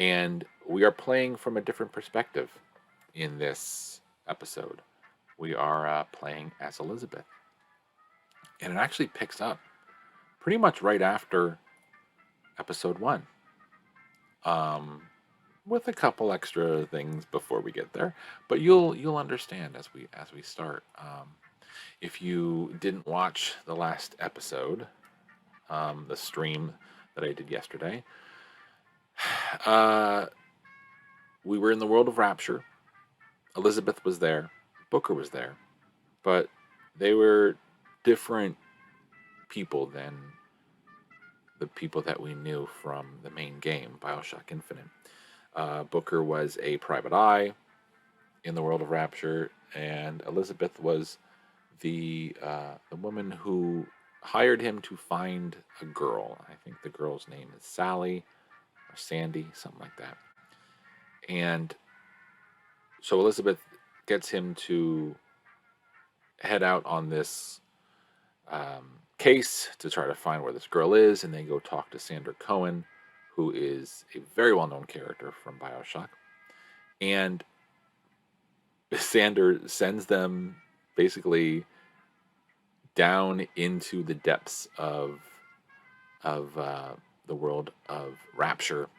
And we are playing from a different perspective in this episode. We are playing as Elizabeth. And it actually picks up pretty much right after episode one, um, with a couple extra things before we get there. But you'll understand as we start. If you didn't watch the last episode, the stream that I did yesterday, uh, we were in the world of Rapture. Elizabeth was there, Booker was there, but they were different people than the people that we knew from the main game, Bioshock Infinite. Booker was a private eye in the world of Rapture, and Elizabeth was the woman who hired him to find a girl. I think the girl's name is Sally or Sandy, something like that. And so Elizabeth gets him to head out on this case to try to find where this girl is, and they go talk to Sander Cohen, who is a very well-known character from Bioshock. And Sander sends them basically down into the depths of the world of Rapture,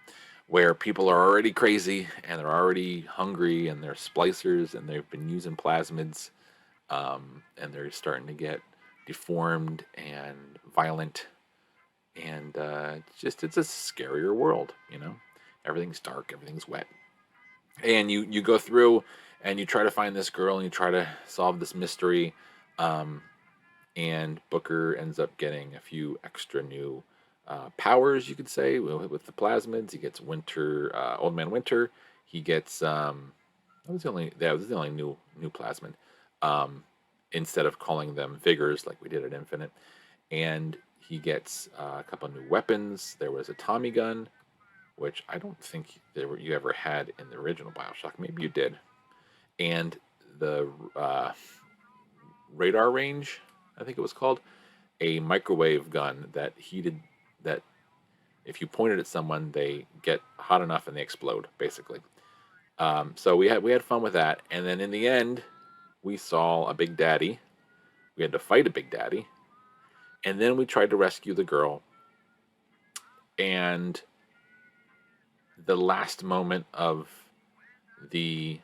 where people are already crazy and they're already hungry and they're splicers and they've been using plasmids, and they're starting to get deformed and violent, and it's a scarier world. Everything's dark, everything's wet, and you go through and you try to find this girl and you try to solve this mystery. And Booker ends up getting a few extra new powers, you could say, with the plasmids. He gets Winter, Old Man Winter. He gets that was the only new plasmid. Instead of calling them vigors like we did at Infinite, and he gets a couple new weapons. There was a Tommy gun, which I don't think you ever had in the original Bioshock. Maybe you did, and the radar range, I think it was called, a microwave gun that if you point it at someone, they get hot enough and they explode, basically. So we had fun with that, and then in the end, we saw a big daddy. We had to fight a big daddy, and then we tried to rescue the girl. And the last moment of the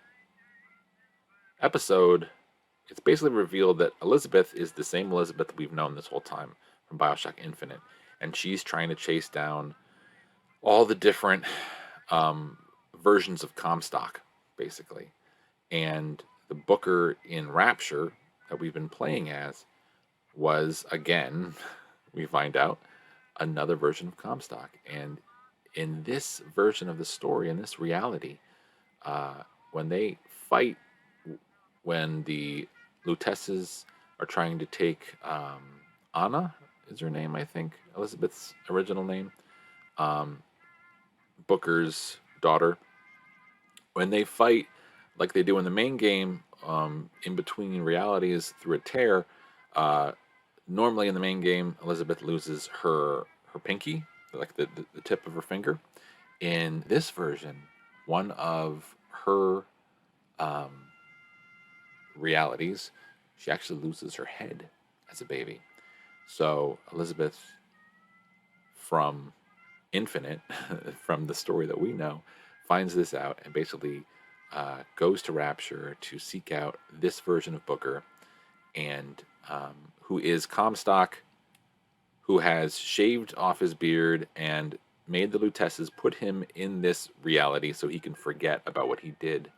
episode, it's basically revealed that Elizabeth is the same Elizabeth we've known this whole time from Bioshock Infinite, and she's trying to chase down all the different versions of Comstock, basically. And the Booker in Rapture that we've been playing as was, again, we find out, another version of Comstock. And in this version of the story, in this reality, when they fight, when the Lutesses are trying to take Anna, is her name, I think, Elizabeth's original name, um, Booker's daughter. When they fight like they do in the main game, in between realities through a tear, uh, normally in the main game, Elizabeth loses her pinky, like the tip of her finger. In this version, one of her um, realities, she actually loses her head as a baby. So Elizabeth from Infinite, from the story that we know, finds this out and basically goes to Rapture to seek out this version of Booker, and who is Comstock, who has shaved off his beard and made the Lutesses put him in this reality so he can forget about what he did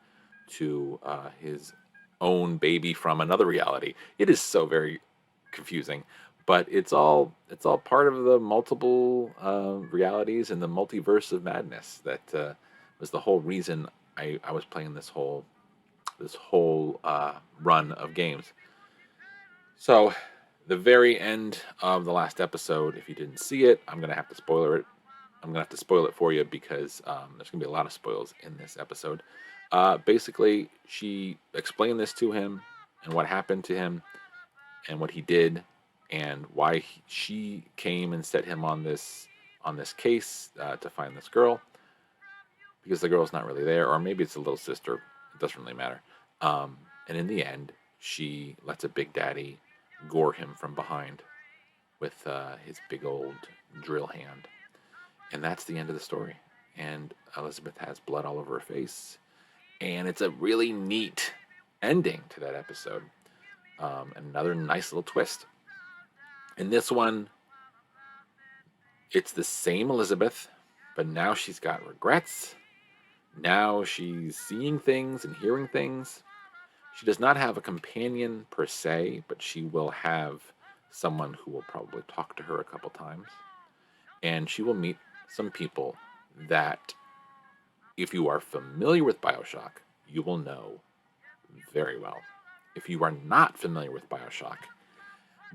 to his own baby from another reality. It is so very confusing, but it's all part of the multiple realities and the multiverse of madness that was the whole reason I was playing this whole run of games. So the very end of the last episode, if you didn't see it, I'm gonna have to spoiler it. I'm gonna have to spoil it for you because there's gonna be a lot of spoils in this episode. Basically, she explained this to him and what happened to him and what he did and why she came and set him on this case to find this girl. because the girl's not really there, or maybe it's the little sister. It doesn't really matter. And in the end, she lets a Big Daddy gore him from behind with his big old drill hand. And that's the end of the story. And Elizabeth has blood all over her face. And it's a really neat ending to that episode. Another nice little twist. In this one, it's the same Elizabeth, but now she's got regrets. Now she's seeing things and hearing things. She does not have a companion per se, but she will have someone who will probably talk to her a couple times. And she will meet some people that, if you are familiar with Bioshock, you will know very well. If you are not familiar with Bioshock,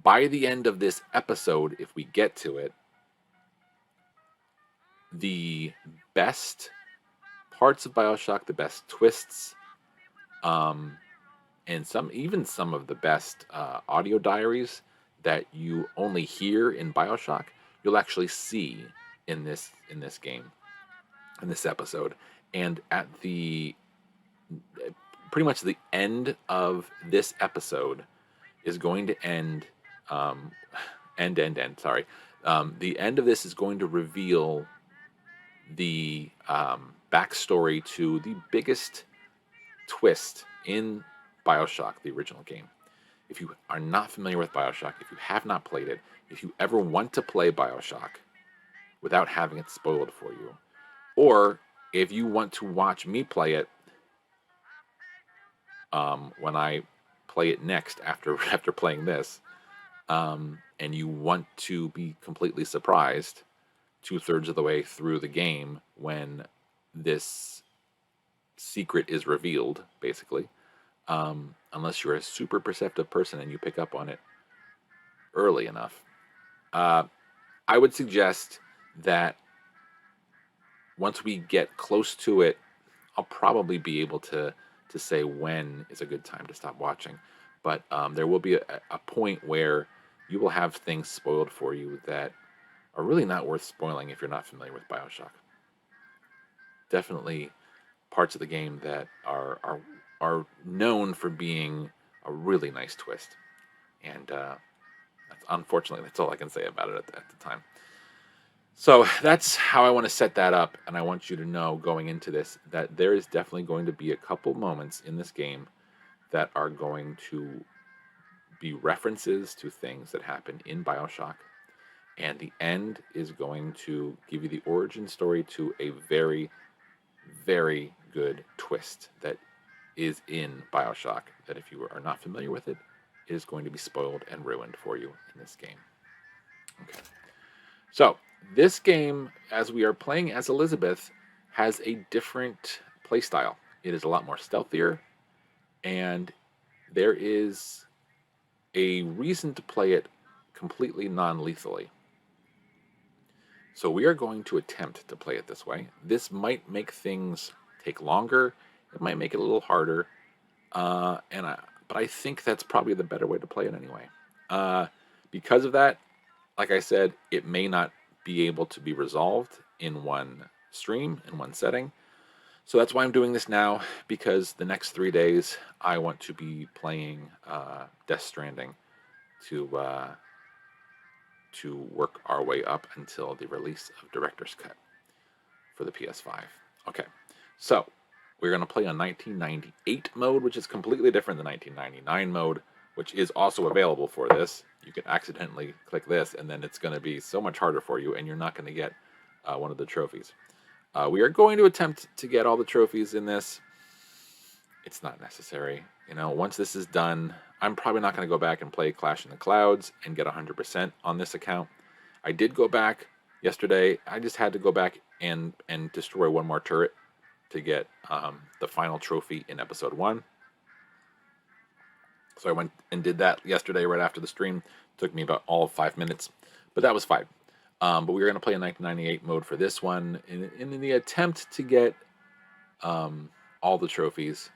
by the end of this episode, if we get to it, the best parts of Bioshock, the best twists, and some of the best audio diaries that you only hear in Bioshock, you'll actually see in this game, in this episode. And at the pretty much the end of this episode is going to end. The end of this is going to reveal the backstory to the biggest twist in Bioshock, the original game. If you are not familiar with Bioshock, if you have not played it, if you ever want to play Bioshock without having it spoiled for you, or if you want to watch me play it when I play it next after playing this, and you want to be completely surprised 2/3 of the way through the game when this secret is revealed, basically, unless you're a super perceptive person and you pick up on it early enough, I would suggest that once we get close to it, I'll probably be able to say when is a good time to stop watching. But there will be a point where you will have things spoiled for you that are really not worth spoiling if you're not familiar with Bioshock. Definitely parts of the game that are known for being a really nice twist. And unfortunately, that's all I can say about it at the time. So that's how I want to set that up, and I want you to know going into this that there is definitely going to be a couple moments in this game that are going to be references to things that happen in Bioshock, and the end is going to give you the origin story to a very, very good twist that is in Bioshock, that if you are not familiar with it, it is going to be spoiled and ruined for you in this game. Okay. So, this game, as we are playing as Elizabeth, has a different playstyle. It is a lot more stealthier, and there is a reason to play it completely non-lethally. So we are going to attempt to play it this way. This might make things take longer. It might make it a little harder, but I think that's probably the better way to play it anyway. Because of that, like I said, it may not be able to be resolved in one stream, in one setting. So that's why I'm doing this now, because the next 3 days I want to be playing Death Stranding to work our way up until the release of Director's Cut for the PS5. Okay, so we're going to play on 1998 mode, which is completely different than 1999 mode, which is also available for this. You can accidentally click this, and then it's going to be so much harder for you, and you're not going to get one of the trophies. We are going to attempt to get all the trophies in this. It's not necessary. Once this is done, I'm probably not going to go back and play Clash in the Clouds and get 100% on this account. I did go back yesterday. I just had to go back and destroy one more turret to get the final trophy in episode 1. So I went and did that yesterday right after the stream. It took me about all of 5 minutes, but that was fine. But we were going to play in 1998 mode for this one. In the attempt to get all the trophies,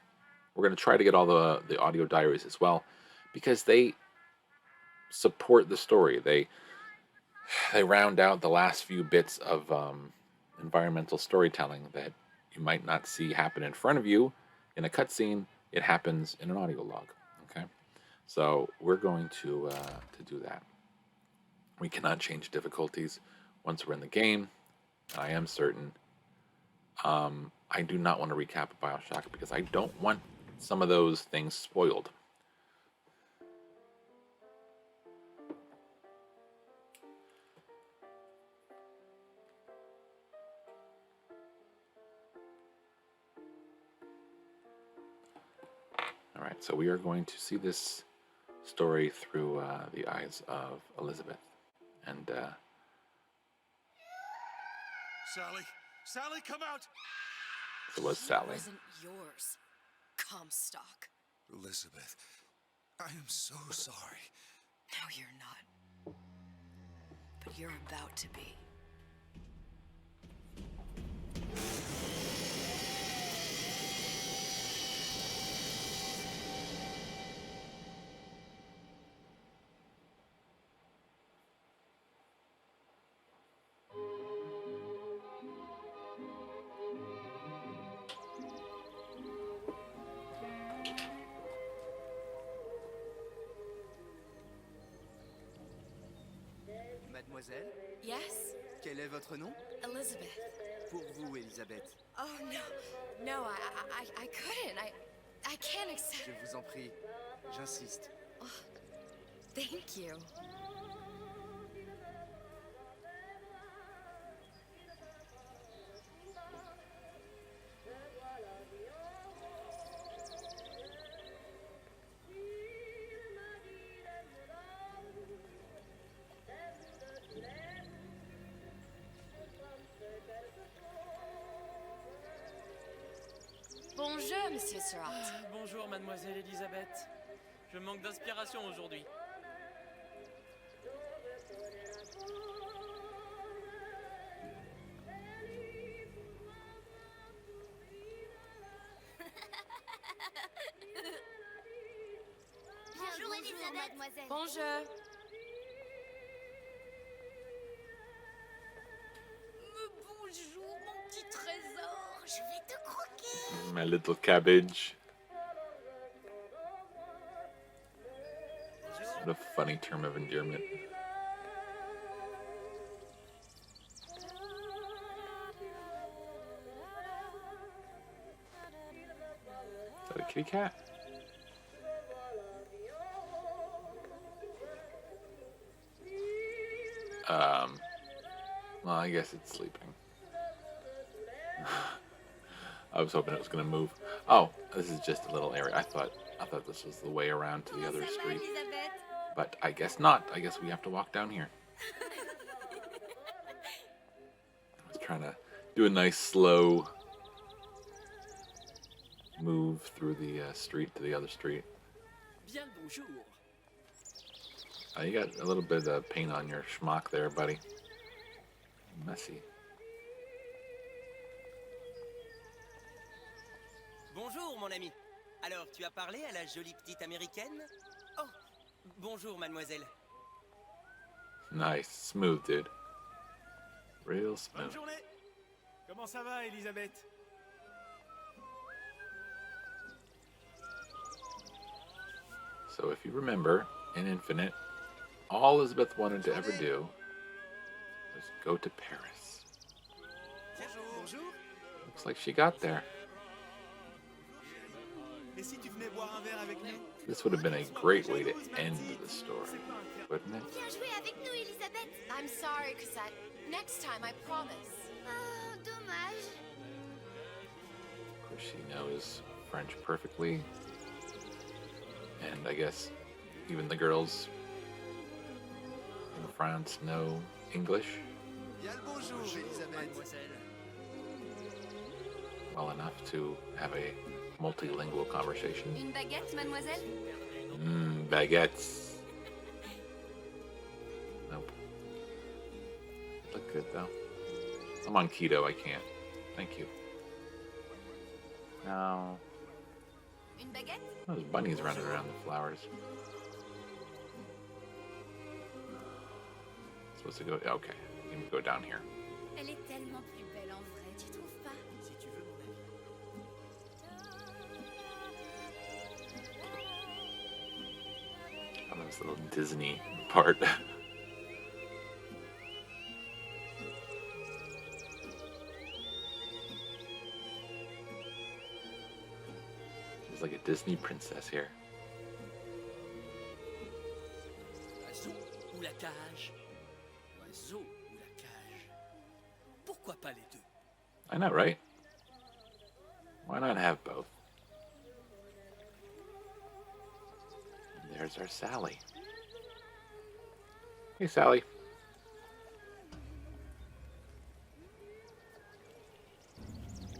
we're going to try to get all the audio diaries as well, because they support the story. They round out the last few bits of environmental storytelling that you might not see happen in front of you in a cutscene, it happens in an audio log. Okay, so we're going to do that. We cannot change difficulties once we're in the game. I am certain. I do not want to recap Bioshock because I don't want some of those things spoiled. All right, so we are going to see this story through the eyes of Elizabeth. And, Sally! Sally, come out! it was Sally. It wasn't yours, Comstock. Elizabeth, I am so sorry. No, you're not. But you're about to be. Mademoiselle, Yes? quel est votre nom? Elizabeth. Pour vous, Elisabeth. Oh, no, I couldn't. I can't accept. Je vous en prie, j'insiste. Oh, thank you. Bonjour, Monsieur Surratt. Bonjour, mademoiselle Elisabeth. Je manque d'inspiration aujourd'hui. Bonjour, mademoiselle. Bonjour. Bonjour, mon petit trésor. Je vais te croquer. My little cabbage. What a funny term of endearment. Is that a kitty cat? Well, I guess it's sleeping. I was hoping it was going to move. Oh, this is just a little area. I thought this was the way around to the other street. But I guess not. I guess we have to walk down here. I was trying to do a nice slow move through the street to the other street. Bien le bonjour. You got a little bit of paint on your schmuck there, buddy. Messy. Bonjour, mon ami. Alors, tu as parlé à la jolie petite américaine? Oh, bonjour, mademoiselle. Nice. Smooth, dude. Real smooth. Bonne journée! Comment ça va, Elisabeth? So if you remember, in Infinite, all Elizabeth wanted to ever do was go to Paris. Bonjour! Looks like she got there. Et si tu venais boire un verre avec nous? This would have been a great way to end the story, wouldn't it? Viens jouer avec nous, Elisabeth. I'm sorry, Cosette. Next time, I promise. Oh, dommage. Of course, she knows French perfectly. And I guess even the girls in France know English Bien le bonjour, Elisabeth. Mademoiselle. well enough to have a multilingual conversation. Une baguette, mademoiselle? Baguettes. Nope. Look good though. I'm on keto, I can't. Thank you. No. Une baguette? Those bunnies running around the flowers. Supposed to go. Okay, you can go down here. Elle est tellement plus belle en vrai, tu trouves pas? Si tu veux mon avis. love this little Disney part. She's like a Disney princess here. Oiseau ou la cage? Oiseau ou la cage? Pourquoi pas les deux? I know, right? Why not have both? And there's our Sally. Hey, Sally.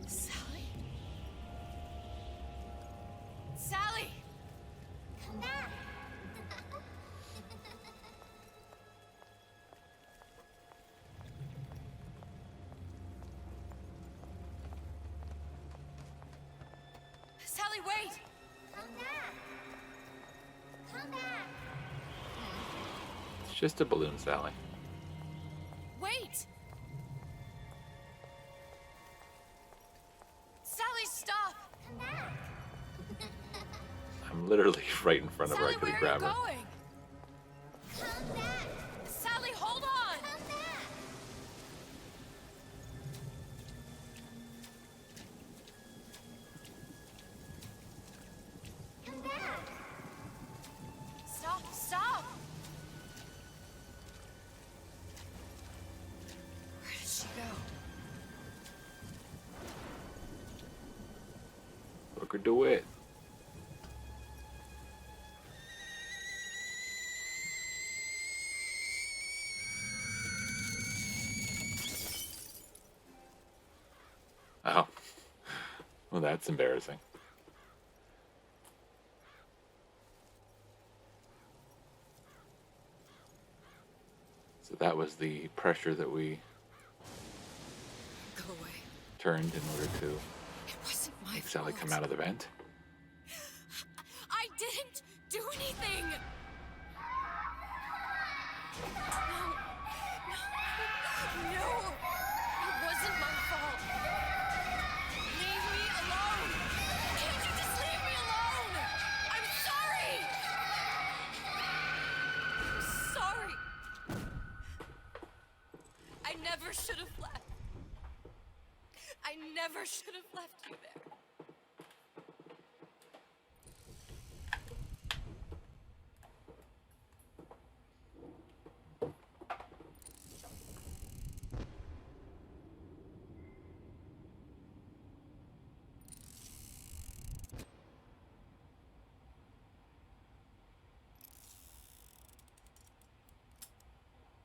Sally? Sally! Come back. Sally, wait! Come back. Come back. It's just a balloon, Sally. Wait! Sally, stop! Come back. I'm literally right in front of her. I Sally, could where are grab you her. going? Come back. Sally, hold on! Come back. Come back. Stop, stop! Where did she go? Look her do it. Oh. Well, that's embarrassing. So that was the pressure that we Go away. turned in order to It wasn't my make Sally come fault. out of the vent. I didn't do anything! No! It wasn't my fault! Leave me alone! Can't you just leave me alone? I'm sorry! I'm sorry! I never should have left. I never should have left you there.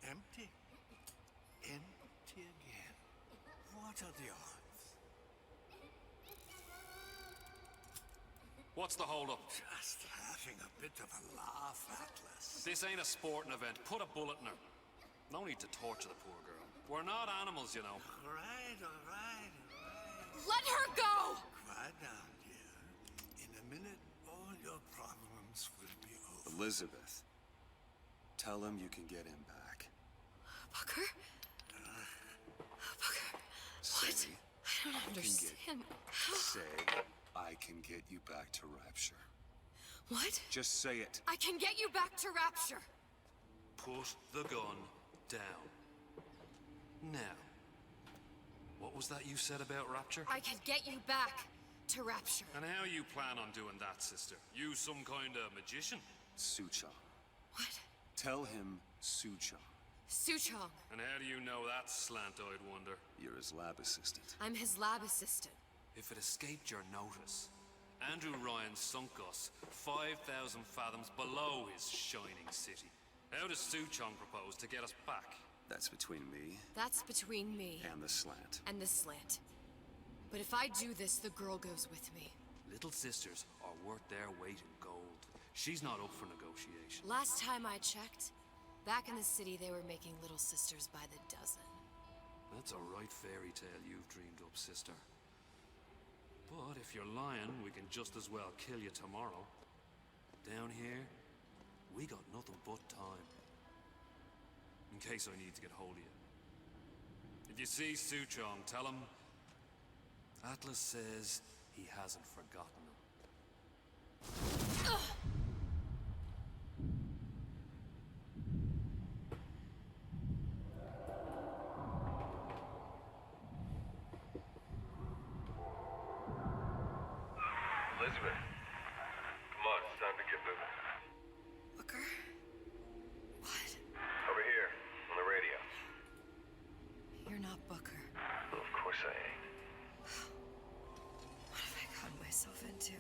Empty. Empty again. What are the odds? What's the holdup? Just having a bit of a laugh, Atlas. This ain't a sporting event. Put a bullet in her. No need to torture the poor girl. We're not animals, you know. All right, all right, all right. Let her go! Quiet down, dear. In a minute, all your problems will be over. Elizabeth, tell him you can get him back. Booker? Booker, what? Say, I don't understand. say, I can get you back to Rapture. What? Just say it. I can get you back to Rapture. Put the gun down. Now, what was that you said about Rapture? I can get you back to Rapture. And how you plan on doing that, sister? You some kind of magician? Suchong. What? Tell him Suchong. Suchong. And how do you know that, slant-eyed wonder? You're his lab assistant. I'm his lab assistant. If it escaped your notice, Andrew Ryan sunk us 5,000 fathoms below his shining city. How does Suchong propose to get us back? That's between me That's between me and the slant. and the slant. But if I do this, the girl goes with me. Little sisters are worth their weight in gold. She's not up for negotiation. Last time I checked, back in the city they were making little sisters by the dozen. That's a right fairy tale you've dreamed up, sister. But if you're lying, we can just as well kill you tomorrow. Down here, we got nothing but time. In case I need to get hold of you. If you see Suchong, tell him Atlas says he hasn't forgotten him. happened to.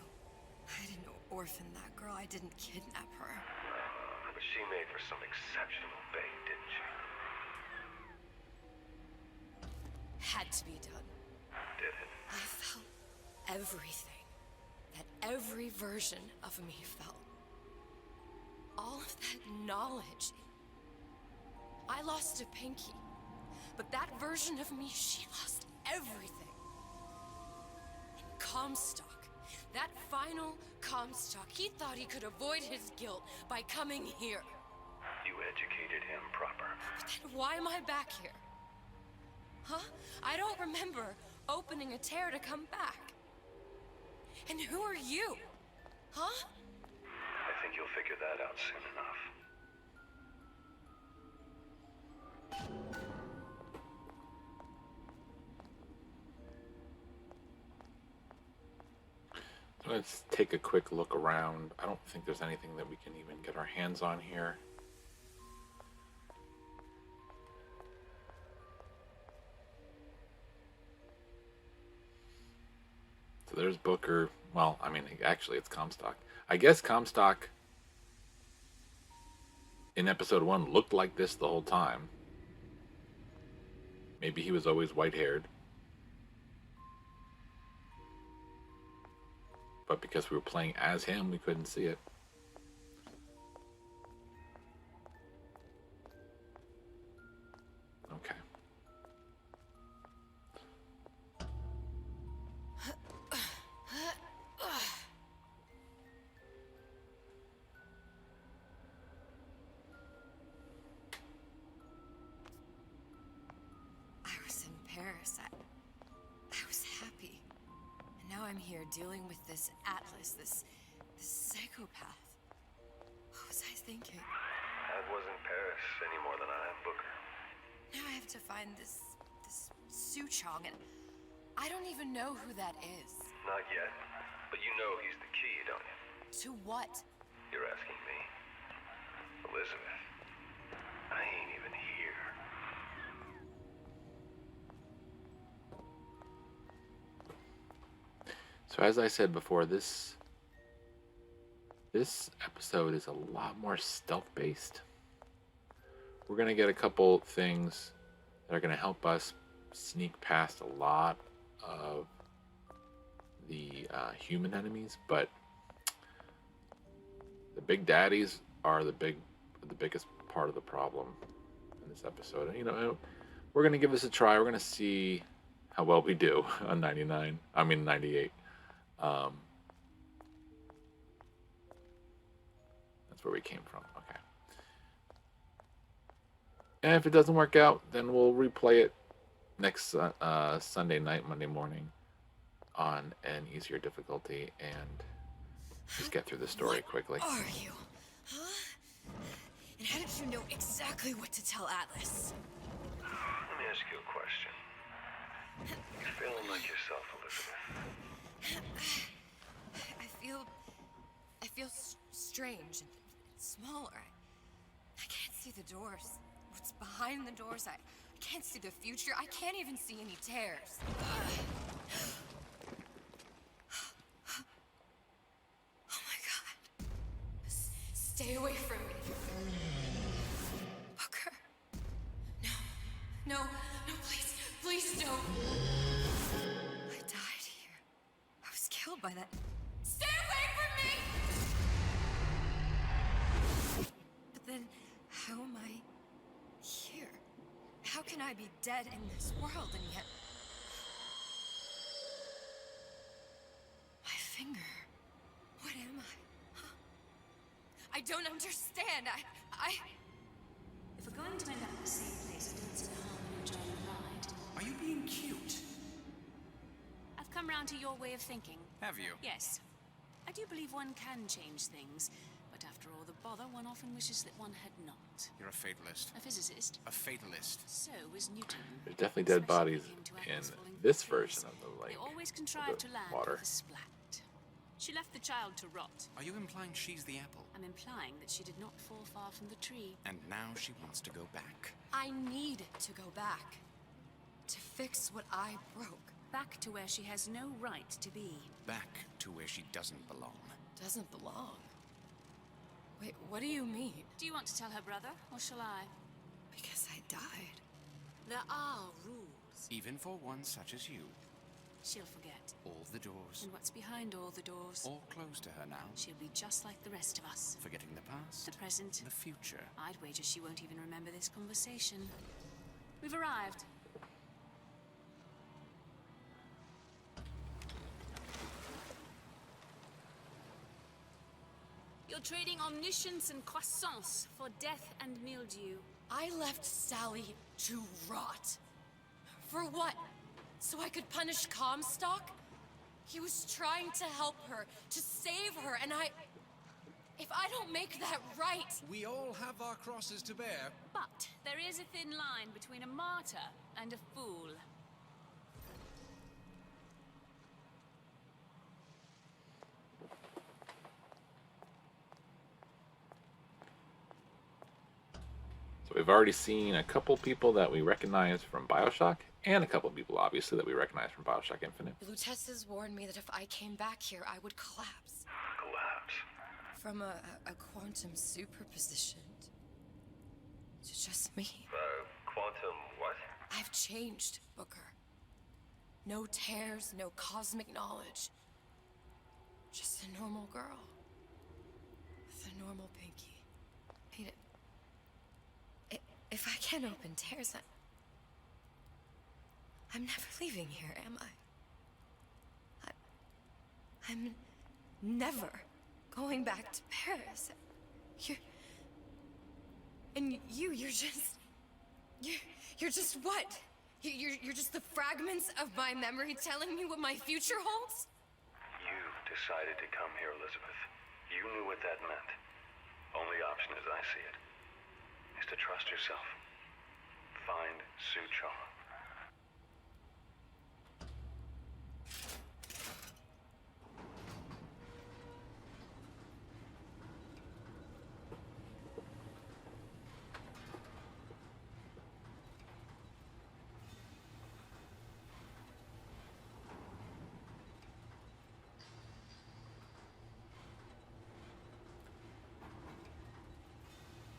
I didn't orphan that girl. I didn't kidnap her. But she made for some exceptional bait, didn't she? Had to be done. Did it? I felt everything that every version of me felt. All of that knowledge. I lost a pinky, but that version of me, she lost everything. And Comstock, that final Comstock, he thought he could avoid his guilt by coming here. You educated him proper. But then why am I back here? Huh? I don't remember opening a tear to come back. And who are you? Huh? I think you'll figure that out soon enough. Let's take a quick look around. I don't think there's anything that we can even get our hands on here. So there's Booker. Well, I mean, actually, it's Comstock. I guess Comstock in episode 1 looked like this the whole time. Maybe he was always white-haired. But because we were playing as him, we couldn't see it. Okay. I was in Paris. I was happy. And now I'm here dealing with this Atlas, this psychopath. What was I thinking? That wasn't Paris any more than I am Booker. Now I have to find this Suchong, and I don't even know who that is. Not yet. But you know he's the key, don't you? To what? You're asking me. Elizabeth. I ain't even here. So as I said before, this episode is a lot more stealth-based. We're going to get a couple things that are going to help us sneak past a lot of the human enemies, but the big daddies are the biggest part of the problem in this episode. And, you know, we're going to give this a try. We're going to see how well we do on 98. That's where we came from. Okay. And if it doesn't work out, then we'll replay it next Sunday night, Monday morning on an easier difficulty and just get through the story quickly. What are you? Huh? And how did you know exactly what to tell Atlas? Let me ask you a question. You feeling like yourself, Elizabeth? I feel strange and smaller. I can't see the doors. What's behind the doors? I can't see the future. I can't even see any tears. Oh my God. Stay away from me. Booker. No, please don't. I died here. I was killed by that. Stay away from me! But then, how am I here? How can I be dead in this world and yet... My finger. What am I? Huh? I don't understand. If we're going to end up in the same place, I don't see the harm in enjoying the ride. Are you being cute? I've come round to your way of thinking. Have you? Yes. I do believe one can change things, but after all the bother, one often wishes that one had not. You're a fatalist. A physicist. A fatalist. So is Newton. There's definitely dead bodies in this version of the lake. They always contrive to land water. with a splat. She left the child to rot. Are you implying she's the apple? I'm implying that she did not fall far from the tree. And now she wants to go back. I need to go back. To fix what I broke. back to where she has no right to be. Back to where she doesn't belong. Doesn't belong. Wait, what do you mean? Do you want to tell her brother, or shall I? Because I died. There are rules. Even for one such as you. She'll forget. All the doors. And what's behind all the doors? All closed to her now. She'll be just like the rest of us. Forgetting the past. The present. The future. I'd wager she won't even remember this conversation. We've arrived. You're trading omniscience and croissance for death and mildew. I left Sally to rot. For what? So I could punish Comstock? He was trying to help her, to save her, and if I don't make that right... We all have our crosses to bear. But there is a thin line between a martyr and a fool. So we've already seen a couple people that we recognize from Bioshock, and a couple people, obviously, that we recognize from Bioshock Infinite. Lutessa's warned me that if I came back here, I would collapse. Collapse? From a quantum superposition to just me. Quantum what? I've changed, Booker. No tears, no cosmic knowledge. Just a normal girl. With a normal pinky. If I can't open tears, I'm never leaving here, am I? I'm never going back to Paris. You're just what? You're just the fragments of my memory telling me what my future holds? You decided to come here, Elizabeth. You knew what that meant. Only option, as I see it, is to trust yourself. Find Suchong.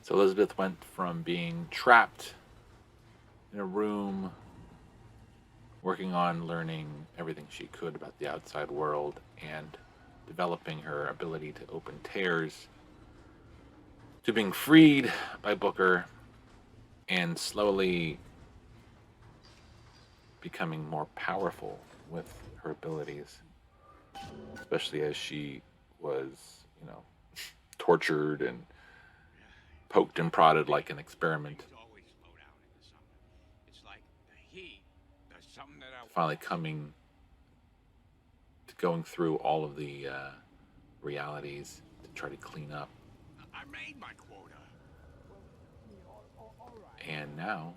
So Elizabeth went from being trapped in a room, working on learning everything she could about the outside world and developing her ability to open tears, to being freed by Booker and slowly becoming more powerful with her abilities, especially as she was, tortured and poked and prodded like an experiment. Finally going through all of the realities to try to clean up. I made my quota. And now,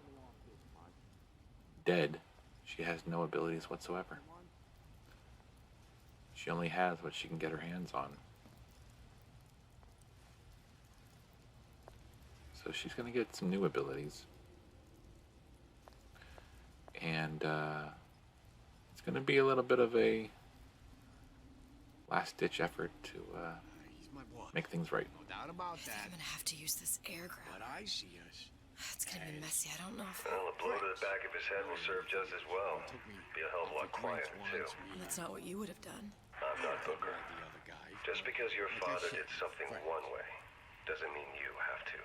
dead, she has no abilities whatsoever. She only has what she can get her hands on. So she's going to get some new abilities. And it's going to be a little bit of a last-ditch effort to make things right. No doubt about I think I'm that. gonna have to use this air grab. But I see us. It's gonna be messy. I don't know if... Well, a blow to the back of his head will serve just as well. Be a hell of a lot quieter, too. That's not what you would have done. I'm not Booker. Just because your father did something one way, doesn't mean you have to.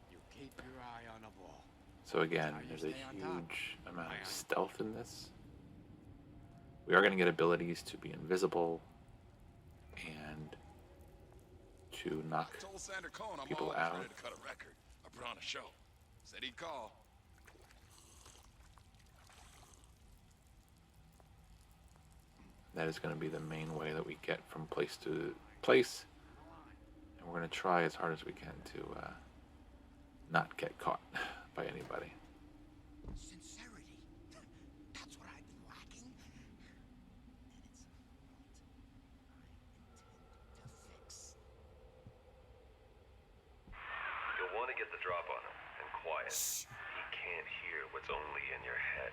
You keep your eye on the ball. So again, there's a huge amount of stealth in this. We are going to get abilities to be invisible and to knock Told Sander Cohen I'm people always out. ready to cut a record. I put on a show. Said he'd call. That is going to be the main way that we get from place to place. And we're going to try as hard as we can to not get caught by anybody. Sincerity. That's what I've been lacking. And it's what I intend to fix. You'll quiet. He can't hear what's only in your head.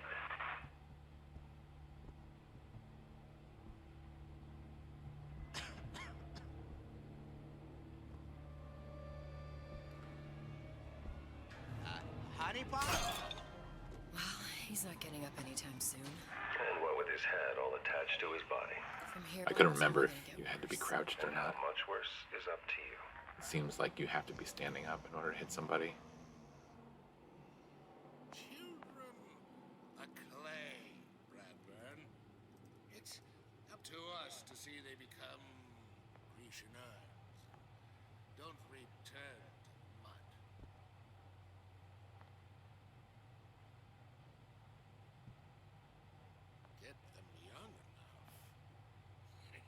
Honey pot? Well, he's not getting up anytime soon. And what with his head all attached to his body. From here, I couldn't it's remember only if gonna you get had to be worse. crouched or And how not. much worse is up to you. It seems like you have to be standing up in order to hit somebody. Children, a clay, Bradburn. It's up to us to see they become Grecianers. Don't return to mud. Get them young enough.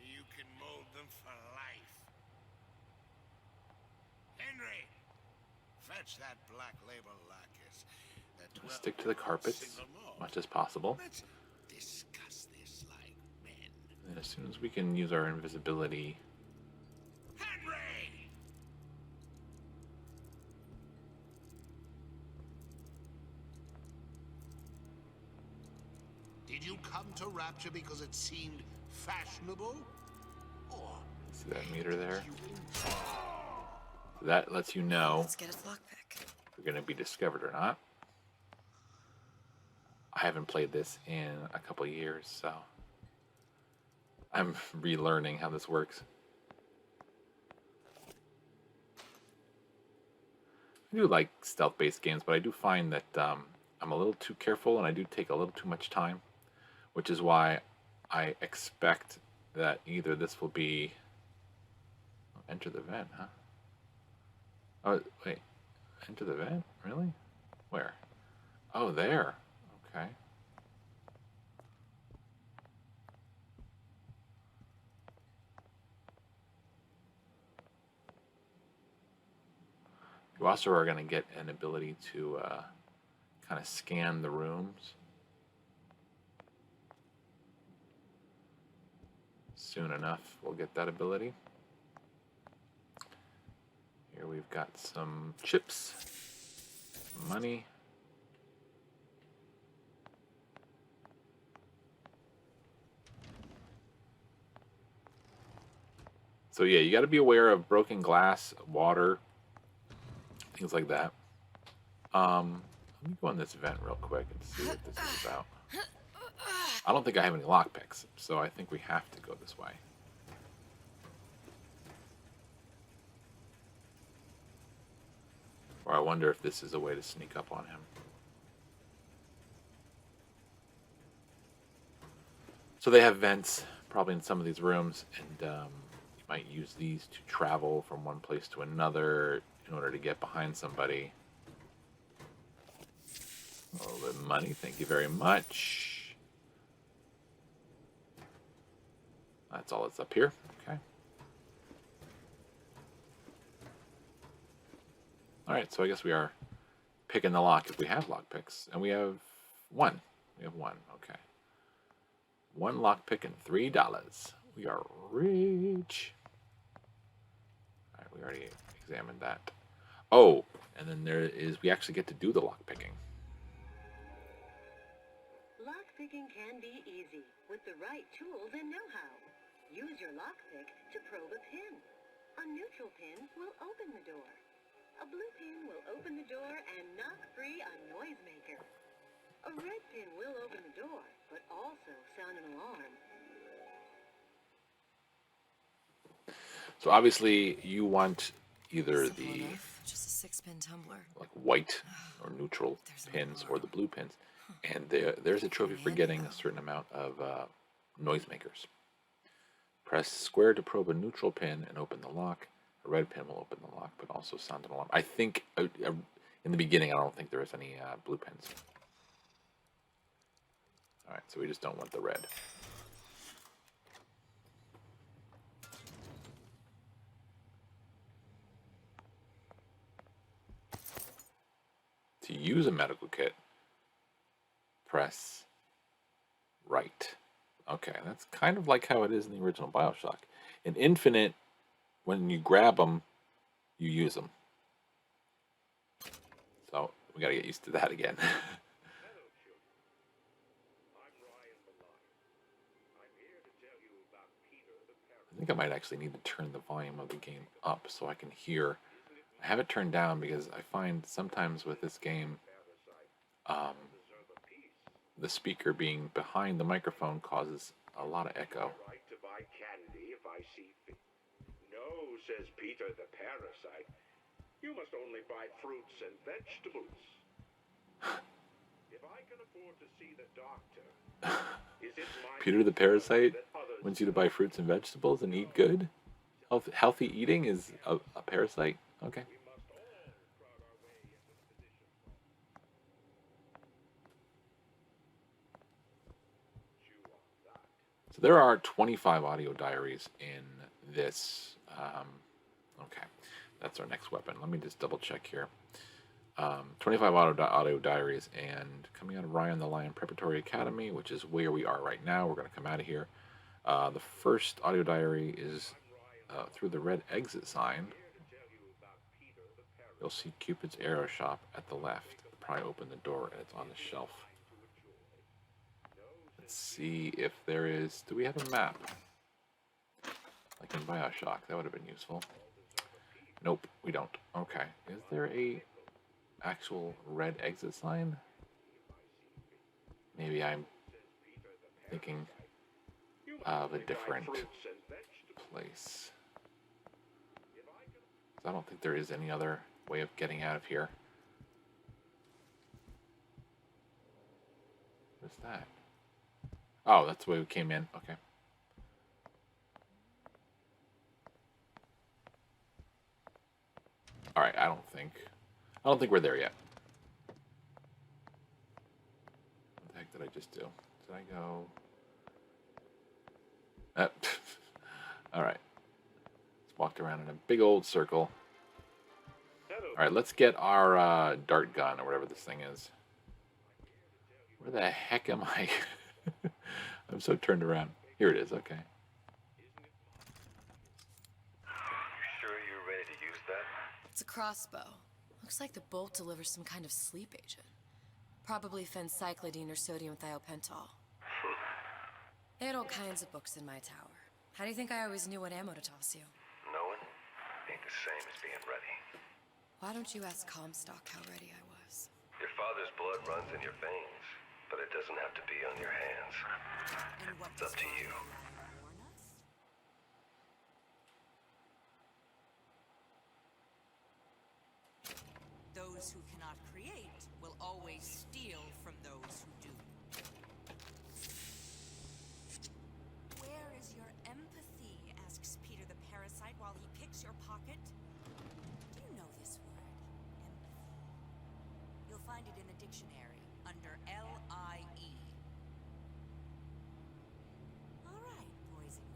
You can mold them for life. Henry, fetch that black label lacquers. Stick to the carpets as much as possible. Let's discuss this like men. And as soon as we can use our invisibility. Henry! Did you come to Rapture because it seemed fashionable? Or See that meter there? So that lets you know Let's get his lockpick. if you're going to be discovered or not. I haven't played this in a couple of years, so I'm relearning how this works. I do like stealth-based games, but I do find that I'm a little too careful and I do take a little too much time, which is why I expect that either this will be... Enter the vent, huh? Oh, wait. Enter the vent? Really? Where? Oh, there. Okay. You also are going to get an ability to kind of scan the rooms. Soon enough, we'll get that ability. Here we've got some chips, money. So yeah, you got to be aware of broken glass, water, things like that. Let me go on this vent real quick and see what this is about. I don't think I have any lockpicks, so I think we have to go this way. Or I wonder if this is a way to sneak up on him. So they have vents, probably in some of these rooms, and you might use these to travel from one place to another in order to get behind somebody. A little bit of money, thank you very much. That's all that's up here. Okay. Alright, so I guess we are picking the lock if we have lock picks. And we have one. We have one, okay. One lock pick and $3. We are rich. Alright, we already examined that. Oh, and then there is, we actually get to do the lock picking. Lockpicking can be easy with the right tools and know-how. Use your lockpick to probe a pin. A neutral pin will open the door. A blue pin will open the door and knock free a noisemaker. A red pin will open the door, but also sound an alarm. So obviously you want either the Just a 6-pin tumbler. like white or neutral pins or the blue pins. And there's a trophy for getting a certain amount of noisemakers. Press square to probe a neutral pin and open the lock. A red pin will open the lock, but also sound an alarm. I think in the beginning, I don't think there is any blue pins. All right, so we just don't want the red. To use a medical kit, press right. Okay, that's kind of like how it is in the original Bioshock. In Infinite, when you grab them, you use them. So we got to get used to that again. I think I might actually need to turn the volume of the game up so I can hear. I have it turned down because I find sometimes with this game, the speaker being behind the microphone causes a lot of echo. Right to buy candy if I see fit. No, says Peter the parasite. You must only buy fruits and vegetables. If I can afford to see the doctor, is it my Peter the parasite wants you to buy fruits and vegetables and eat good? Healthy eating is a parasite? Okay. So there are 25 audio diaries in this. Okay, that's our next weapon. Let me just double check here. 25 audio diaries, and coming out of Ryan the Lion Preparatory Academy, which is where we are right now. We're going to come out of here. The first audio diary is through the red exit sign. You'll see Cupid's Arrow Shop at the left. Probably open the door and it's on the shelf. Let's see if there is... Do we have a map? Like in Bioshock, that would have been useful. Nope, we don't. Okay. Is there a actual red exit sign? Maybe I'm thinking of a different place. I don't think there is any other way of getting out of here. What's that? Oh, that's the way we came in. Okay. All right. I don't think we're there yet. What the heck did I just do? Did I go? All right. Let's walk around in a big old circle. All right. Let's get our dart gun or whatever this thing is. Where the heck am I? I'm so turned around. Here it is. Okay. Sure you're ready to use that? It's a crossbow. Looks like the bolt delivers some kind of sleep agent. Probably phencyclidine or sodium thiopental. They had all kinds of books in my tower. How do you think I always knew what ammo to toss you? Knowing ain't the same as being ready. Why don't you ask Comstock how ready I was? Your father's blood runs in your veins, but it doesn't have to be on your hands. It's up to you. Those who cannot create will always steal from those who do. Where is your empathy? Asks Peter the parasite while he picks your pocket. Do you know this word? Empathy. You'll find it in the dictionary under L-I-E. All right, boys and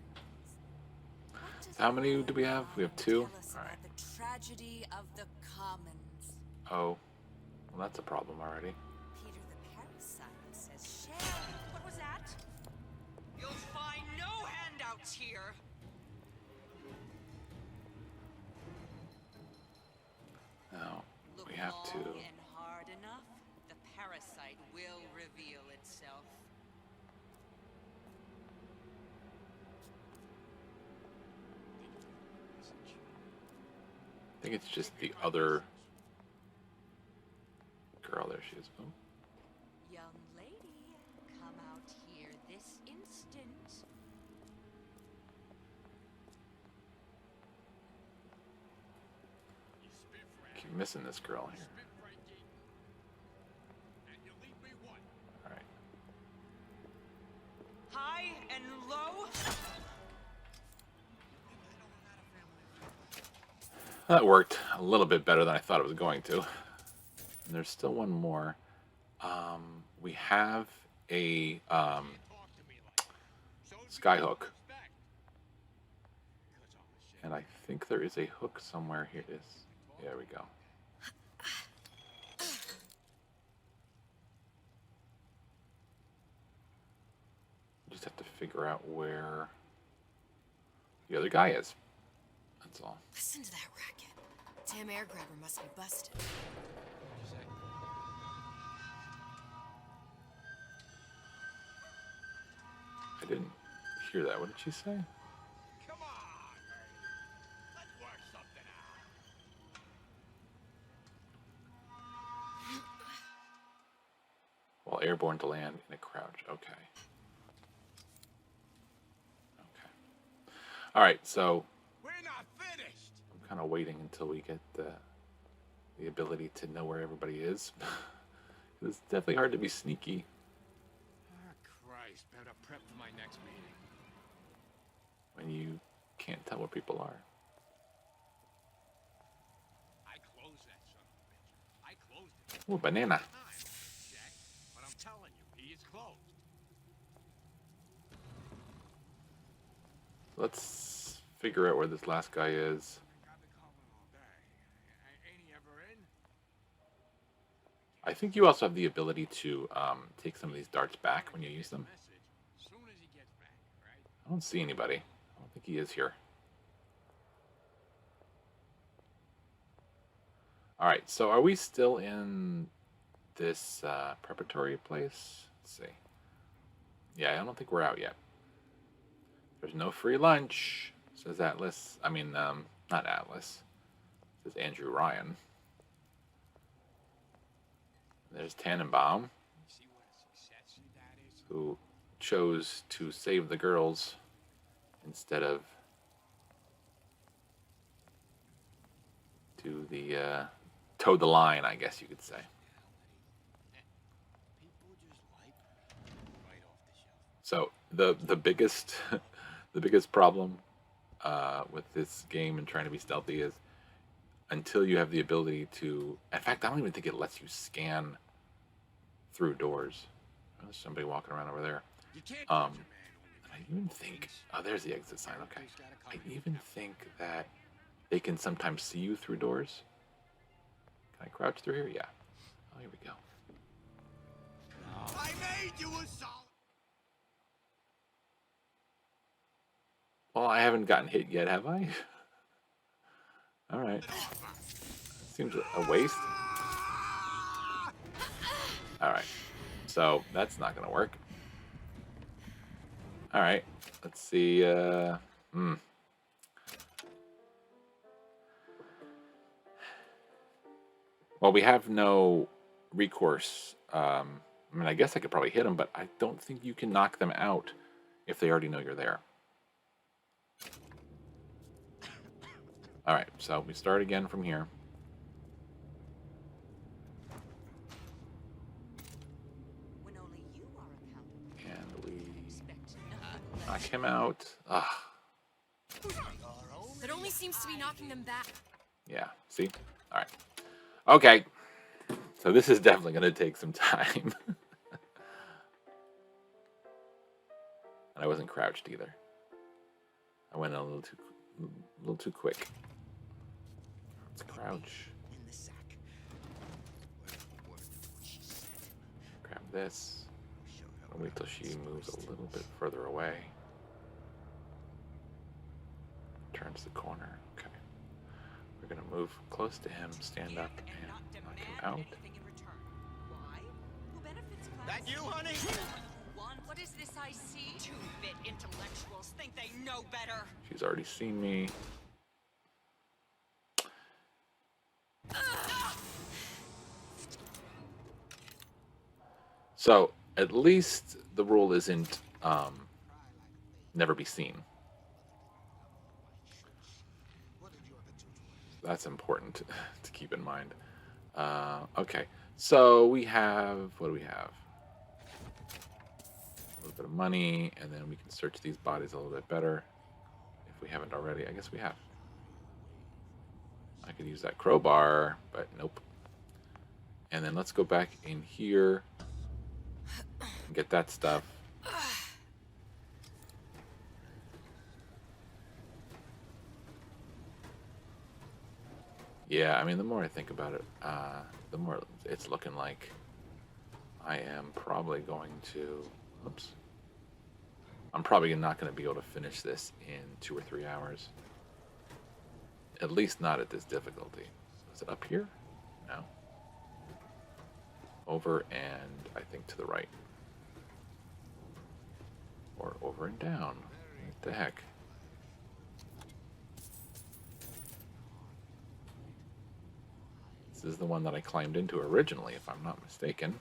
girls. What does How many do we have? We have 2. tell us All about right. the tragedy of the commons? Oh, well, that's a problem already. Peter the parasite says share. What was that? You'll find no handouts here. Now Look we have to. long and hard enough, the parasite will reveal itself. I think it's just the other girl. There she is. Oh. Young lady, come out here this instant. Keep missing this girl here. All right. High and low. That worked a little bit better than I thought it was going to. And there's still one more. We have a skyhook. And I think there is a hook somewhere. Here it is. There we go. Just have to figure out where the other guy is. That's all. Listen to that racket. Damn air grabber must be busted. I didn't hear that. What did she say? Come on, Bertie. Let's work something out. While airborne to land in a crouch. Okay. All right, so We're not finished. I'm kind of waiting until we get the ability to know where everybody is. It's definitely hard to be sneaky. Oh, Christ, better prep for my next meeting. When you can't tell where people are. I closed that son of a bitch. I closed it. Ooh, banana. Jack, but I'm telling you, he is closed. Let's figure out where this last guy is. Ain't he ever in? I think you also have the ability to take some of these darts back when you use them. As soon as he gets back, right? I don't see anybody. I don't think he is here. All right, so are we still in this preparatory place? Let's see. Yeah, I don't think we're out yet. There's no free lunch, says Atlas. I mean, not Atlas. Says Andrew Ryan. There's Tannenbaum, who chose to save the girls instead of do the toe the line, I guess you could say. So the biggest the biggest problem with this game and trying to be stealthy is until you have the ability to. In fact, I don't even think it lets you scan through doors. Oh, there's somebody walking around over there. I even think. Oh, there's the exit sign. Okay. I even think that they can sometimes see you through doors. Can I crouch through here? Yeah. Oh, here we go. I made you a solid. Well, I haven't gotten hit yet, have I? All right. Seems a waste. All right. So that's not going to work. All right. Let's see. Well, we have no recourse. I mean, I guess I could probably hit them, but I don't think you can knock them out if they already know you're there. All right, so we start again from here. And we knock him out. Ah. It only seems to be knocking them back. Yeah, see? All right. Okay. So this is definitely going to take some time. And I wasn't crouched either. I went a little too quick. Let's crouch. Grab this. I'll wait till she moves a little bit further away. Turns the corner. Okay. We're gonna move close to him, stand up, and knock him out. That you, honey? What is this I see? Two-bit intellectuals think they know better. She's already seen me. So at least the rule isn't never be seen. That's important to keep in mind. Okay, so we have, what do we have? A little bit of money, and then we can search these bodies a little bit better. If we haven't already, I guess we have. I could use that crowbar, but nope. And then let's go back in here and get that stuff. Yeah, I mean, the more I think about it, the more it's looking like I am probably going to, oops. I'm probably not going to be able to finish this in 2 or 3 hours. At least not at this difficulty. Is it up here? No. Over and I think to the right. Or over and down. What the heck? This is the one that I climbed into originally, if I'm not mistaken.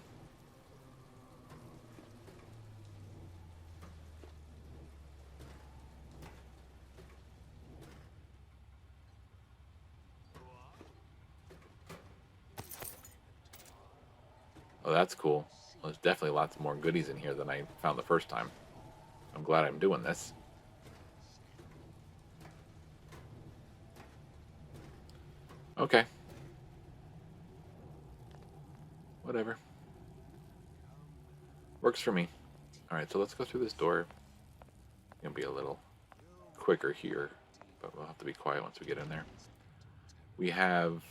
Oh, that's cool. Well, there's definitely lots more goodies in here than I found the first time. I'm glad I'm doing this. Okay. Whatever. Works for me. Alright, so let's go through this door. Gonna be a little quicker here, but we'll have to be quiet once we get in there. We have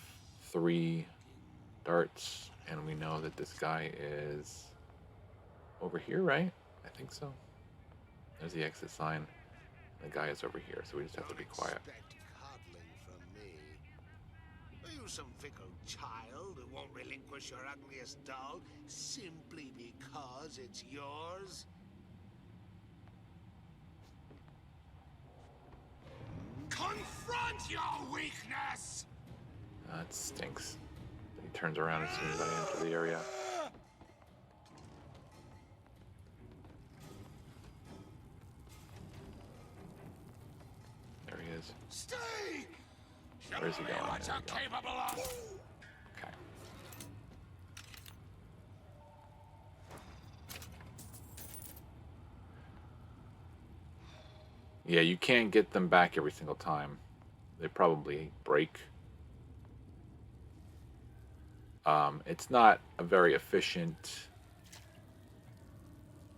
3 darts, and we know that this guy is over here, right? I think so. There's the exit sign. The guy is over here, so we just have to be quiet. Coddling from me. Are you some fickle child who won't relinquish your ugliest doll simply because it's yours? Confront your weakness! That stinks. He turns around as soon as I enter the area. There he is. Stay! Where's he going? What you're capable of! Okay. Yeah, you can't get them back every single time. They probably break. It's not a very efficient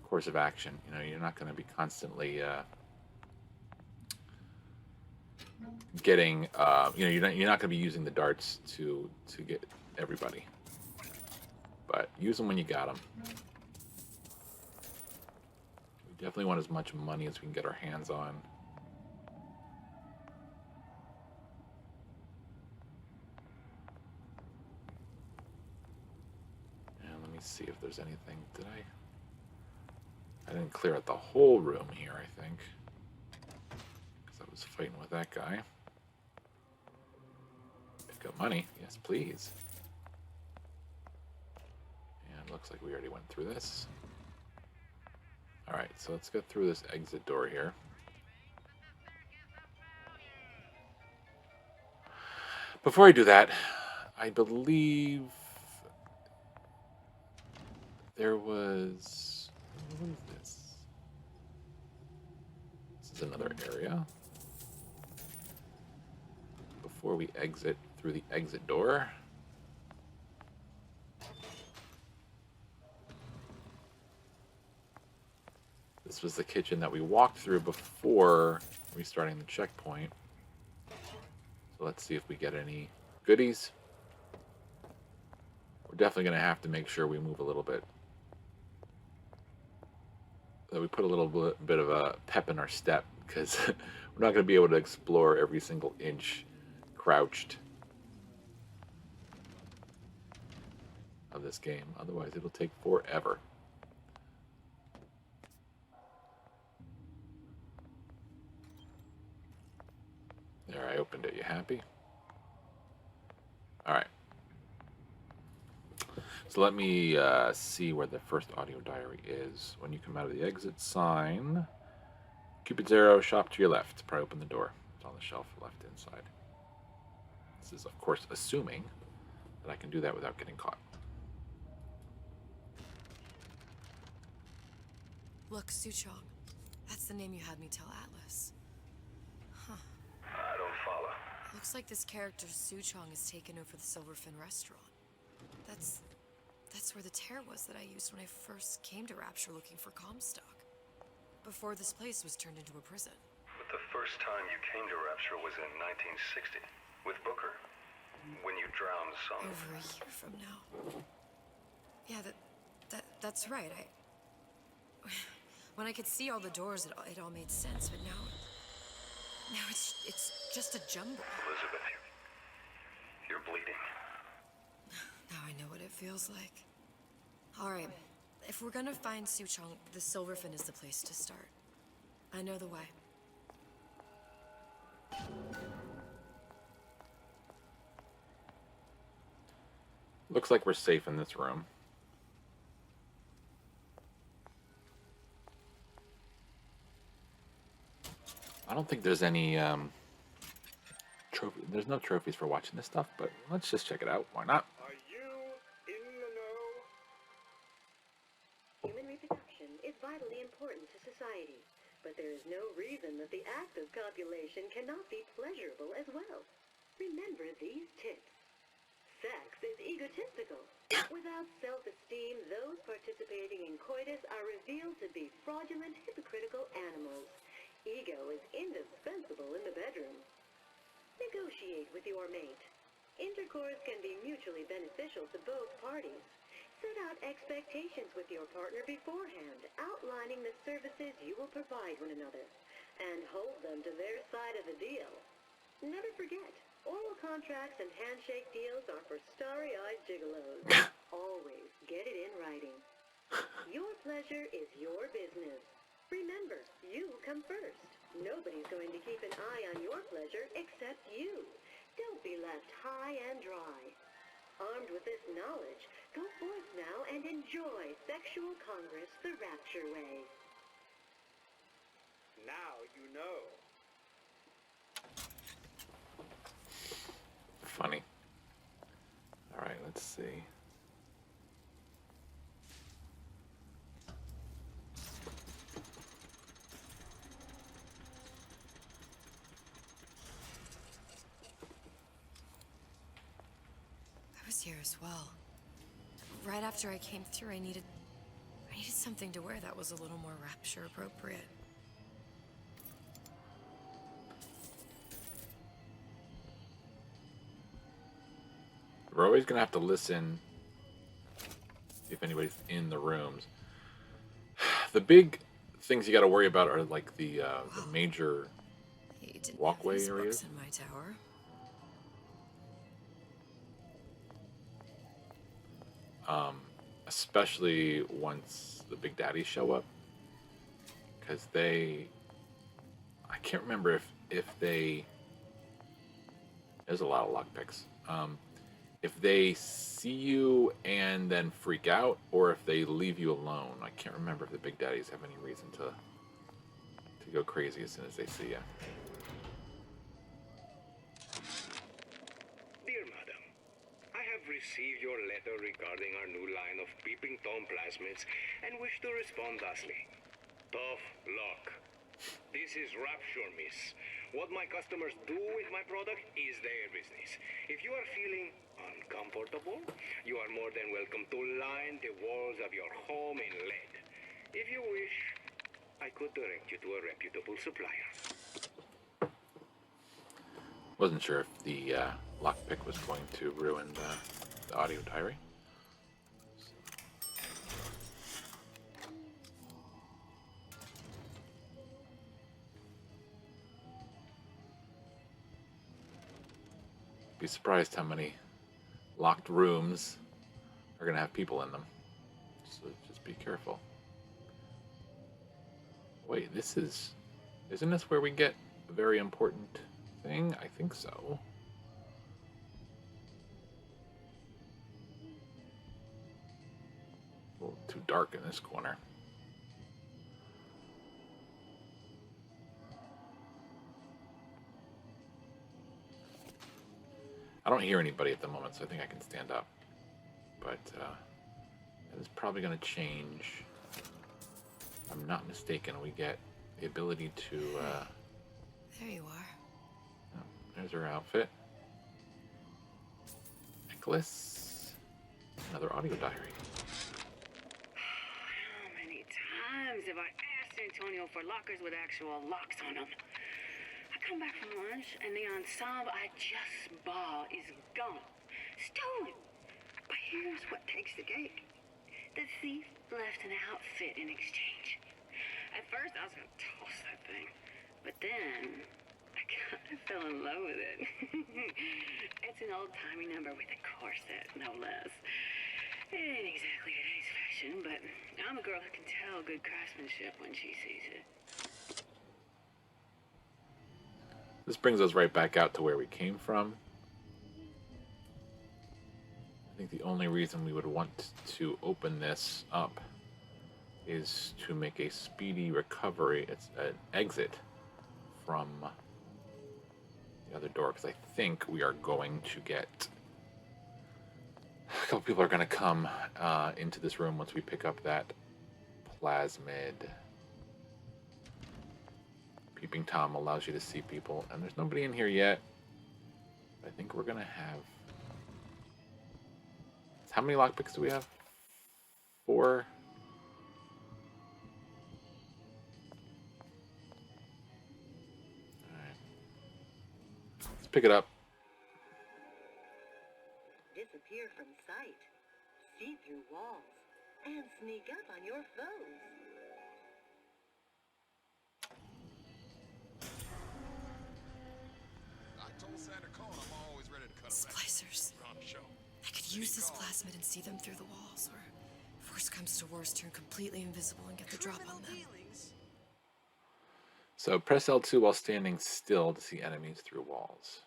course of action. You know, you're not going to be constantly getting. You know, you're not going to be using the darts to get everybody. But use them when you got them. We definitely want as much money as we can get our hands on. See if there's anything. Did I didn't clear out the whole room here, I think, because I was fighting with that guy. Pick up money. Yes, please. And looks like we already went through this. Alright, so let's go through this exit door here. Before I do that, I believe there was... What is this? This is another area. Before we exit through the exit door. This was the kitchen that we walked through before restarting the checkpoint. So let's see if we get any goodies. We're definitely going to have to make sure we move a little bit. That we put a little bit of a pep in our step, because we're not going to be able to explore every single inch crouched of this game. Otherwise, it'll take forever. There, I opened it. You happy? All right. So let me see where the first audio diary is. When you come out of the exit sign, Cupid's arrow, shop to your left. Pry open the door. It's on the shelf left inside. This is, of course, assuming that I can do that without getting caught. Look, Suchong. That's the name you had me tell Atlas. Huh. I don't follow. Looks like this character Suchong has taken over the Silverfin restaurant. That's where the tear was that I used when I first came to Rapture looking for Comstock. Before this place was turned into a prison. But the first time you came to Rapture was in 1960, with Booker. When you drowned some... Over a year from now. Yeah, that's right. When I could see all the doors, it all made sense, but now it's just a jumble. Elizabeth, you're bleeding. Now I know what it feels like. All right, If we're gonna find Suchong, the Silverfin is the place to start. I know the way. Looks like we're safe in this room. I don't think there's any trophy. There's no trophies for watching this stuff, but let's just check it out. Why not? Are you in the know? Human reproduction is vitally important to society, but there is no reason that the act of copulation cannot be pleasurable as well. Remember these tips. Sex is egotistical. Without self-esteem, those participating in coitus are revealed to be fraudulent, hypocritical animals. Ego is indispensable in the bedroom. Negotiate with your mate. Intercourse can be mutually beneficial to both parties. Set out expectations with your partner beforehand, outlining the services you will provide one another, and hold them to their side of the deal. Never forget, oral contracts and handshake deals are for starry-eyed gigolos. Always get it in writing. Your pleasure is your business. Remember, you come first. Nobody's going to keep an eye on your pleasure except you. Don't be left high and dry. Armed with this knowledge, go forth now and enjoy Sexual Congress the Rapture way. Now you know. Funny. All right, let's see. I was here as well. Right after I came through, I needed something to wear that was a little more rapture appropriate. We're always gonna have to listen if anybody's in the rooms. The big things you got to worry about are like the major walkway areas. In my tower. Especially once the big daddies show up, because I can't remember if they, there's a lot of lockpicks. If they see you and then freak out, or if they leave you alone. I can't remember if the big daddies have any reason to go crazy as soon as they see you. Dear Madam, I have received your letter regarding our new line of peeping Tom plasmids and wish to respond thusly. Tough luck. This is Rapture, miss. What my customers do with my product is their business. If you are feeling uncomfortable, you are more than welcome to line the walls of your home in lead. If you wish, I could direct you to a reputable supplier. Wasn't sure if the lockpick was going to ruin the audio diary. Be surprised how many locked rooms are going to have people in them. So just be careful. Wait, isn't this where we get a very important thing? I think so. A little too dark in this corner. I don't hear anybody at the moment, so I think I can stand up. But that is probably going to change. If I'm not mistaken, we get the ability to... There you are. Oh, there's her outfit. Necklace. Another audio diary. How many times have I asked Antonio for lockers with actual locks on them? I come back from lunch and the ensemble I just bought is gone. Stolen. But here's what takes the cake. The thief left an outfit in exchange. At first I was going to toss that thing. But then I kind of fell in love with it. It's an old-timey number with a corset, no less. It ain't exactly today's fashion. impression, but I'm a girl who can tell good craftsmanship when she sees it. This brings us right back out to where we came from. I think the only reason we would want to open this up is to make a speedy recovery. It's an exit from the other door, because I think we are going to get a couple people are going to come into this room once we pick up that plasmid. Peeping Tom allows you to see people, and there's nobody in here yet. I think we're going to have... How many lockpicks do we have? 4? Alright. Let's pick it up. Disappear from sight, see through walls, and sneak up on your foes. I told Santa Con I'm always ready to cut a Splicers. on the show. I could use this plasmid and see them through the walls, or if worst comes to worst, turn completely invisible and get the drop on them. So press L2 while standing still to see enemies through walls.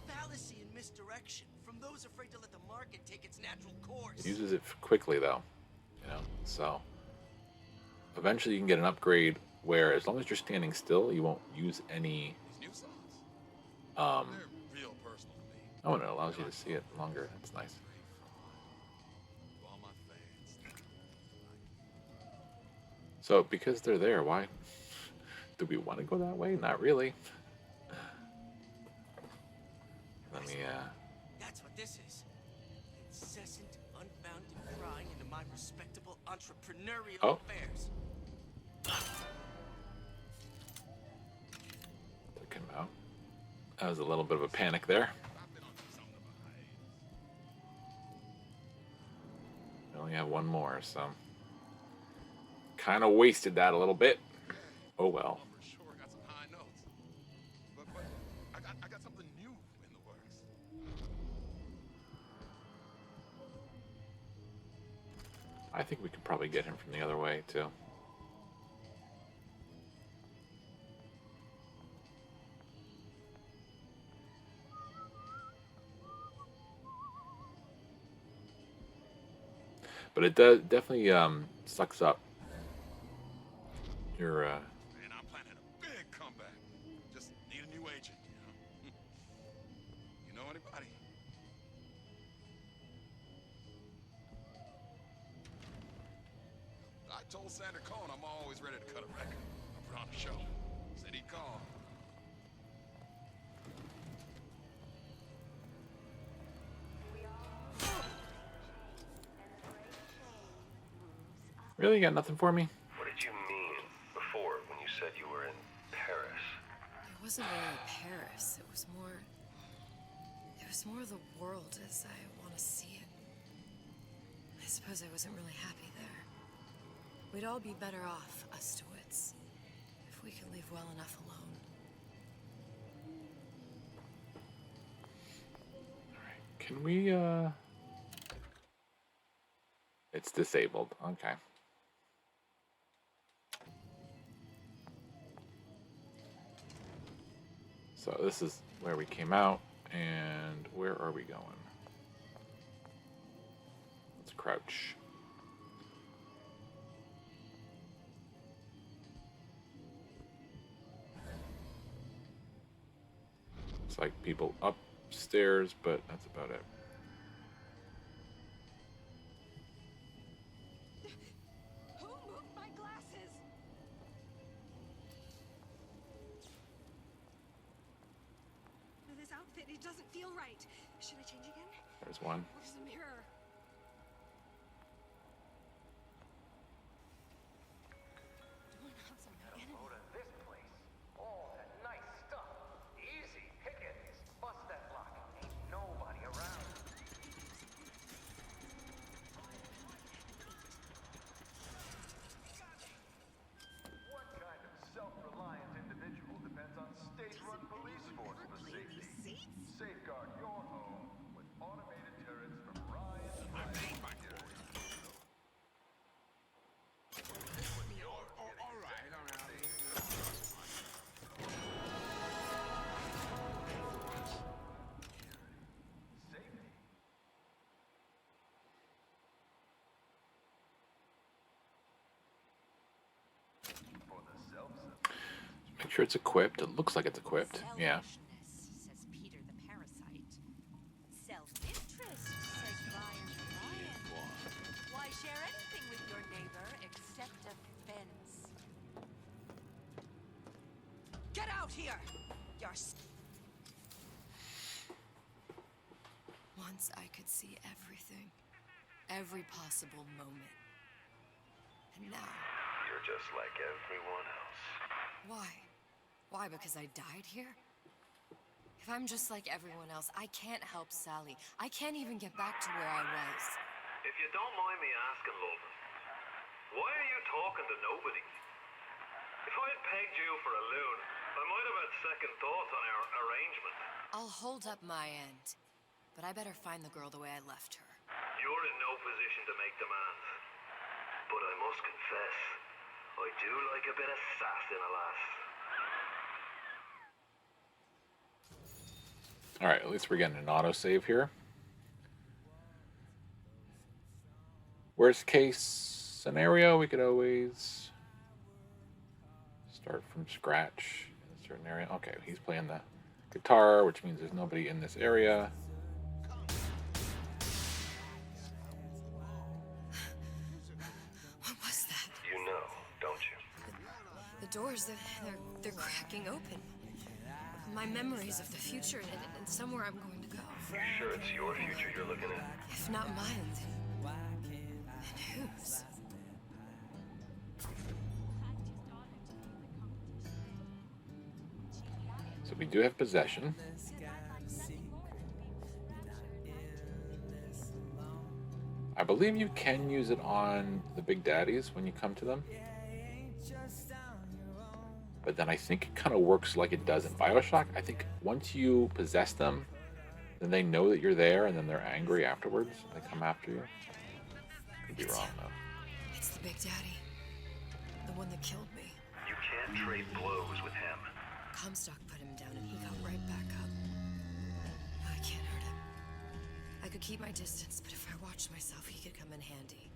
Fallacy and misdirection from those afraid to let the market take its natural course. It uses it quickly though, you know, so eventually you can get an upgrade where as long as you're standing still, you won't use any oh, and it allows you to see it longer. That's nice. So because they're there, why do we want to go that way? Not really. Let me That's what this is. Incessant, unbounded prying into my respectable entrepreneurial affairs. Took him out. That was a little bit of a panic there. We only have one more, so kind of wasted that a little bit. Oh well. I got something new in the works. I think we could probably get him from the other way too. But it does definitely sucks up your Man, I'm planning a big comeback. Just need a new agent, you know. You know anybody? I told Santa Con I'm always ready to cut a record. I put on a show. Said he'd call. Really? You got nothing for me? What did you mean before when you said you were in Paris? It wasn't really Paris. It was more the world as I want to see it. I suppose I wasn't really happy there. We'd all be better off, us Stewarts, if we could leave well enough alone. Alright, can we it's disabled. Okay. So this is where we came out, and where are we going? Let's crouch. It's like people upstairs, but that's about it. Who moved my glasses? This outfit, it doesn't feel right. Should I change again? There's one. Where's the mirror? Doorknobs are my enemy. Go to this place. All that nice stuff. Easy pickings. Bust that lock. Ain't nobody around. What kind of self-reliant individual depends on state-run police force for safety? Safeguard your home with automated turrets from Make sure it's equipped. It looks like it's equipped. Yeah. Says Peter the parasite. Self-interest, says Ryan. Why share anything with your neighbor except a fence? Get out here! You're... Once I could see everything. Every possible moment. And now... You're just like everyone else. Why? Why, because I died here? If I'm just like everyone else, I can't help Sally. I can't even get back to where I was. If you don't mind me asking, love, why are you talking to nobody? If I'd pegged you for a loon, I might have had second thoughts on our arrangement. I'll hold up my end. But I better find the girl the way I left her. You're in no position to make demands. But I must confess, I do like a bit of sass in a lass. Alright, at least we're getting an autosave here. Worst case scenario, we could always start from scratch in a certain area. Okay, he's playing the guitar, which means there's nobody in this area. What was that? You know, don't you? The doors, they're cracking open. My memories of the future and somewhere I'm going to go. You sure it's your future you're looking at? If not mine, then whose? So we do have possession. I believe you can use it on the big daddies when you come to them. But then I think it kind of works like it does in Bioshock. I think once you possess them, then they know that you're there, and then they're angry afterwards. They come after you. Could be wrong, though. It's the big daddy. The one that killed me. You can't trade blows with him. Comstock put him down, and he got right back up. No, I can't hurt him. I could keep my distance, but if I watched myself, he could come in handy.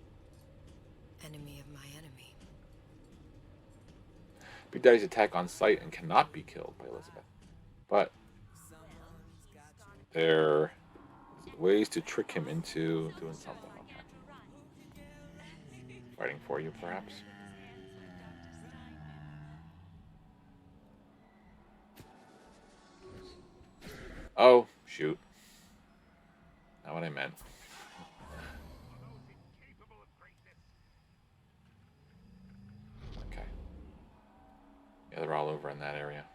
Enemy of my enemy. Big Daddy's attack on sight and cannot be killed by Elizabeth. But there are ways to trick him into doing something. Okay. Fighting for you, perhaps. Oh, shoot. Not what I meant. Okay. Yeah, they're all over in that area.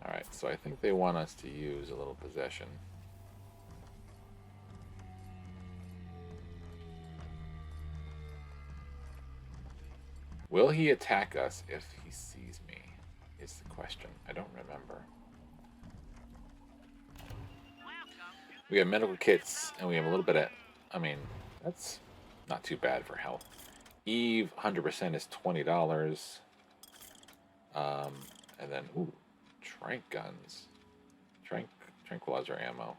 Alright, so I think they want us to use a little possession. Will he attack us if he sees me? Is the question. I don't remember. We have medical kits, and we have a little bit of... I mean, that's not too bad for health. Eve, 100% is $20. And then, ooh, trank guns. Tranquilizer ammo.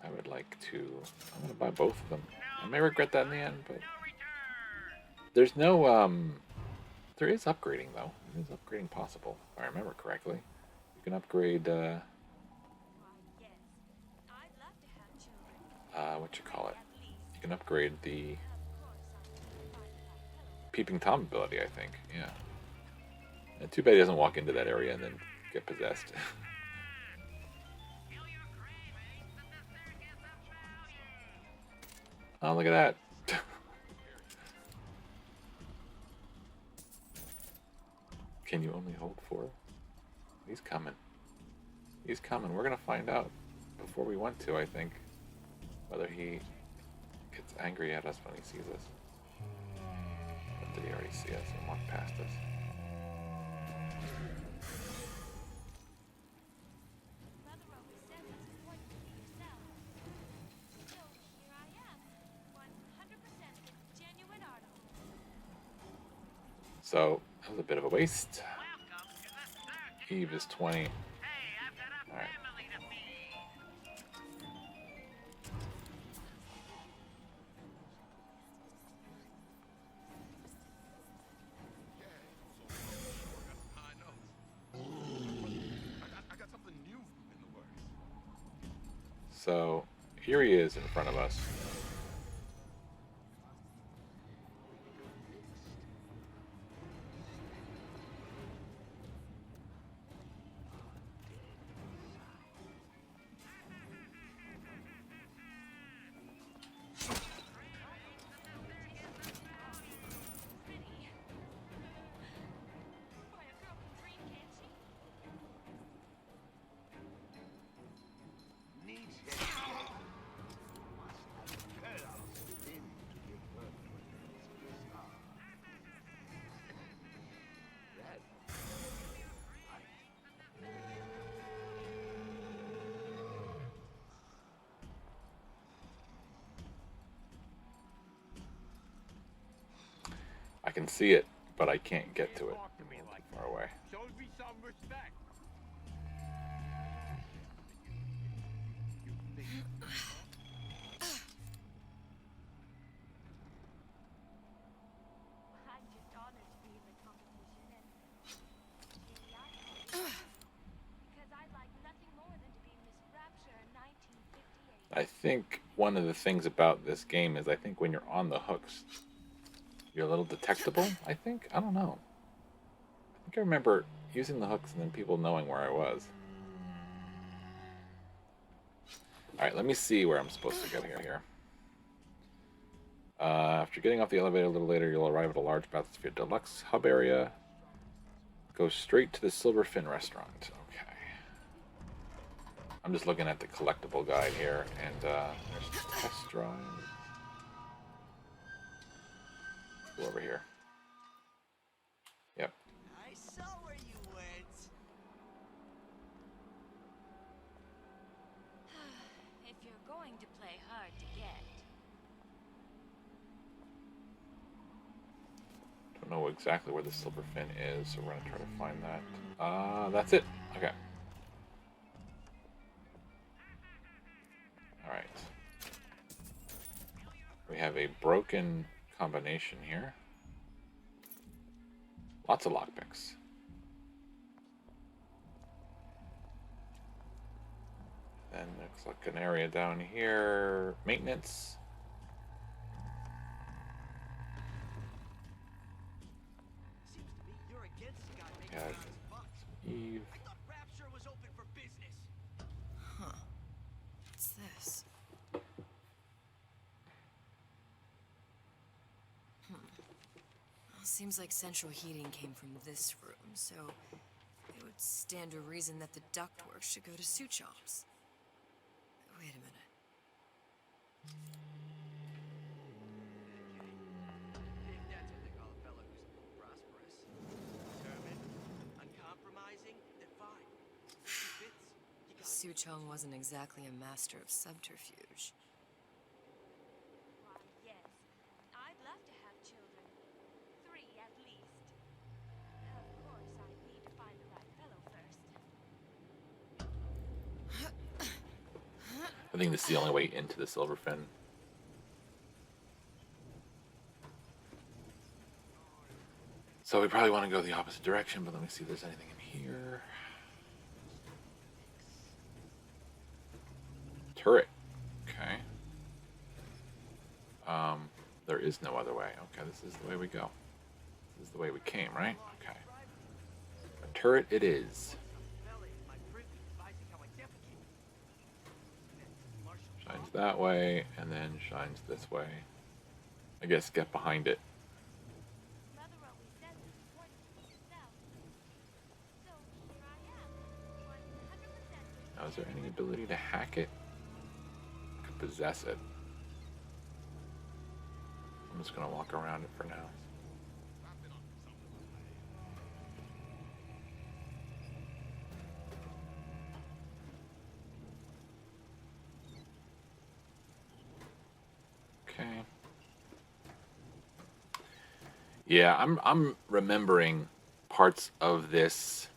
I would like to... I'm going to buy both of them. I may regret that in the end, but... There's no, there is upgrading, though. There is upgrading possible, if I remember correctly. You can upgrade, what you call it? You can upgrade the Peeping Tom ability, I think, yeah. And too bad he doesn't walk into that area and then get possessed. Oh, look at that. Can you only hold 4? He's coming. He's coming. We're going to find out before we want to, I think, whether he gets angry at us when he sees us. Or did he already see us and walk past us? So, that was a bit of a waste. Eve is 20. Alright. So here he is in front of us. I can see it, but I can't get to it. I'm too far away. Shows me some respect. I'm just honored to be in the competition and because I'd like nothing more than to be Miss Rapture in 1958. I think one of the things about this game is I think when you're on the hooks, you're a little detectable, I think? I don't know. I think I remember using the hooks and then people knowing where I was. Alright, let me see where I'm supposed to get here. After getting off the elevator a little later, you'll arrive at a large Bathysphere Deluxe hub area. Go straight to the Silverfin restaurant. Okay. I'm just looking at the collectible guide here, and there's test drive. Go over here. Yep. I saw where you went. If you're going to play hard to get. Don't know exactly where the Silverfin is, so we're gonna try to find that. That's it. Okay. Alright. We have a broken combination here. Lots of lockpicks. Then looks like an area down here. Maintenance. Seems to me you're against the guy making Yeah. all these bucks. Eve. I thought Rapture was open for business. Huh. What's this? Well, seems like central heating came from this room, so it would stand to reason that the ductwork should go to Suchom's. Wait a minute. If that's what they call a fellow who's prosperous, determined, uncompromising, then fine. If he fits, you got Suchong wasn't exactly a master of subterfuge. Why, yes. I'd love to have children. 3 at least. Of course, I need to find the right fellow first. I think this is the only way into the Silverfin. So we probably want to go the opposite direction, but let me see if there's anything in here. Turret. Okay. There is no other way. Okay, this is the way we go. This is the way we came, right? Okay. A turret it is. Shines that way, and then shines this way. I guess get behind it. Mother always says it's important to be yourself. So here I am. 100%. Now, is there any ability to hack it? I could possess it. I'm just gonna walk around it for now. Okay. Yeah, I'm remembering parts of this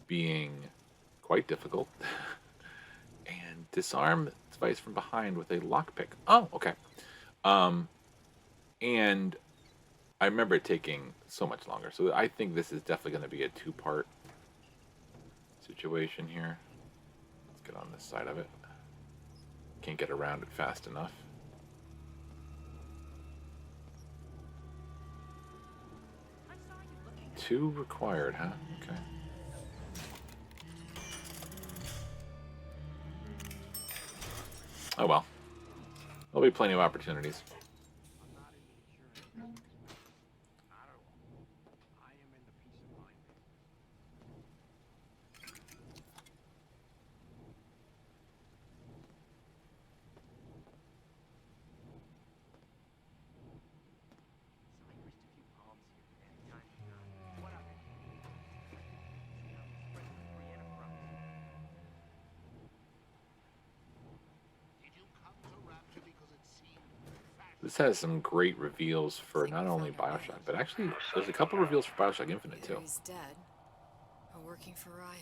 being quite difficult. And disarm the device from behind with a lockpick. Oh, okay. And I remember it taking so much longer. So I think this is definitely going to be a 2-part situation here. Let's get on this side of it. Can't get around it fast enough. Two required, huh? Okay. Oh well. There'll be plenty of opportunities. This has some great reveals for not only Bioshock, but actually there's a couple reveals for Bioshock Infinite too. He's dead. Or working for Ryan.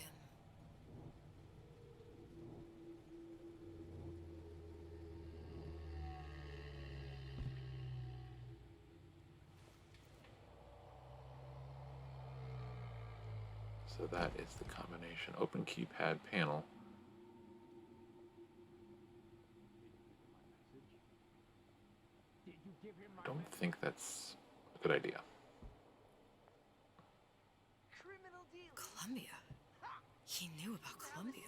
So that is the combination. Open keypad panel. Don't think that's a good idea. Columbia. He knew about Columbia.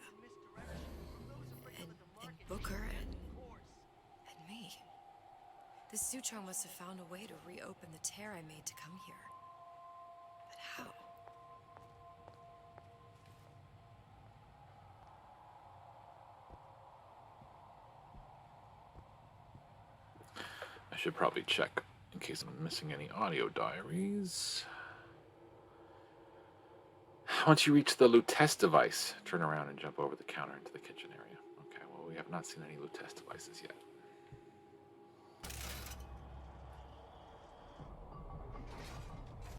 And Booker and me. The Sutron must have found a way to reopen the tear I made to come here. But how? I should probably check in case I'm missing any audio diaries. Once you reach the loot test device, turn around and jump over the counter into the kitchen area. Okay, well, we have not seen any loot test devices yet.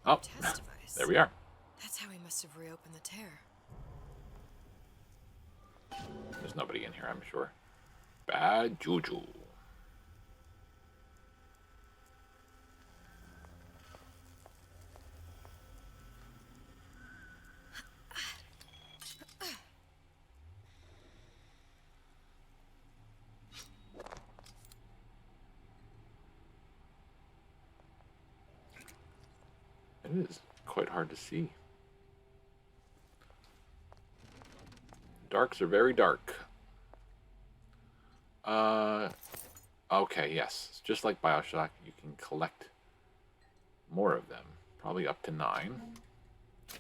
Oh, Test device. There we are. That's how he must have reopened the tear. There's nobody in here, I'm sure. Bad juju. It is quite hard to see. Darks are very dark. Okay, yes. It's just like Bioshock, you can collect more of them. Probably up to 9.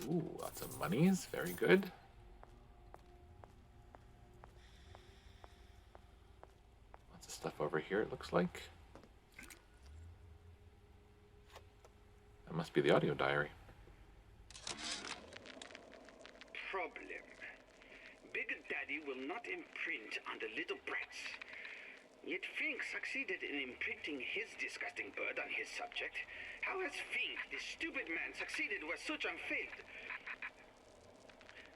Ooh, lots of monies. Very good. Lots of stuff over here, it looks like. That must be the audio diary. Problem. Big Daddy will not imprint on the little brats. Yet Fink succeeded in imprinting his disgusting bird on his subject. How has Fink, this stupid man, succeeded where Suchong failed?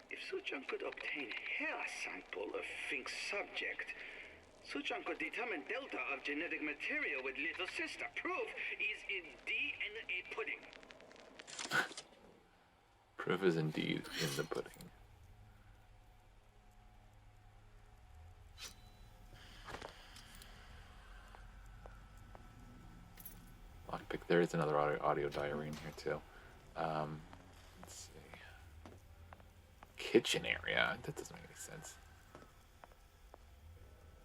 If Suchong could obtain hair sample of Fink's subject, Suchong could determine delta of genetic material with little sister. Proof is in DNA pudding. Proof is indeed in the pudding. Lockpick. There is another audio diary in here too. Let's see. Kitchen area. That doesn't make any sense.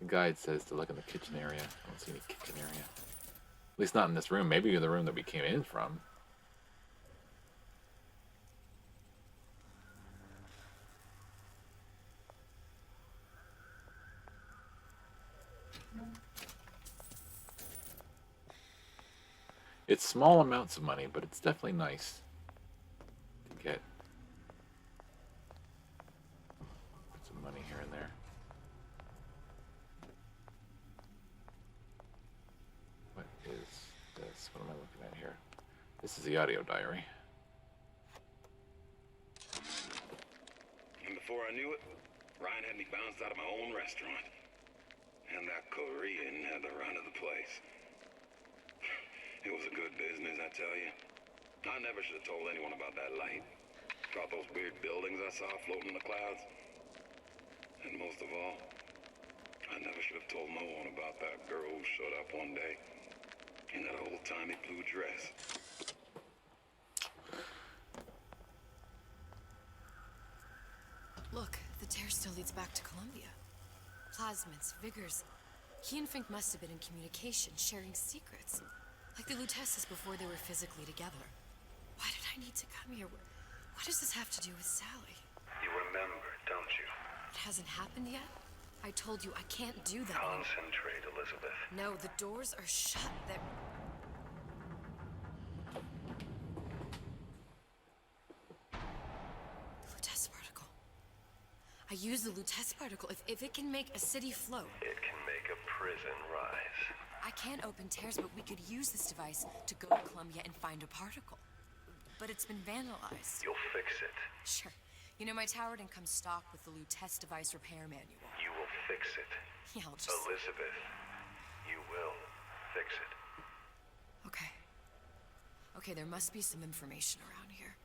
The guide says to look in the kitchen area. I don't see any kitchen area. At least not in this room. Maybe in the room that we came in from. It's small amounts of money, but it's definitely nice to get. Put some money here and there. What is this? What am I looking at here? This is the audio diary. And before I knew it, Ryan had me bounced out of my own restaurant. And that Korean had the run of the place. It was a good business, I tell you. I never should have told anyone about that light. About those weird buildings I saw floating in the clouds. And most of all, I never should have told no one about that girl who showed up one day in that old-timey blue dress. Look, the tear still leads back to Columbia. Plasmids, vigors. He and Fink must have been in communication, sharing secrets. Like the Lutesses before they were physically together. Why did I need to come here? What does this have to do with Sally? You remember, don't you? It hasn't happened yet? I told you I can't do that anymore. Concentrate, Elizabeth. No, the doors are shut. They're... The Lutece particle. I use the Lutece particle. If it can make a city float. It can make a prison rise. I can't open tears, but we could use this device to go to Columbia and find a particle. But it's been vandalized. You'll fix it. Sure. You know, my tower didn't come stocked with the Lutece device repair manual. You will fix it. Yeah, I'll just... Elizabeth, you will fix it. Okay. Okay, there must be some information around here.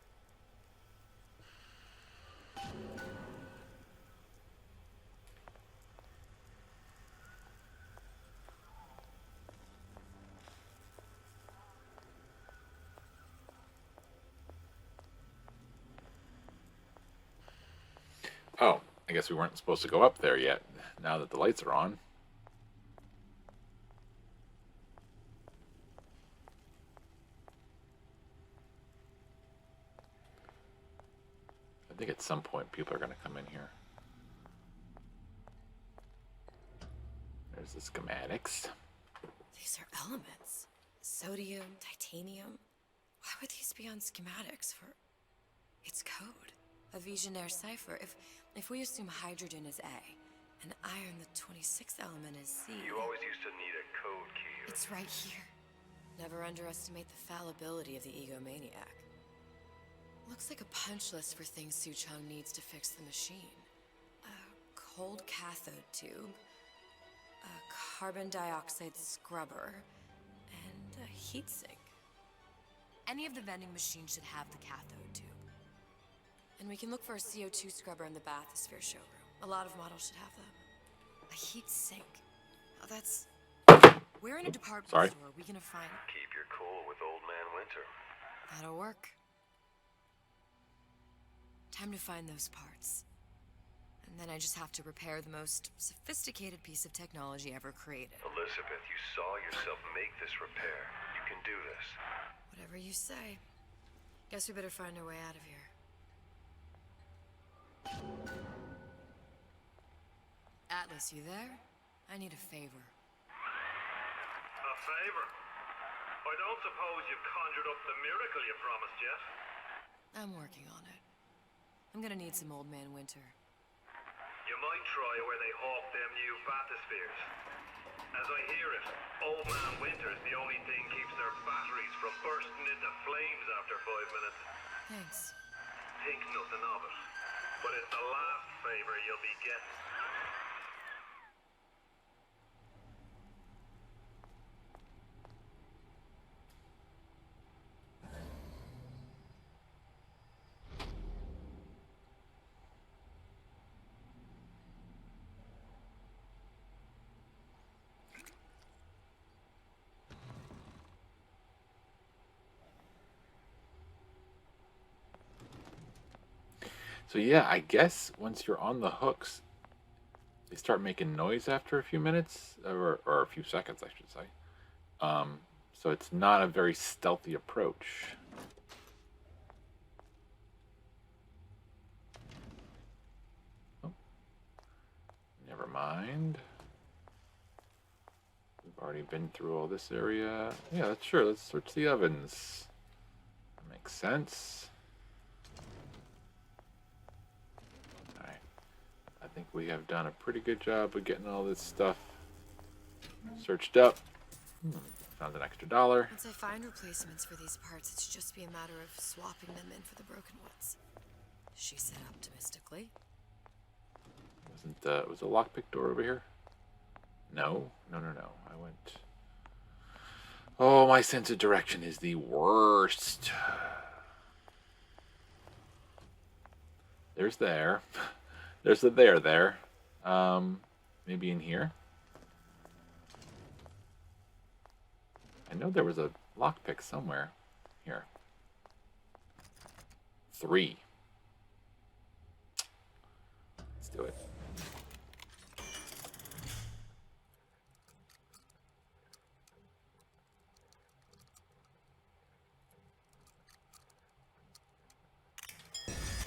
Oh, I guess we weren't supposed to go up there yet, now that the lights are on. I think at some point people are going to come in here. There's the schematics. These are elements. Sodium, titanium. Why would these be on schematics for... It's code. A Visionaire cipher. If we assume hydrogen is A, and iron, the 26th element, is C... You always used to need a code key. It's right here. Never underestimate the fallibility of the egomaniac. Looks like a punch list for things Su Chung needs to fix the machine. A cold cathode tube, a carbon dioxide scrubber, and a heat sink. Any of the vending machines should have the cathode tube. And we can look for a CO2 scrubber in the bathysphere showroom. A lot of models should have them. A heat sink. Oh, that's... We're in a department store. We gonna find... Keep your cool with Old Man Winter. That'll work. Time to find those parts. And then I just have to repair the most sophisticated piece of technology ever created. Elizabeth, you saw yourself make this repair. You can do this. Whatever you say. Guess we better find our way out of here. Atlas, you there? I need a favor. A favor? I don't suppose you've conjured up the miracle you promised yet? I'm working on it. I'm gonna need some Old Man Winter. You might try where they hawk them new bathyspheres. As I hear it, Old Man Winter is the only thing keeps their batteries from bursting into flames after 5 minutes. Thanks. Think nothing of it. But it's the last favor you'll be getting. So yeah, I guess once you're on the hooks, they start making noise after a few minutes, or a few seconds, I should say. So it's not a very stealthy approach. Oh. Never mind. We've already been through all this area. Yeah, sure, let's search the ovens. That makes sense. I think we have done a pretty good job of getting all this stuff searched up. Found an extra $1. Once I find replacements for these parts, it should just be a matter of swapping them in for the broken ones. She said optimistically. Was the lockpick door over here? No. I went... Oh, my sense of direction is the worst. There's there. There's a there. Maybe in here? I know there was a lockpick somewhere. Here. 3. Let's do it.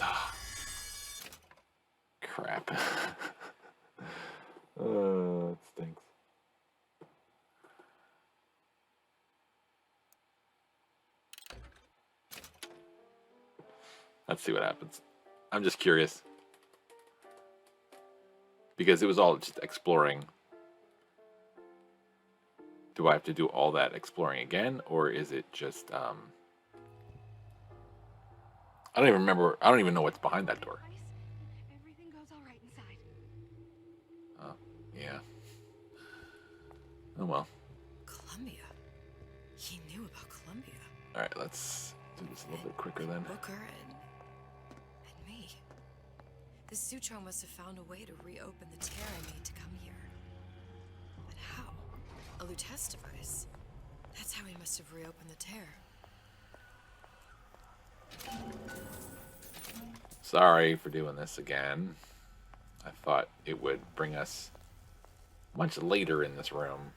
Ah. Crap. It stinks. Let's see what happens. I'm just curious. Because it was all just exploring. Do I have to do all that exploring again? Or is it just, I don't even remember. I don't even know what's behind that door. Everything goes all right inside. Oh, yeah. Oh, well. Columbia. He knew about Columbia. All right, let's do this a little bit quicker then. Booker and me. The Sutron must have found a way to reopen the tear I made to come here. But how? A Lutece device. That's how he must have reopened the tear. Sorry for doing this again. I thought it would bring us much later in this room.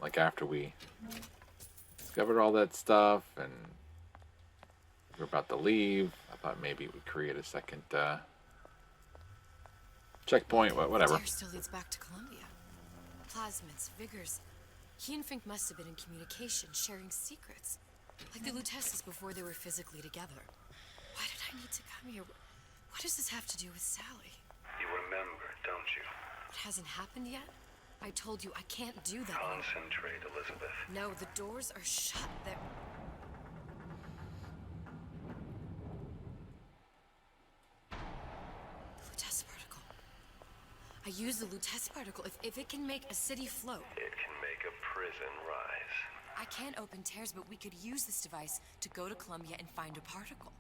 Like after we discovered all that stuff and we were about to leave. I thought maybe it would create a second checkpoint, whatever. The tear still leads back to Columbia. Plasmids, Vigors. He and Fink must have been in communication, sharing secrets. Like the Luteces before they were physically together. Why did I need to come here? What does this have to do with Sally? You remember, don't you? It hasn't happened yet? I told you I can't do that. Concentrate, Elizabeth. No, the doors are shut. They're... The Lutece particle. I use the Lutece particle. If it can make a city float. It can make a prison rise. I can't open tears, but we could use this device to go to Columbia and find a particle.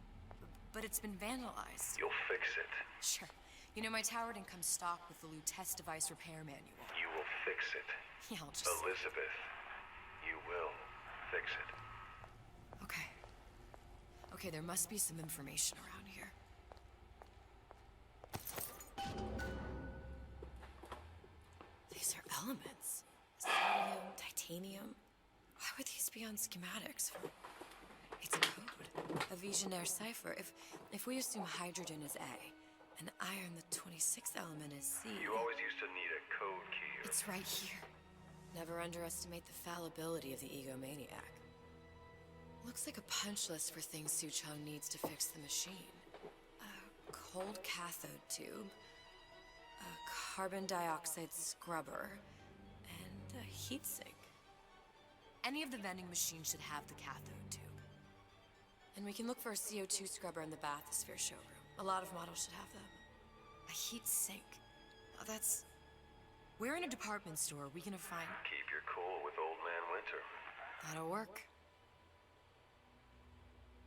But it's been vandalized. You'll fix it. Sure. You know, my tower didn't come stock with the Lutece device repair manual. You will fix it. Yeah, I'll just... Elizabeth, you will fix it. Okay. Okay, there must be some information around here. These are elements. Sodium, titanium. Why would these be on schematics? It's a code. A Visionaire cipher. If we assume hydrogen is A, and iron, the 26th element, is C... You always used to need a code key. It's right here. Never underestimate the fallibility of the egomaniac. Looks like a punch list for things Suchong needs to fix the machine. A cold cathode tube, a carbon dioxide scrubber, and a heat sink. Any of the vending machines should have the cathode tube. And we can look for a CO2 scrubber in the bathysphere showroom. A lot of models should have them. A heat sink. Oh, that's... Where in a department store are we gonna find... Keep your cool with Old Man Winter. That'll work.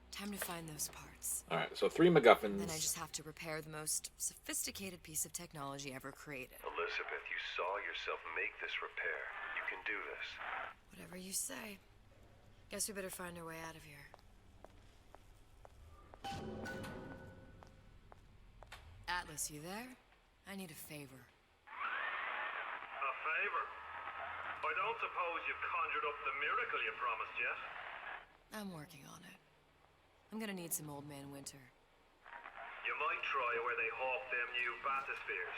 Time to find those parts. Alright, so 3 MacGuffins. Then I just have to repair the most sophisticated piece of technology ever created. Elizabeth, you saw yourself make this repair. You can do this. Whatever you say. Guess we better find our way out of here. Atlas, you there? I need a favor. A favor? I don't suppose you've conjured up the miracle you promised yet? I'm working on it. I'm gonna need some Old Man Winter. You might try where they hawk them new bathyspheres.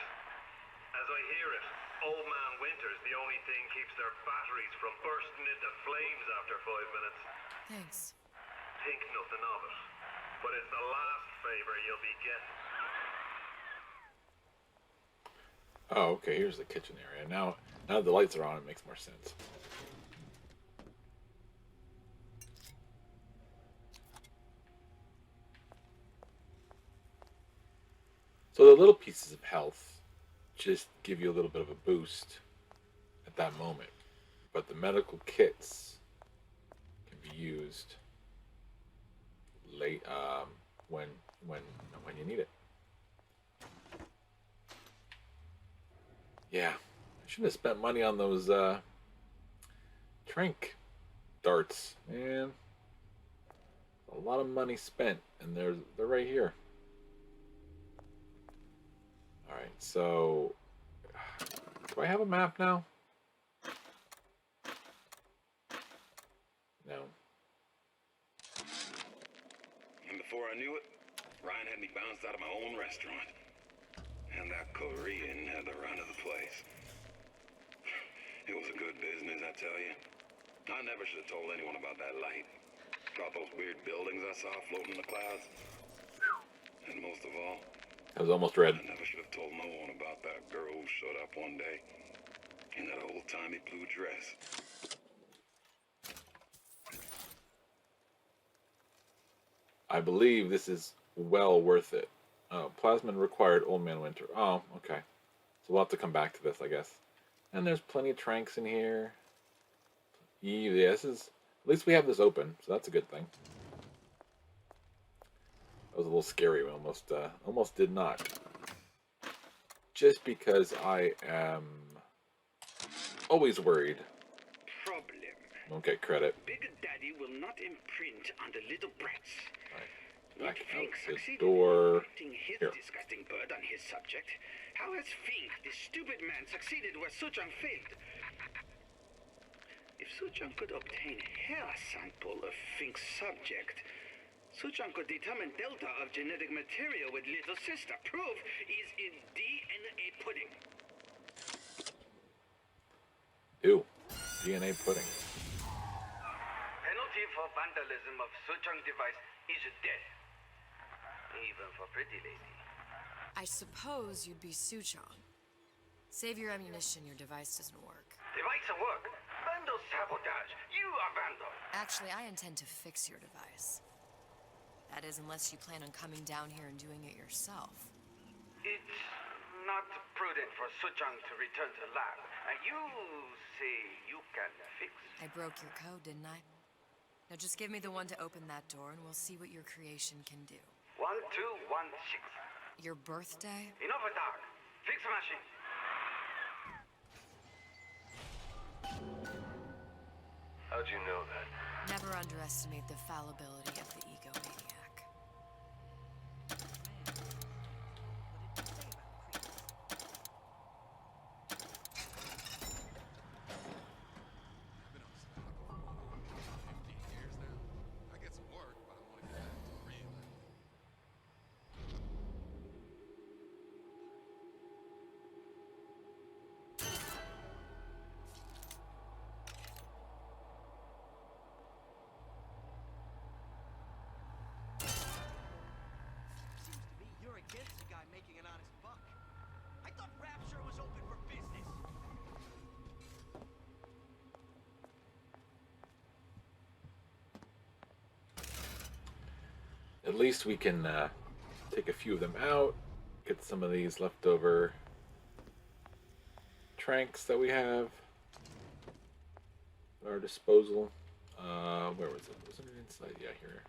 As I hear it, Old Man Winter's the only thing keeps their batteries from bursting into flames after 5 minutes. Thanks. Think nothing of it. But it's the last favor you'll be getting. Oh, okay, here's the kitchen area. Now the lights are on, it makes more sense. So the little pieces of health just give you a little bit of a boost at that moment. But the medical kits can be used late when you need it. Yeah, I Shouldn't have spent money on those trank darts, man. A lot of money spent, and they're right here. All right, so do I have a map now? No. And before I knew it, Ryan had me bounced out of my own restaurant. And that Korean had the run of the place. It was a good business, I tell you. I never should have told anyone about that light. About those weird buildings I saw floating in the clouds. And most of all, That was almost red. I never should have told no one about that girl who showed up one day in that old-timey blue dress. I believe this is well worth it. Oh, Plasmin required Old Man Winter. Oh, okay. So we'll have to come back to this, I guess. And there's plenty of tranks in here. Yeah, this is... At least we have this open, so that's a good thing. That was a little scary. We almost did not. Just because I am always worried. Problem. Won't get credit. Big Daddy will not imprint on the little brats. Back Would out Fink the succeed door. in his Here. disgusting bird on his subject? How has Fink, this stupid man, succeeded where Suchong failed? If Suchong could obtain hair sample of Fink's subject, Suchong could determine delta of genetic material with little sister. Proof is in DNA pudding. Ew. DNA pudding. Penalty for vandalism of Suchong device is death. Even for pretty lady. I suppose you'd be Suchong. Save your ammunition, your device doesn't work. Device at work. Vandal sabotage. You are vandal. Actually, I intend to fix your device. That is, unless you plan on coming down here and doing it yourself. It's not prudent for Suchong to return to lab. You say you can fix? I broke your code, didn't I? Now just give me the one to open that door and we'll see what your creation can do. 1216. Your birthday? Enough of talk. Fix the machine. How'd you know that? Never underestimate the fallibility of the egomaniac. I get some work, but I want to get back to Korea. Seems to me you're against a guy making an honest buck. I thought Rapture was open for business. At least we can take a few of them out. Get some of these leftover tranks that we have at our disposal. Where was it? Wasn't it inside? Yeah, here.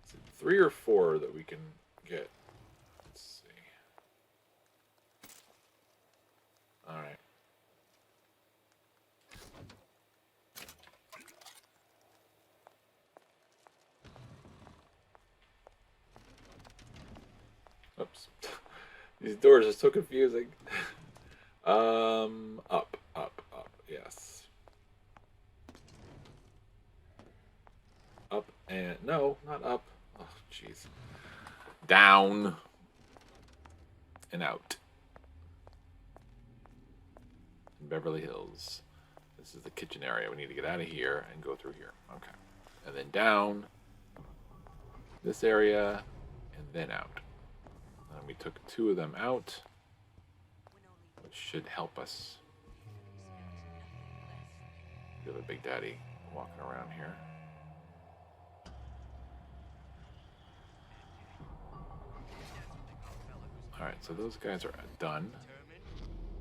Is it 3 or 4 that we can get? Let's see. All right. Oops. These doors are so confusing. Up, yes. Up and no, not up. Oh, jeez. Down and out. In Beverly Hills. This is the kitchen area. We need to get out of here and go through here. Okay. And then down this area and then out. And we took 2 of them out, which should help us. We have a Big Daddy walking around here. Alright, so those guys are done.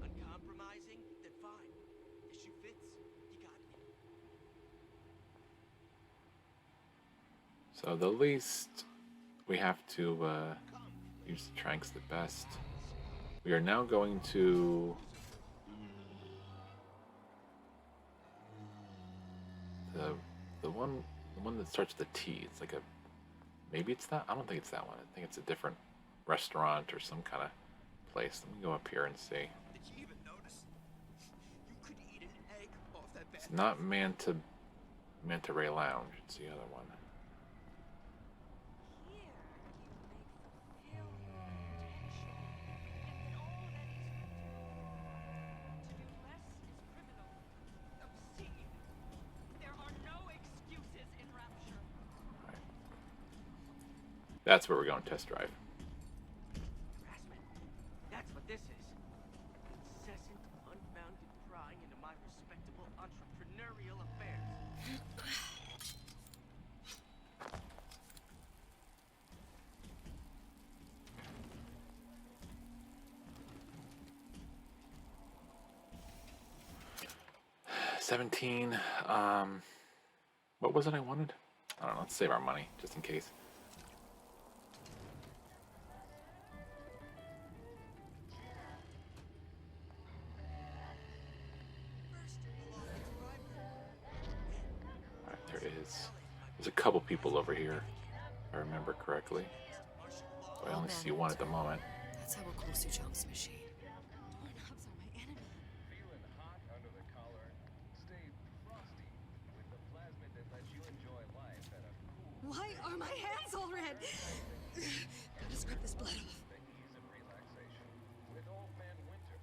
Uncompromising, then fine. The shoe fits, you got me. So the least we have to Use the tranks the best. We are now going to the one that starts with a T. It's like a, maybe it's that. I don't think it's that one. I think it's a different restaurant or some kind of place. Let me go up here and see. Did you even notice? You could eat an egg off that bed. It's not Manta Ray Lounge. It's the other one. That's where we're going test drive. Harassment. That's what this is. Incessant, unfounded prying into my respectable entrepreneurial affairs. $17. What was it I wanted? I don't know. Let's save our money just in case. Alright, there it is. There's a couple people over here, if I remember correctly. So I only see one at the moment. That's how we'll close Sujong's machine. Doorknobs are my enemy. Feeling hot under the collar? Stay frosty with the plasmid that lets you enjoy life at a cool. Why are my hands all red? Gotta scrub this blood off. The ease of relaxation with Old Man Winter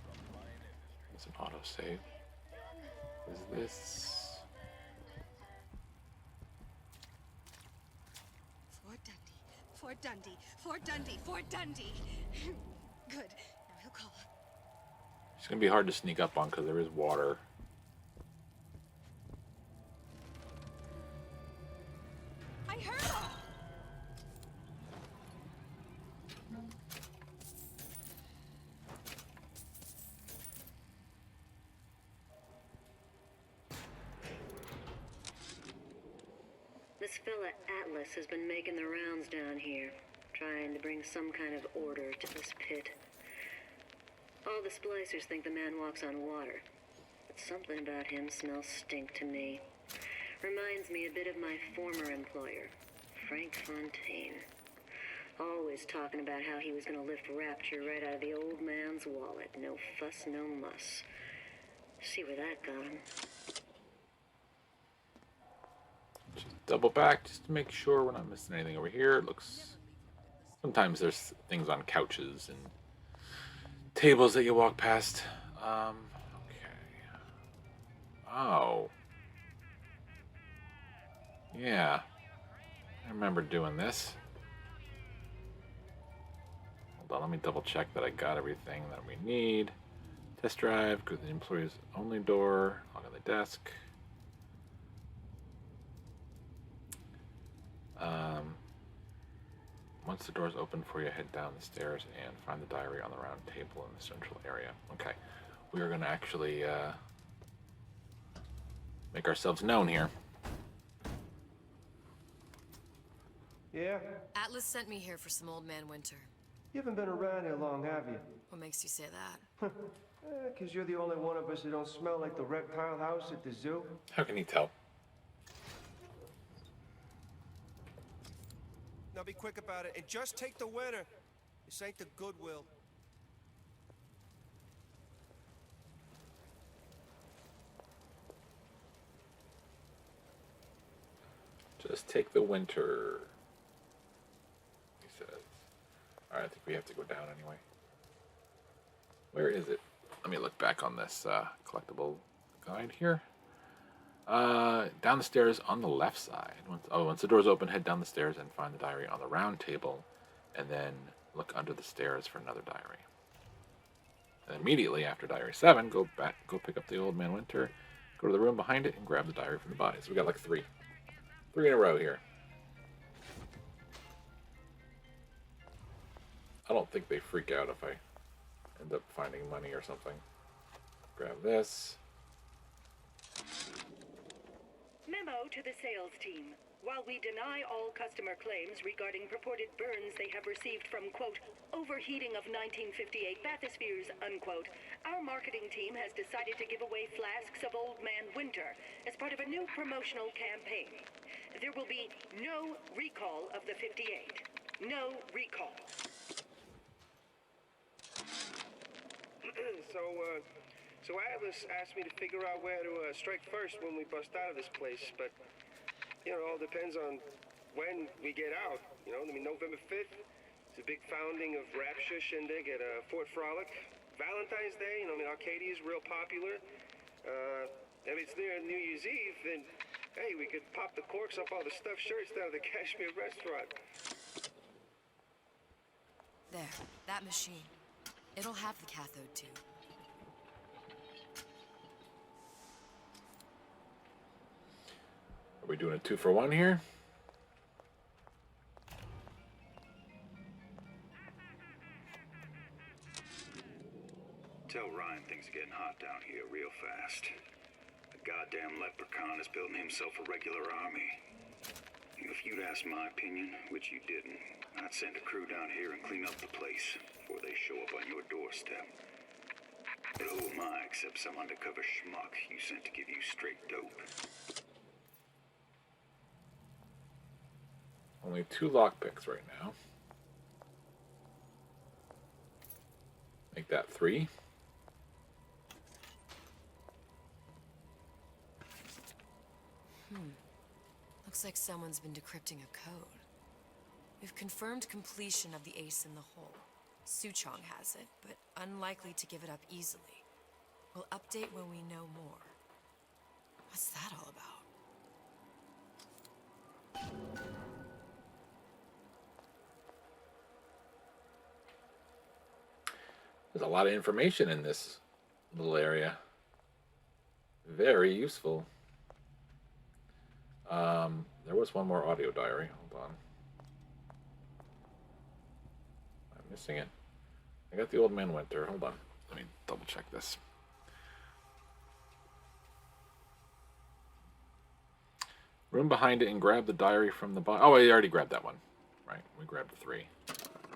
from Lion Industries. There's an autosave. Is this? Fort Dundee. Fort Dundee. Fort Dundee. Fort Dundee. Good. Now he'll call. It's gonna be hard to sneak up on because there is water. I heard him! This fella Atlas has been making the rounds down here, trying to bring some kind of order to this pit. All the splicers think the man walks on water, but something about him smells stink to me. Reminds me a bit of my former employer, Frank Fontaine. Always talking about how he was going to lift Rapture right out of the old man's wallet. No fuss, no muss. See where that got him. Just double back just to make sure we're not missing anything over here. It looks... Sometimes there's things on couches and tables that you walk past. Okay. Oh. Yeah. I remember doing this. Hold on, let me double check that I got everything that we need. Test drive, go to the employees only door, log on the desk. Once the doors open for you, head down the stairs and find the diary on the round table in the central area. Okay, we are going to actually make ourselves known here. Yeah? Atlas sent me here for some Old Man Winter. You haven't been around here long, have you? What makes you say that? 'Cause you're the only one of us who don't smell like the reptile house at the zoo. How can you tell? Now be quick about it and just take the winner. This ain't the Goodwill. Just take the winter, he says. Alright, I think we have to go down anyway. Where is it? Let me look back on this collectible guide here. Down the stairs on the left side. Once the doors open, head down the stairs and find the diary on the round table, and then look under the stairs for another diary. And immediately after Diary 7, go pick up the Old Man Winter, go to the room behind it, and grab the diary from the body. So we got like three in a row here. I don't think they freak out if I end up finding money or something. Grab this. Memo to the sales team. While we deny all customer claims regarding purported burns they have received from, quote, overheating of 1958 bathyspheres, unquote, our marketing team has decided to give away flasks of Old Man Winter as part of a new promotional campaign. There will be no recall of the 58. No recall. So Atlas asked me to figure out where to strike first when we bust out of this place, but, you know, it all depends on when we get out. You know, I mean, November 5th, it's a big founding of Rapture shindig at Fort Frolic. Valentine's Day, you know, I mean, Arcadia's real popular. If it's near New Year's Eve, then, hey, we could pop the corks off all the stuffed shirts down at the Kashmir restaurant. There, that machine. It'll have the cathode tube. Are we doing a 2-for-1 here? Tell Ryan things are getting hot down here real fast. The goddamn leprechaun is building himself a regular army. If you'd asked my opinion, which you didn't, I'd send a crew down here and clean up the place before they show up on your doorstep. But who am I except some undercover schmuck you sent to give you straight dope? Only 2 lockpicks right now. Make that 3. Looks like someone's been decrypting a code. We've confirmed completion of the ace in the hole. Suchong has it, but unlikely to give it up easily. We'll update when we know more. What's that all about? There's a lot of information in this little area. Very useful. There was one more audio diary. Hold on. I'm missing it. I got the Old Man Winter. Hold on. Let me double check this. Room behind it and grab the diary from the bottom. Oh, I already grabbed that one. Right. We grabbed 3.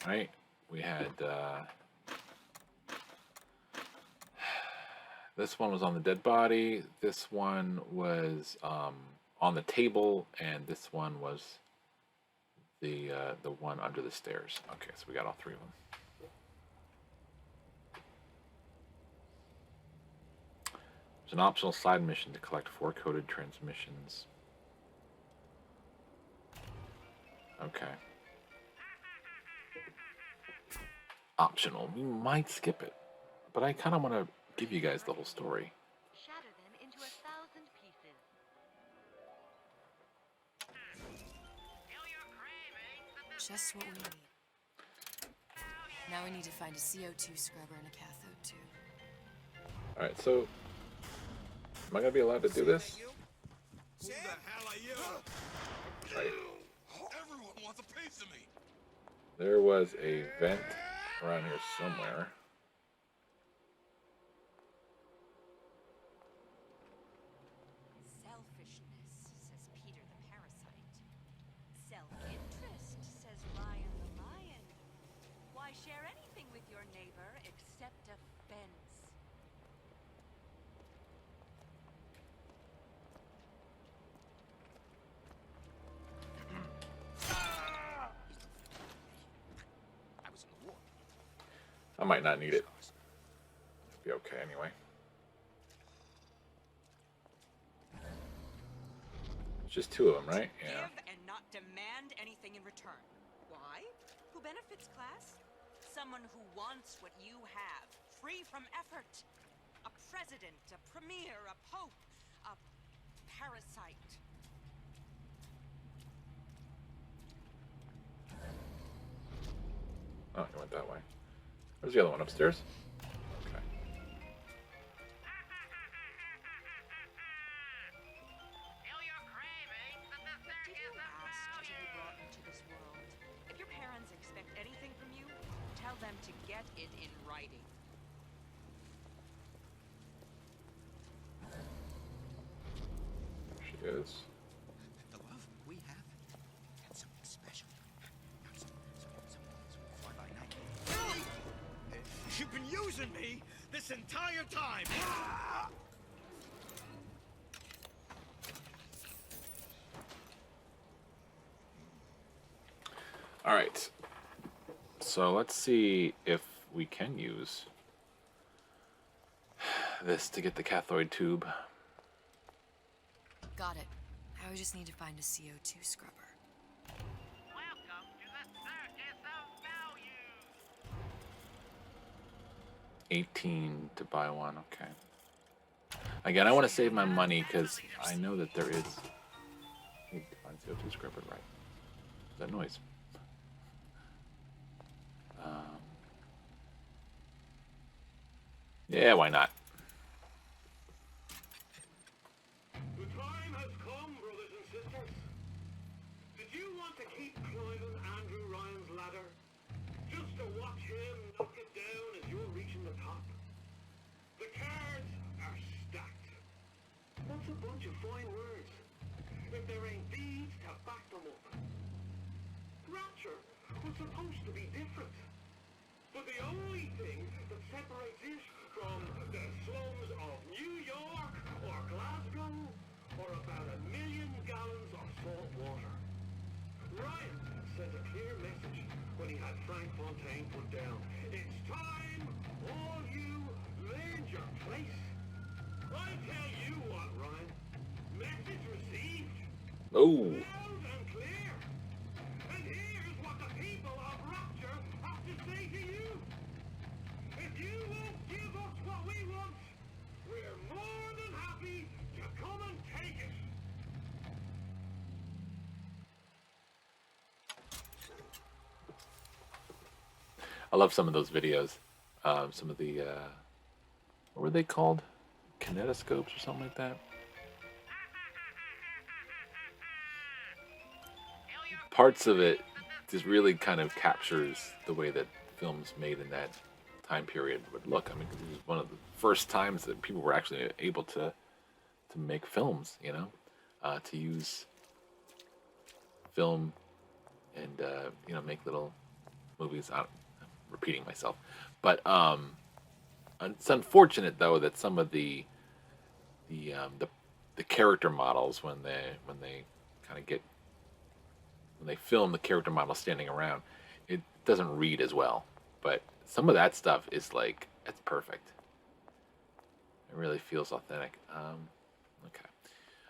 Right. We had... this one was on the dead body. This one was on the table, and this one was the one under the stairs. Okay, so we got all 3 of them. There's an optional side mission to collect 4 coded transmissions. Okay. Optional. We might skip it, but I kind of want to give you guys the whole story. Shatter them into 1,000 pieces. Just what we need. Now we need to find a CO2 scrubber and a cathode tube. Alright, so... am I going to be allowed to do this? Who the hell are you? Right. Everyone wants a piece of me. There was a vent around here somewhere. Selfishness, says Peter the parasite. Self-interest, says Ryan the lion. Why share anything with your neighbor except a fence? I was in the war. I might not need it. It'll be okay anyway. It's just 2 of them, right? Yeah. Give and not demand anything in return. Why? Who benefits, class? Someone who wants what you have, free from effort. A president, a premier, a pope, a parasite. Oh, it went that way. Where's the other one? Upstairs? Okay. Did you ask to be brought into this world? If your parents expect anything from you, tell them to get it in writing. There she this. The love we have and something special. Not something fly by night. You've been using me this entire time! Alright. So let's see if we can use this to get the cathode tube. Got it. Now we just need to find a CO2 scrubber. Welcome to the circus of value! 18 to buy one, okay. Again, I want to save my money because I know that there is. I need to find CO2 scrubber, right? That noise. Yeah, why not? The time has come, brothers and sisters. Did you want to keep climbing Andrew Ryan's ladder? Just to watch him knock it down as you're reaching the top? The cards are stacked. That's a bunch of fine words, if there ain't deeds to back them up. Rapture was supposed to be different. But the only thing that separates it from the slums of New York or Glasgow or about 1 million gallons of salt water. Ryan sent a clear message when he had Frank Fontaine put down. It's time all you learned your place. I tell you what, Ryan. Message received. Oh. Loud and clear. And here's what the people of Rapture have to say to you. If you won't give us what we want, we're more than happy to come and take it. I love some of those videos. Some of the, what were they called? Kinetoscopes or something like that? Parts of it just really kind of captures the way that films made in that time period would look. I mean, this was one of the first times that people were actually able to make films, you know, to use film and, you know, make little movies. I'm repeating myself. But it's unfortunate, though, that some of the character models, when they kind of get, when they film the character model standing around, it doesn't read as well. But some of that stuff is like, it's perfect. It really feels authentic. Okay.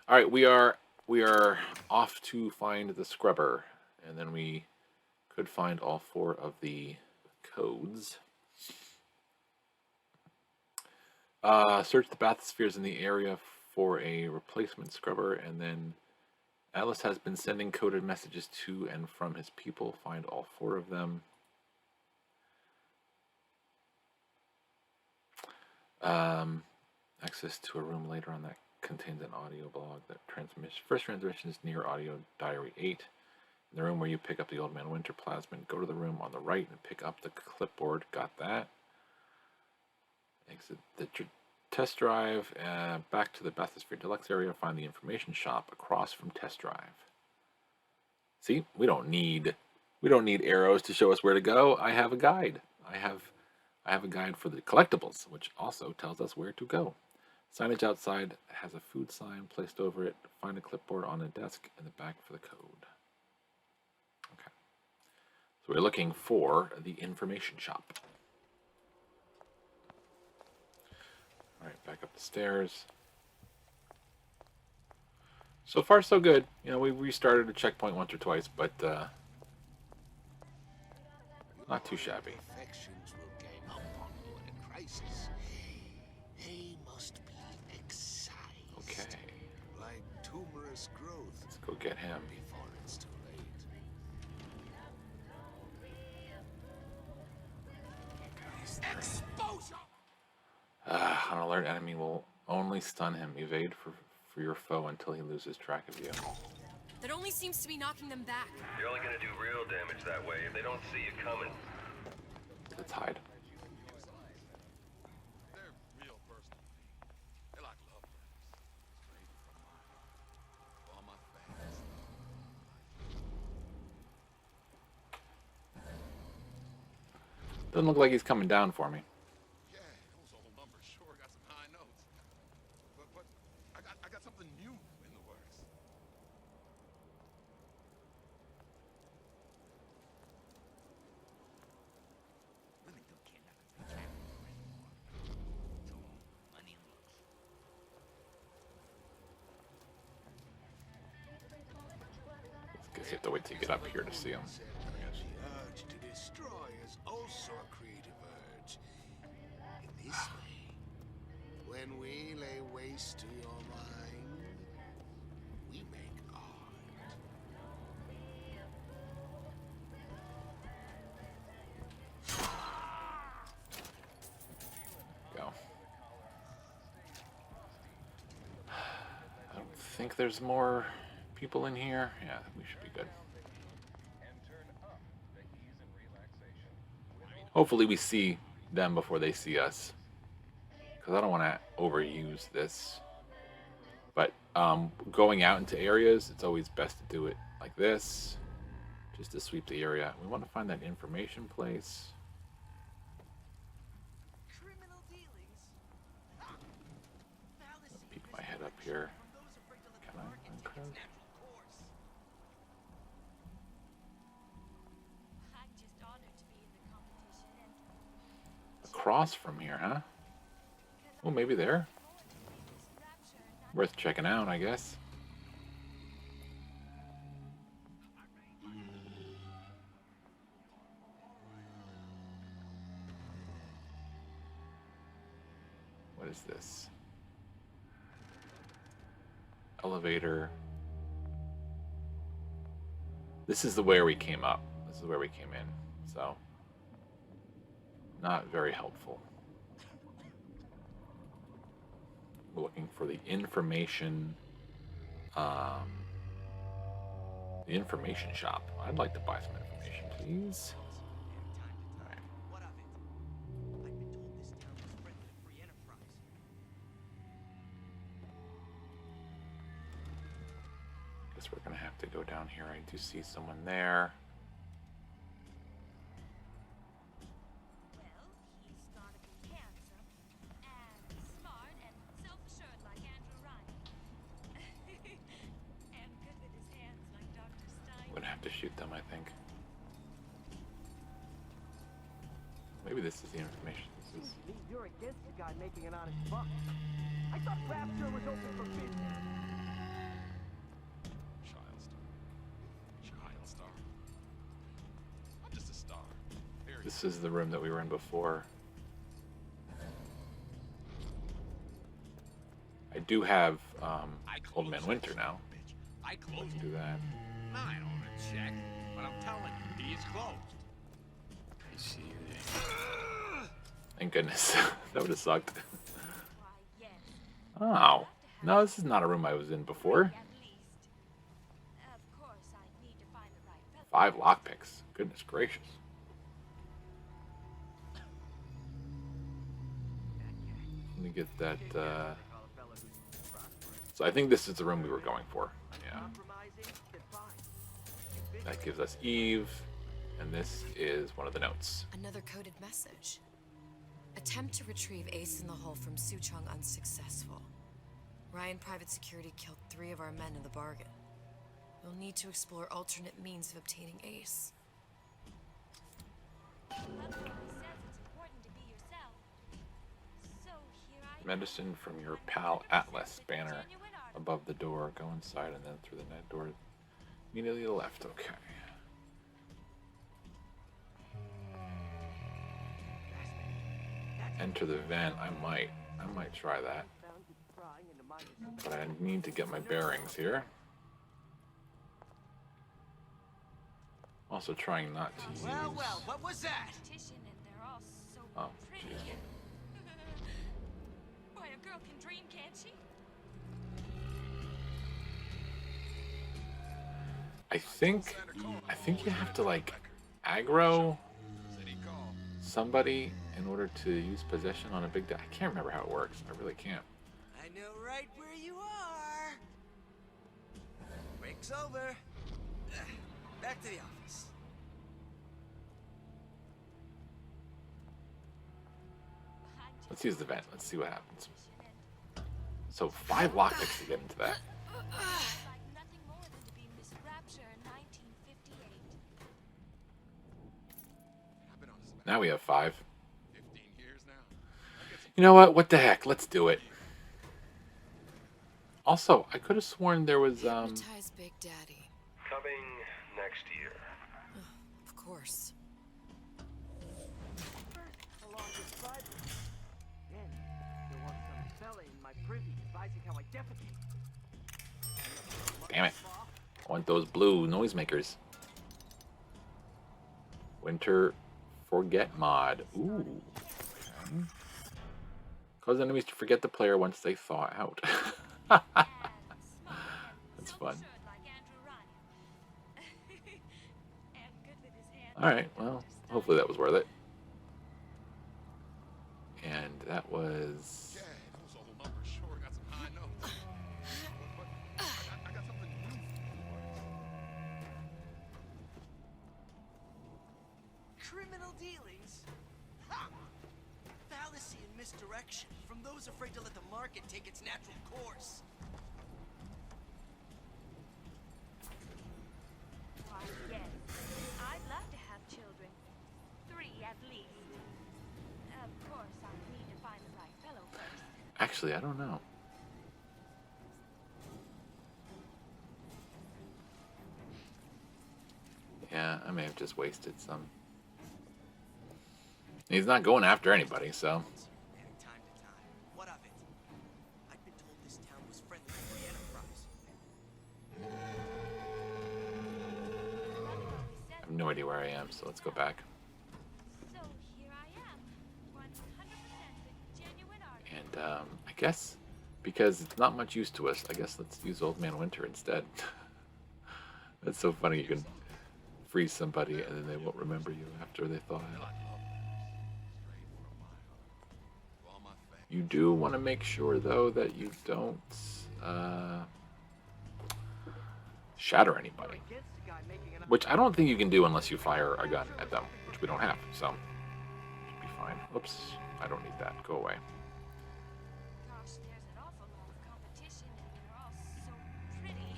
All right, we are off to find the scrubber, and then we could find all 4 of the codes. Search the bathyspheres in the area for a replacement scrubber, and then Atlas has been sending coded messages to and from his people. Find all 4 of them. Access to a room later on that contains an audio blog. That first transmission is near audio diary 8. In the room where you pick up the Old Man Winter plasmid, go to the room on the right and pick up the clipboard. Got that. Exit the test drive. Back to the Bathysphere Deluxe area. Find the information shop across from test drive. See, we don't need arrows to show us where to go. I have a guide. I have a guide for the collectibles, which also tells us where to go. Signage outside has a food sign placed over it. Find a clipboard on a desk in the back for the code. Okay. So we're looking for the information shop. All right, back up the stairs. So far, so good. You know, we restarted a checkpoint once or twice, but not too shabby. Affections will gang up on you in a crisis. They must be excised. Okay. Like tumorous growth. Let's go get him. Before it's too late. Exposure! An alert enemy will only stun him. Evade for your foe until he loses track of you. That only seems to be knocking them back. You're only gonna do real damage that way if they don't see you coming. Let's hide. They're real personal to me. They're like love letters. Straight from my heart. Doesn't look like he's coming down for me. Yeah, those old numbers sure got some high notes. But I got something new in the works. Women don't care nothing for the cat anymore. It's all money and looks. Guess you have to wait till you get up here to see him. The urge to destroy is also a creative urge. In this way, when we lay waste to your mind, we make art. Go. I don't think there's more people in here. Yeah, we should be good. Hopefully we see them before they see us, because I don't want to overuse this. But going out into areas, it's always best to do it like this, just to sweep the area. We want to find that information place. Criminal dealings. Peek my head up here. Can I unclose? I'm just honored to be in the competition and Across from here, huh? Oh, maybe there. Worth checking out, I guess. What is this? Elevator. This is the where we came up. This is where we came in. So, not very helpful. We're looking for the information. The information shop. I'd like to buy some information, please. What of it? I've been told this town was friendly to free enterprise. Guess we're gonna have to go down here. I do see someone there. well, he's gotta be handsome and smart and self-assured like Andrew Ryan. and good with his hands like Dr. Stein. I'm gonna have to shoot them, I think. Maybe this is the information. This is... You're against the guy making an honest buck. I thought Rapture was open for business. Child star. I'm just a star. Period. This is the room that we were in before. I do have Old Man Winter now. I I closed can do that. I don't want to check, but I'm telling you, he's closed. I see you there. Thank goodness. That would have sucked. Oh. No, this is not a room I was in before. Of course, I need to find the right 5 lockpicks. Goodness gracious. Let me get that. So I think this is the room we were going for. Yeah. That gives us Eve, and this is one of the notes. Another coded message. Attempt to retrieve Ace in the Hole from Suchong unsuccessful. Ryan Private Security killed 3 of our men in the bargain. We'll need to explore alternate means of obtaining Ace. Medicine from your pal Atlas banner above the door. Go inside and then through the net door immediately to the left. Okay. Enter the vent. I might try that. But I need to get my bearings here. Also trying not to use... Well, what was that? Oh, jeez. Boy, a girl can dream, can't she? I think you have to like aggro somebody in order to use possession on a big day. I can't remember how it works. I really can't. I know right where you are. Break's over. Back to the office. Let's use the vent. Let's see what happens. So 5 lockpicks to get into that. Now we have 5. You know what? What the heck? Let's do it. Also, I could have sworn there was Hypnotize Big Daddy. Coming next year. Of course. Along with Bible. And there was some fella in my privy advising how I defecate. Damn it. I want those blue noisemakers. Winter Forget mod. Ooh. Okay. Cause enemies to forget the player once they thaw out. That's fun. Alright, well, hopefully that was worth it. And that was... Criminal dealings? Ha! Fallacy and misdirection from those afraid to let the market take its natural course. Why, yes. I'd love to have children. 3 at least. Of course, I need to find the right fellow first. Actually, I don't know. Yeah, I may have just wasted some. He's not going after anybody, so. What of it? I'd been told this town was friendly to free enterprise. I have no idea where I am, so let's go back. So here I am. 100% the genuine artist. And I guess because it's not much use to us, I guess let's use Old Man Winter instead. That's so funny. You can freeze somebody and then they won't remember you after they thaw out. You do want to make sure, though, that you don't shatter anybody. Which I don't think you can do unless you fire a gun at them, which we don't have, so should be fine. Oops, I don't need that. Go away. Gosh, there's an awful lot of competition and they're all so pretty.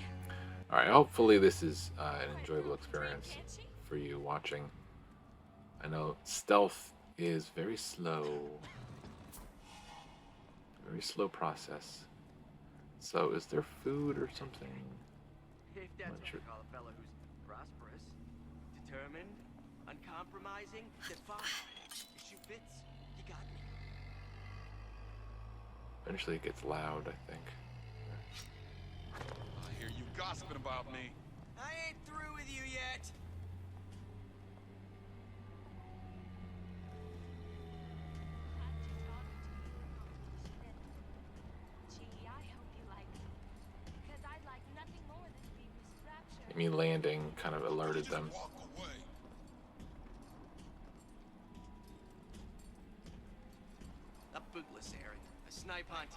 Alright, hopefully this is an enjoyable experience for you watching. I know stealth is very slow. Very slow process. So is there food or something? If that's what you call a fellow who's prosperous, determined, uncompromising, defiant. If shoe fits, you got me. Eventually it gets loud, I think. I hear you gossiping about me. I ain't through with you yet. Gee, I hope you like me. Because I'd like nothing more than to be misraptured. Me landing kind of alerted them. A bootless errand, a snipe hunt.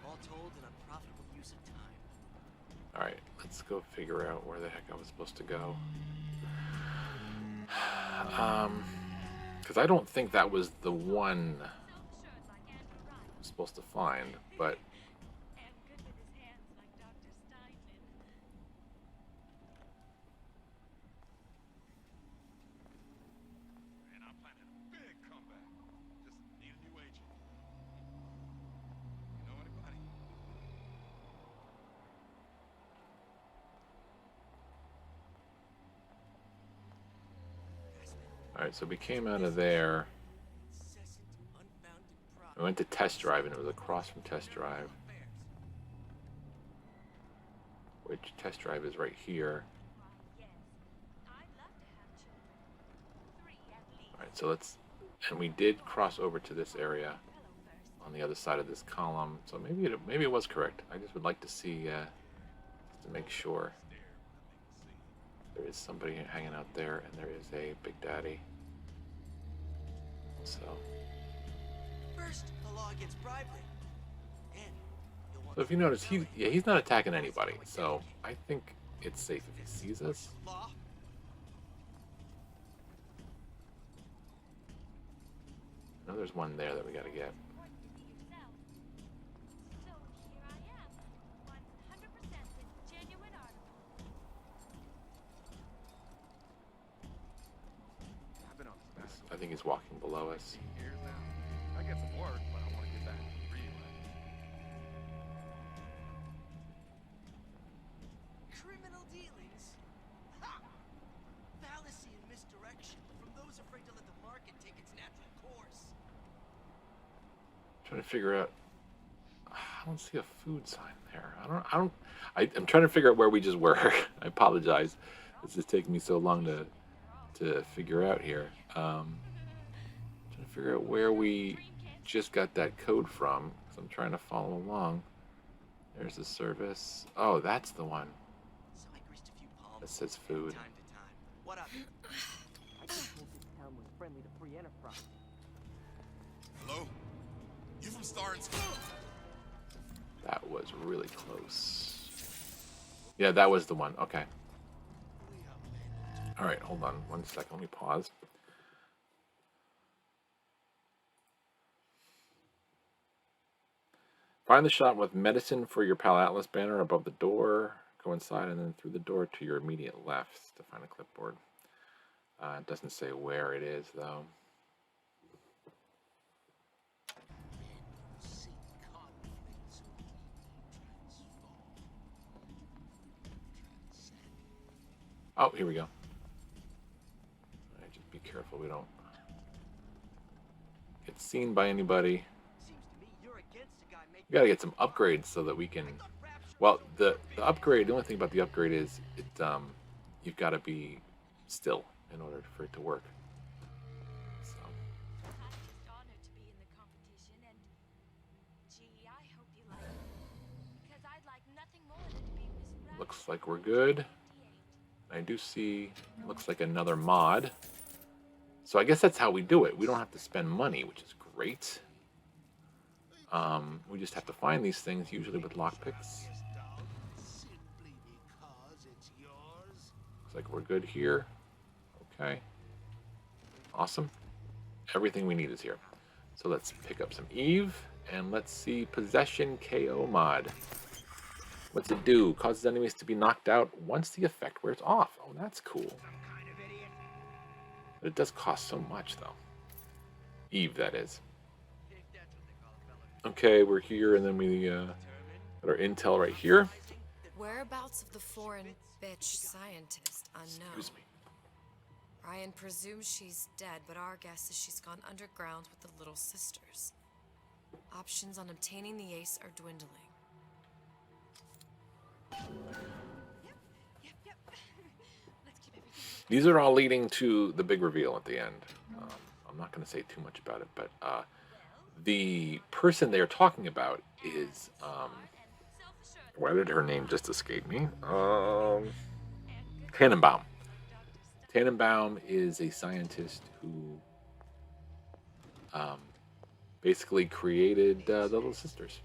All told, an unprofitable use of time. Alright, let's go figure out where the heck I was supposed to go. Because I don't think that was the one I was supposed to find, but... Man, I'm planning a big comeback. Just need a new agent. You know anybody? Alright, so we came out of there. We went to test drive, and it was across from test drive. Which test drive is right here. Alright, so let's... And we did cross over to this area on the other side of this column. So maybe it was correct. I just would like to see, just to make sure. There is somebody hanging out there, and there is a Big Daddy. So... First, the law against bribery. And you'll want So if you notice, he's not attacking anybody. So I think it's safe if he sees us. law. No, there's one there that we gotta get. I think he's walking below us. Years now. I get some work, but I want to get that real. Criminal dealings? Ha! Fallacy and misdirection from those afraid to let the market take its natural course. Trying to figure out. I don't see a food sign there. I'm trying to figure out where we just were. I apologize. This is taking me so long to figure out here. Trying to figure out where we just got that code from. So I'm trying to follow along. There's the service. Oh, that's the one. That says food. What up? I just told this town was friendly to free enterprise. Hello? You from Star and School? That was really close. Yeah, that was the one. Okay. All right, hold on 1 second. Let me pause. Find the shop with medicine for your Pal Atlas banner above the door. Go inside and then through the door to your immediate left to find a clipboard. It doesn't say where it is, though. Oh, here we go. All right, just be careful we don't get seen by anybody. We gotta get some upgrades so that we can. Well, the upgrade. The only thing about the upgrade is you've got to be still in order for it to work. So. Looks like we're good. I do see, looks like another mod. So I guess that's how we do it. We don't have to spend money, which is great. We just have to find these things, usually with lockpicks. Looks like we're good here. Okay. Awesome. Everything we need is here. So let's pick up some Eve, and let's see Possession KO mod. What's it do? Causes enemies to be knocked out once the effect wears off. Oh, that's cool. But it does cost so much, though. Eve, that is. Okay, we're here, and then we got our intel right here. Whereabouts of the foreign bitch scientist unknown. Excuse me. Ryan presumes she's dead, but our guess is she's gone underground with the Little Sisters. Options on obtaining the ace are dwindling. These are all leading to the big reveal at the end. I'm not going to say too much about it, but the person they're talking about is, why did her name just escape me? Tannenbaum. Tannenbaum is a scientist who basically created the Little Sisters.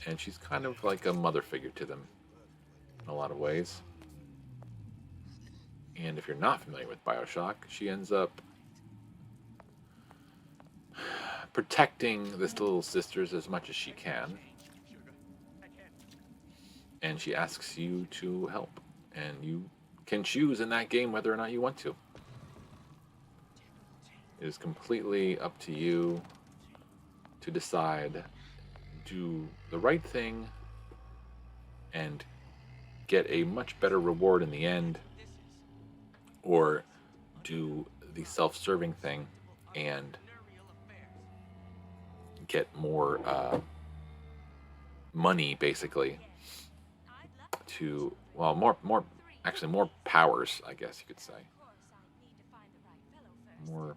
And she's kind of like a mother figure to them in a lot of ways. And if you're not familiar with Bioshock, she ends up protecting this Little Sisters as much as she can. And she asks you to help. And you can choose in that game whether or not you want to. It is completely up to you to decide, do the right thing and get a much better reward in the end, or do the self-serving thing and get more money, basically, to, well, more powers, I guess you could say. More,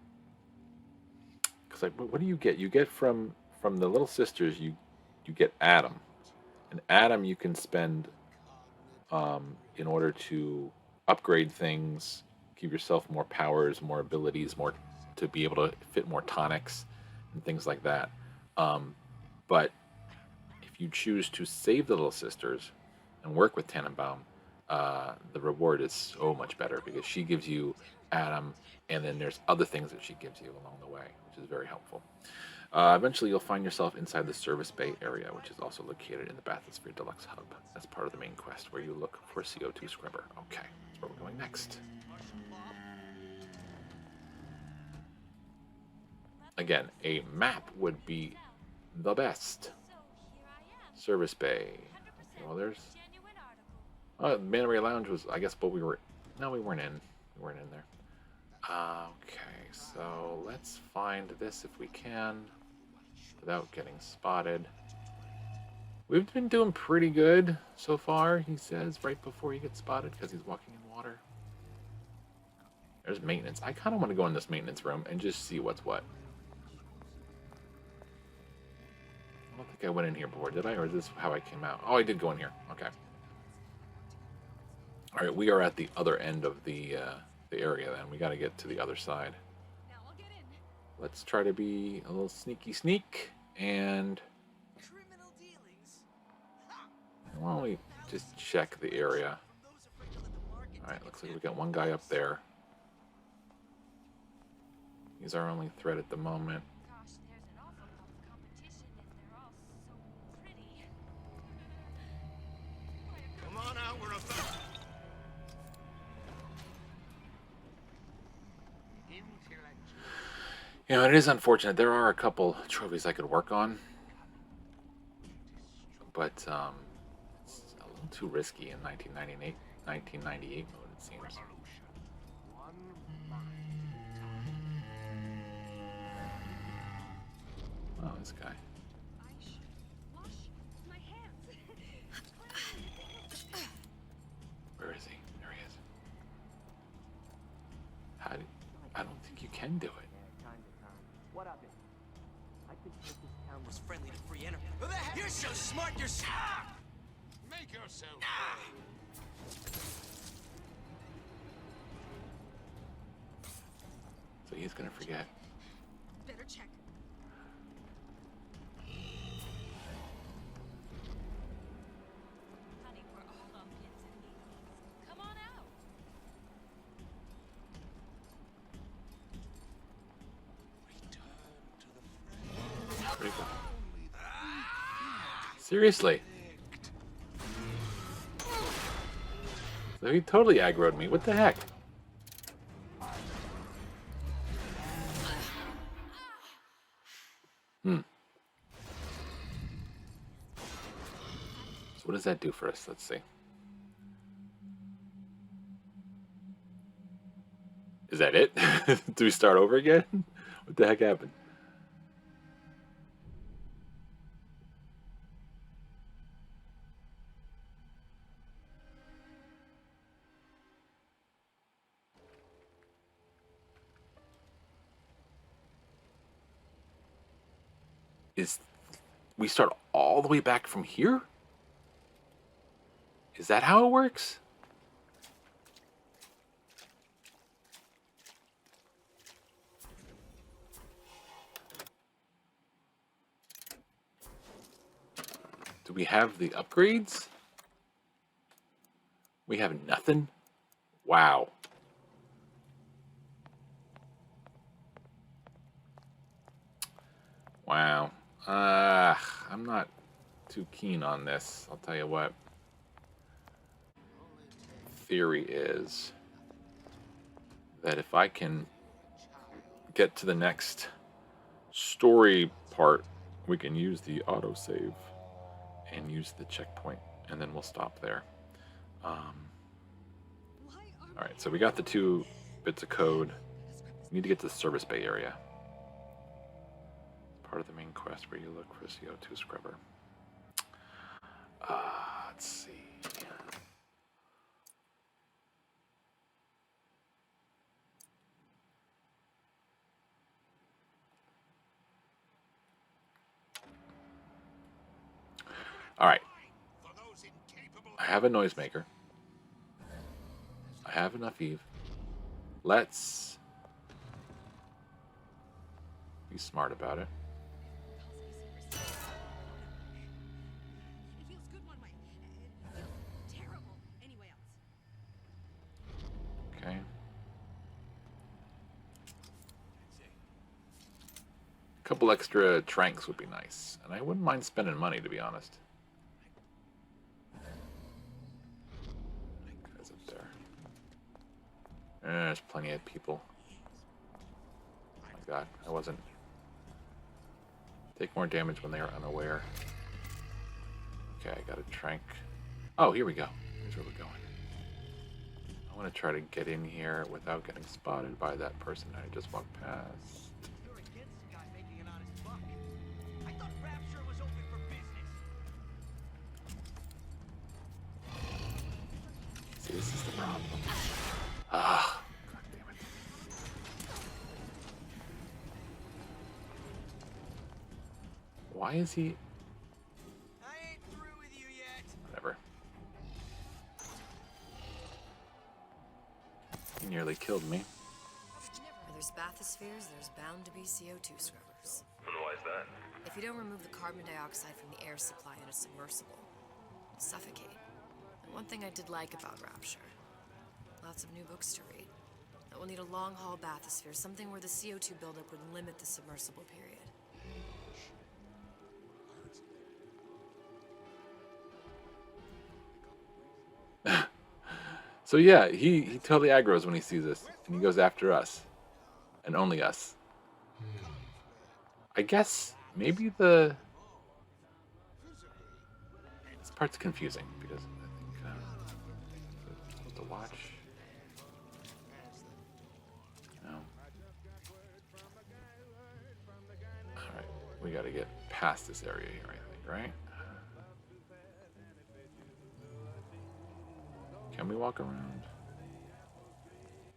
because like, what do you get? You get from the Little Sisters, you get Adam, and Adam you can spend in order to upgrade things, give yourself more powers, more abilities, more to be able to fit more tonics and things like that. But if you choose to save the Little Sisters and work with Tannenbaum, the reward is so much better because she gives you at them, and then there's other things that she gives you along the way, which is very helpful. Eventually, you'll find yourself inside the service bay area, which is also located in the Bathysphere Deluxe Hub as part of the main quest, where you look for a CO2 scrubber. Okay, that's where we're going next. Again, a map would be the best. Service bay. Okay, well, there's... Mannery Lounge was, I guess, but we were... No, we weren't in. We weren't in there. Okay, so let's find this if we can without getting spotted. We've been doing pretty good so far, he says, right before he gets spotted because he's walking in water. There's maintenance. I kind of want to go in this maintenance room and just see what's what. I don't think I went in here before, did I? Or is this how I came out? Oh, I did go in here. Okay. All right, we are at the other end of the area then. We got to get to the other side. Let's try to be a little sneak and why don't we just check the area? All right, looks like we got one guy up there. He's our only threat at the moment. Come on out, we're about. You know, it is unfortunate. There are a couple trophies I could work on, but it's a little too risky in 1998 mode, it seems. Oh, this guy. Where is he? There he is. I don't think you can do it. What of it? I could think this town was friendly to free energy. You're so smart, you're so... Make yourself. So he's gonna forget. Better check. Honey, we're all on pins and needles. Come on out. Pretty cool. Seriously. So he totally aggroed me. What the heck? So what does that do for us? Let's see. Is that it? Do we start over again? What the heck happened? We start all the way back from here? Is that how it works? Do we have the upgrades? We have nothing? Wow. Wow. I'm not too keen on this. I'll tell you what. Theory is that if I can get to the next story part, we can use the autosave and use the checkpoint, and then we'll stop there. Alright, so we got the 2 bits of code. We need to get to the service bay area. Part of the main quest where you look for a CO2 scrubber. Let's see. Alright. I have a noisemaker. I have enough Eve. Let's be smart about it. It feels good one way. It feels terrible anyway else. Okay. couple extra tranks would be nice. And I wouldn't mind spending money, to be honest. Guys up there. There's plenty of people. Oh my god, I wasn't... Take more damage when they are unaware. Okay, I got a trank. Oh, here we go. Here's where we're going. I want to try to get in here without getting spotted by that person I just walked past. You're against a guy making an honest buck. I thought Rapture was open for business. See, this is the problem. Ah, god damn it. Why is he... I ain't through with you yet. Whatever. He nearly killed me. Where there's bathyspheres, there's bound to be CO2 scrubbers. And why is that? If you don't remove the carbon dioxide from the air supply in a submersible, you'll suffocate. And one thing I did like about Rapture, lots of new books to read. That will need a long-haul bathysphere, something where the CO2 buildup would limit the submersible period. So yeah, he totally aggroes when he sees us, and he goes after us, and only us. I guess maybe this part's confusing because I think I'm supposed to watch. No. All right, we got to get past this area here, I think, right? Can we walk around?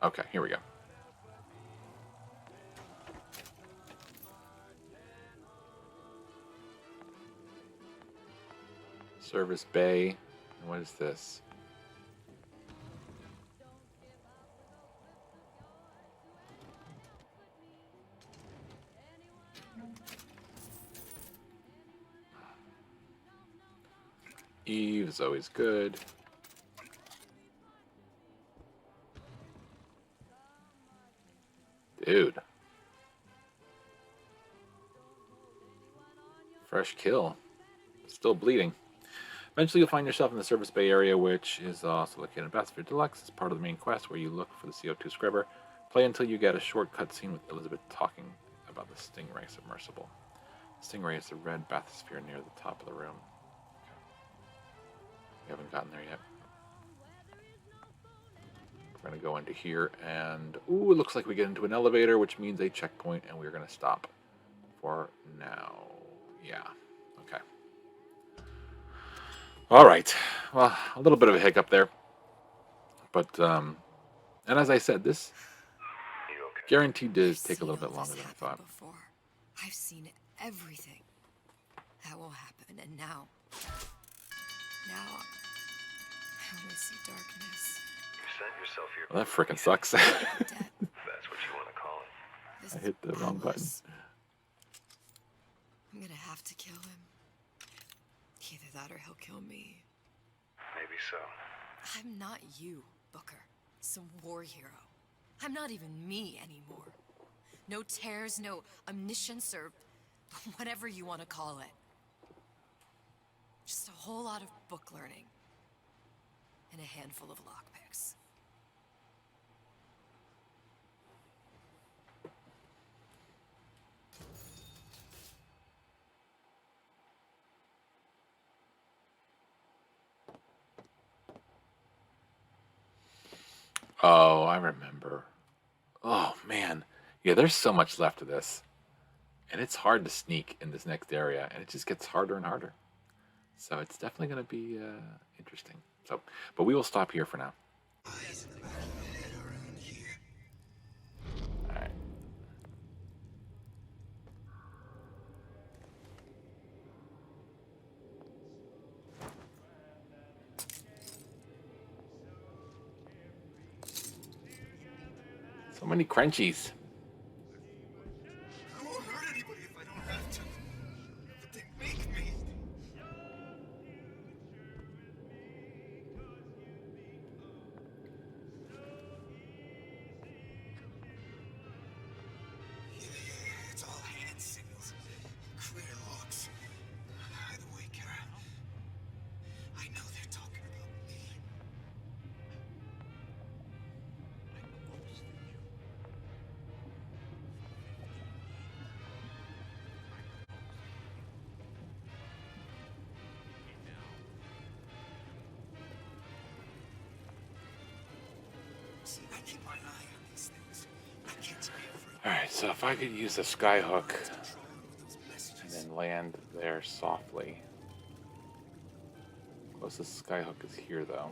Okay, here we go. Service bay. And what is this? Eve is always good. Dude. Fresh kill. Still bleeding. Eventually you'll find yourself in the Service Bay area, which is also located in Bathysphere Deluxe. It's part of the main quest where you look for the CO2 scrubber. Play until you get a short cutscene with Elizabeth talking about the Stingray submersible. Stingray is the red bathysphere near the top of the room. We haven't gotten there yet. We're going to go into here and... Ooh, it looks like we get into an elevator, which means a checkpoint, and we're going to stop for now. Yeah. Okay. All right. Well, a little bit of a hiccup there. But, and as I said, this guaranteed does take a little bit longer than I thought. Before. I've seen everything that will happen, and now I only see darkness. You sent yourself here. Well, that frickin' sucks. That's what you want to call it. I hit the wrong button. I'm gonna have to kill him. Either that or he'll kill me. Maybe so. I'm not you, Booker. Some war hero. I'm not even me anymore. No tears, no omniscience, or whatever you want to call it. Just a whole lot of book learning. And a handful of lockpicks. Oh, I remember. Oh, man. Yeah, there's so much left of this. And it's hard to sneak in this next area, and it just gets harder and harder. So it's definitely going to be interesting. So, but we will stop here for now. All right. So many crunchies. I won't hurt anybody if I don't have to. But they make me. Yeah, it's all hand signals Alright, so if I could use a skyhook and then land there softly. Closest skyhook is here, though.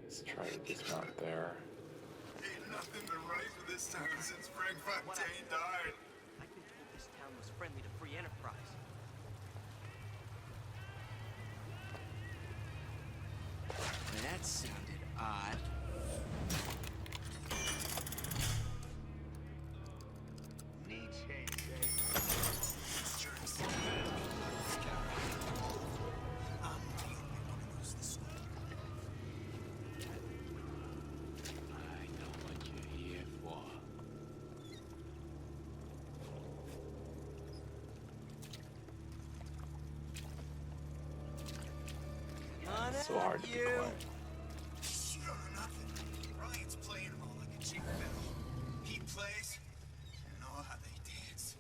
Let's try to dismount there. Ain't nothing been right for this town since Frank Fontaine died. I've been told this town was friendly to free enterprise. That sounded odd. Need change, eh? I know what you're here for. It's so hard to be quiet. You don't know nothing. Ryan's playing them all like a cheap fiddle. He plays, and know how they dance.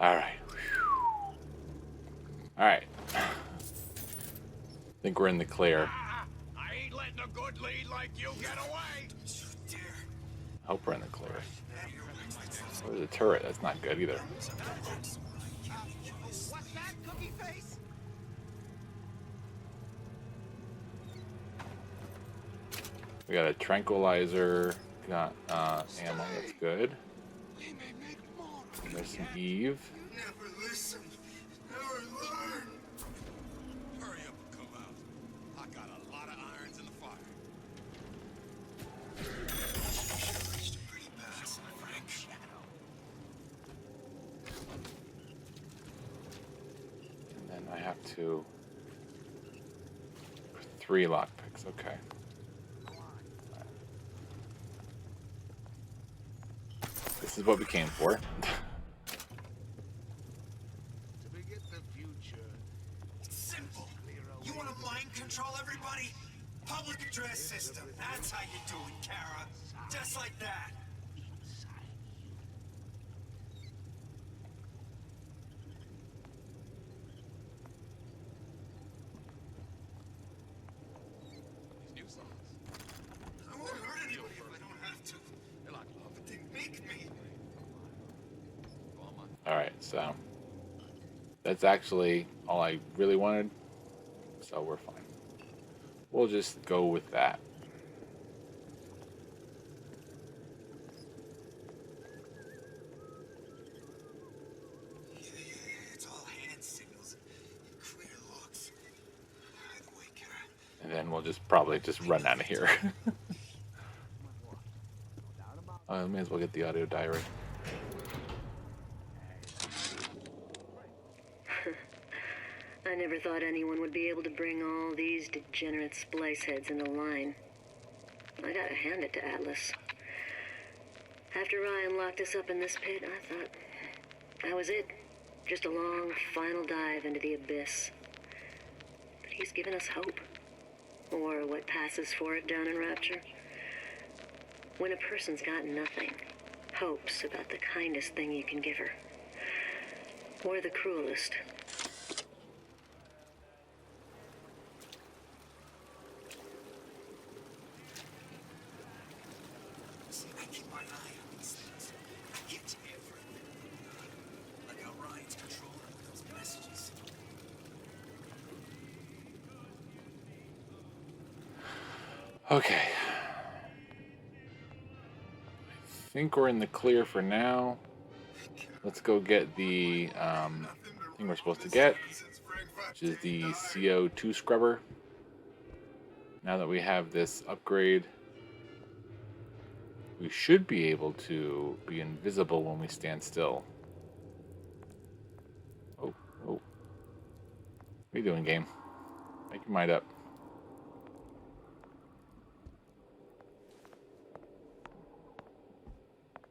Alright. Alright. I think we're in the clear. I ain't letting a good lead like you get away. I hope we're in the clear. There's a turret. That's not good either. What's that, cookie face? We got a tranquilizer. Got ammo. That's good. And there's some Eve. Never listen. Never learn. Hurry up and come out. I got a lot of irons in the fire. Reached a pretty pass, Frank. And then I have to... 3 lockpicks. Okay. This is what we came for. To forget the future. It's simple. You want to mind control everybody? Public address system. That's how you do it, Kara. Just like that. These new songs. I won't hurt anybody if I don't have to. They're like love. But they make me. Alright, so... That's actually all I really wanted. So we're fine. We'll just go with that. It's all hand signals and clear looks. Either way, Kara. And then we'll just probably just run out of here. I may as well get the audio diary. I never thought anyone would be able to bring all these degenerate splice heads into line. I gotta hand it to Atlas. After Ryan locked us up in this pit, I thought that was it. Just a long, final dive into the abyss. But he's given us hope. Or what passes for it down in Rapture. When a person's got nothing, hope's about the kindest thing you can give her. Or the cruelest. See, I keep my eye on these things. I get to everything. Like how Ryan's controlling those messages. Okay. I think we're in the clear for now. Let's go get the thing we're supposed to get, which is the CO2 scrubber. Now that we have this upgrade, we should be able to be invisible when we stand still. Oh, oh. What are you doing, game? Make your mind up.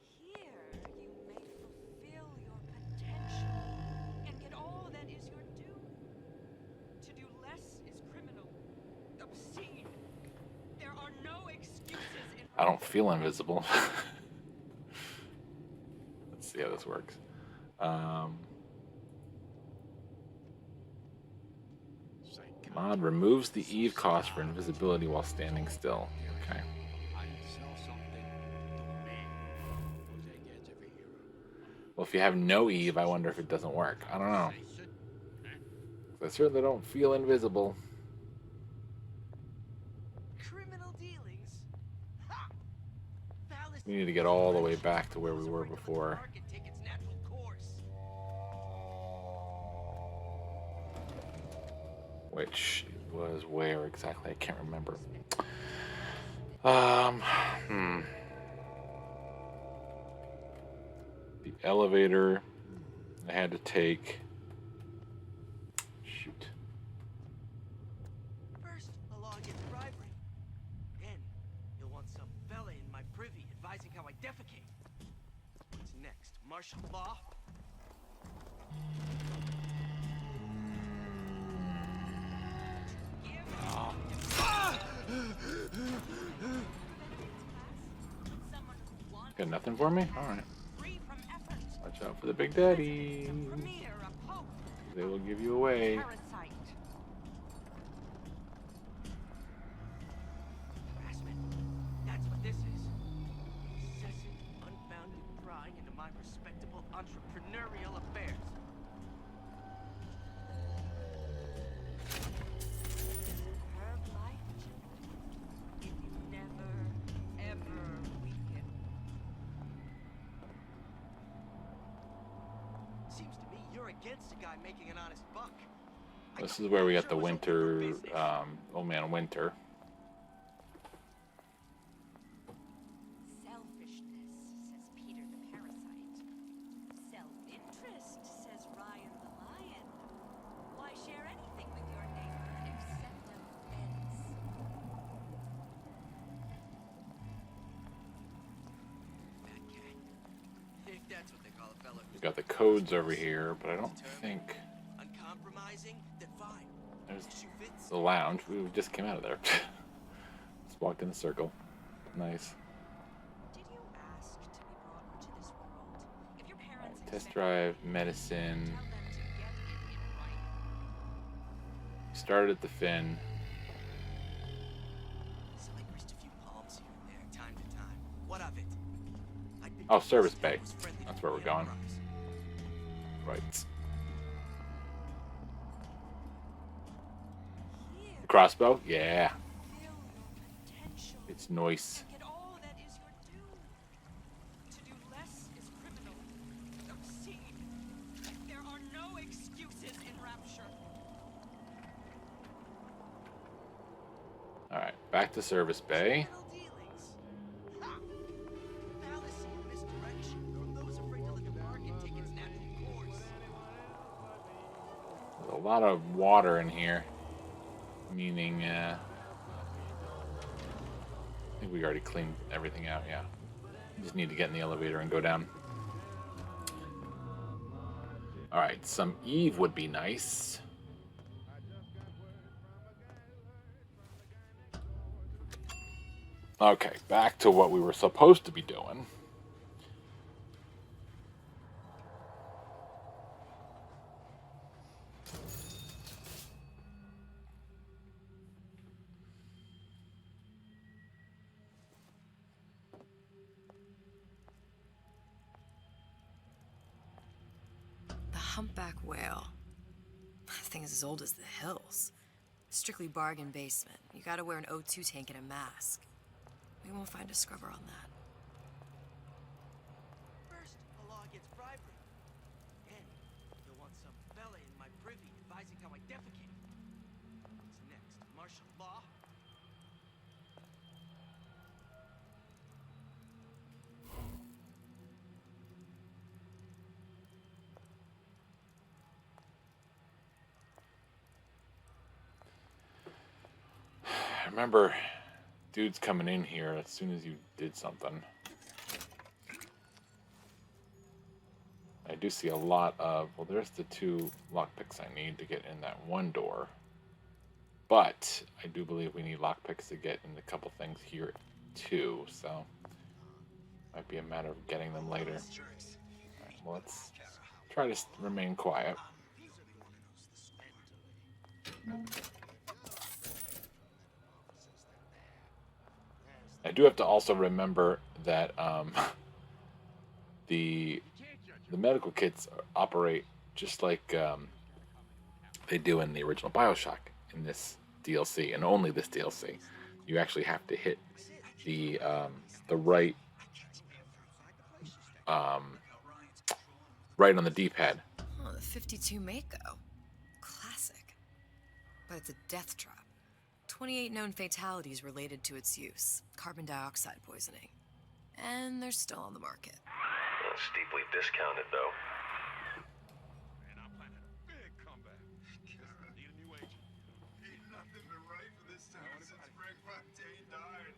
Here you may fulfill your potential and get all that is your due. To do less is criminal, obscene. There are I don't feel invisible. Let's see how this works. Mod removes the Eve cost for invisibility while standing still. Okay. Well, if you have no Eve, I wonder if it doesn't work. I don't know. I certainly don't feel invisible. Criminal dealings? We need to get all the way back to where we were before. Which was where exactly? I can't remember. The elevator I had to take. Shoot. First, a law against bribery. Then, you'll want some fella in my privy advising how I defecate. What's next? Martial law? Got nothing for me? Alright. Watch out for the big daddy. They will give you away. That's what this is. Incessant, unbounded prying into my respectable entrepreneurial affairs. Herb life, if you never, ever weaken. Seems to me you're against a guy making an honest buck. This is where we got the winter, old man Winter. Selfishness, says Peter the parasite. Self-interest, says Ryan the lion. Why share anything with your neighbor except a fence? Fat cat. If that's what they call a fellow We got the codes over here, but I don't think uncompromising, then fine. there's the lounge. We just came out of there. Just walked in a circle. Nice. Did you ask to be brought into this world? If your parents Test drive, medicine. Started at the fin. So I grist a few palms here and there, time to time. What of it? Oh, service bay. That's where we're going. Right. Crossbow? Yeah. It's nice. Get all that is your due. To do less is criminal, obscene. There are no excuses in Rapture. Alright, back to service bay. There's a lot of water in here. Meaning, I think we already cleaned everything out, yeah. Just need to get in the elevator and go down. Alright, some Eve would be nice. Okay, back to what we were supposed to be doing. The humpback whale. That thing is as old as the hills. Strictly bargain basement. You gotta wear an O2 tank and a mask. We won't find a scrubber on that. First, a law against bribery. Then, you'll want some fella in my privy advising how I defecate. What's next? Martial law? I remember dudes coming in here as soon as you did something. I do see a lot of, well, there's the 2 lockpicks I need to get in that one door. But I do believe we need lockpicks to get in a couple things here too, so might be a matter of getting them later. Alright, well, let's try to remain quiet. I do have to also remember that the medical kits operate just like they do in the original Bioshock in this DLC, and only this DLC. You actually have to hit the right right on the D-pad. Oh, the 52 Mako. Classic. But it's a death trap. 28 known fatalities related to its use. Carbon dioxide poisoning. And they're still on the market. Well, steeply discounted, though. And I'm planning a big comeback. Just need a new agent. Ain't nothing been right for this town since Frank Fontaine died.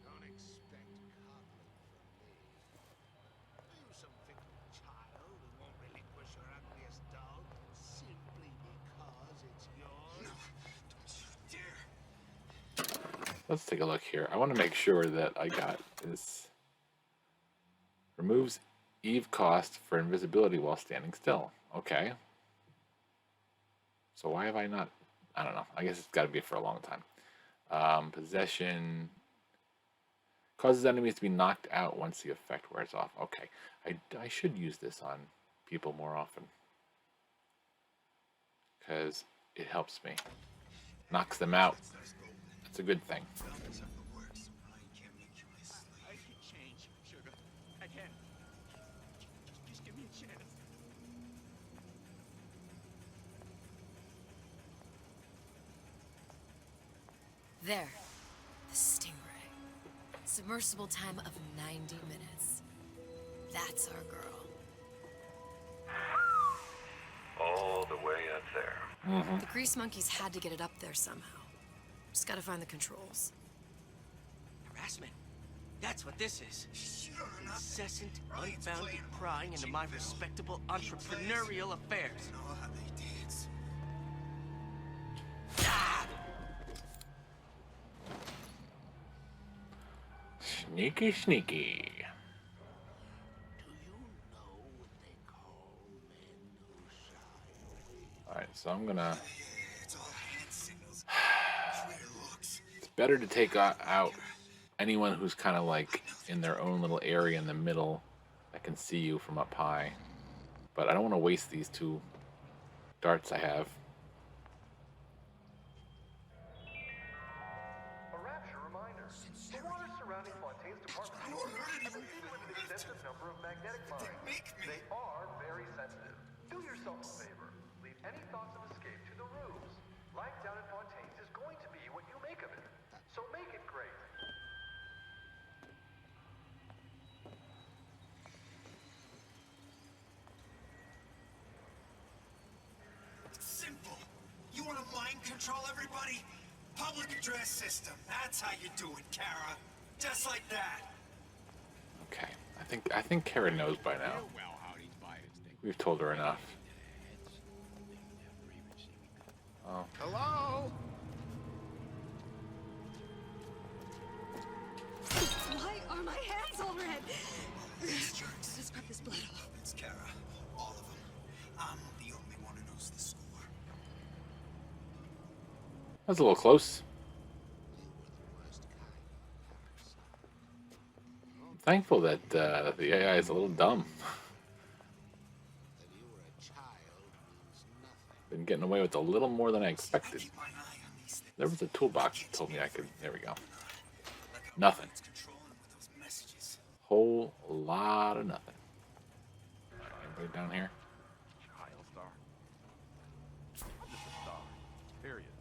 Don't expect coddling from me. Are you some fickle child who won't relinquish your ugliest dog simply because it's yours? No, don't you dare. Let's take a look here. I want to make sure that I got this. Removes Eve cost for invisibility while standing still. Okay. So why have I not? I don't know. I guess it's got to be for a long time. Possession causes enemies to be knocked out once the effect wears off. Okay. I should use this on people more often. Because it helps me. Knocks them out. That's a good thing. I can change, sugar. I can. Just give me a chance. There. The Stingray. Submersible time of 90 minutes. That's our girl. All the way up there. The grease monkeys had to get it up there somehow. Just gotta find the controls. Harassment. That's what this is. Incessant, unbounded prying into my respectable entrepreneurial affairs. Sneaky, sneaky. Alright, so I'm gonna... It's better to take out anyone who's kind of like in their own little area in the middle that can see you from up high. But I don't want to waste these two darts I have. A rapture reminder. The water surrounding Fontaine's department store is filled with an extensive number of magnetic mines. They are very sensitive. Do yourself a favor. Leave any thoughts of escape to the roofs. Life down at Fontaine's is going to be what you make of it. So make it great. Simple. You want to mind control everybody? Public address system. That's how you do it, Kara. Just like that. Okay, I think Kara knows by now. We've told her enough. Oh. Hello? Why are my hands all red? Just grab this blood off. It's Kara. All of them. I'm the only one who knows the score. That's a little close. I'm thankful that the AI is a little dumb. Been getting away with a little more than I expected. There was a toolbox that told me I could. There we go. Nothing. Whole lot of nothing. Anybody down here? Child star. I'm just a star. Period.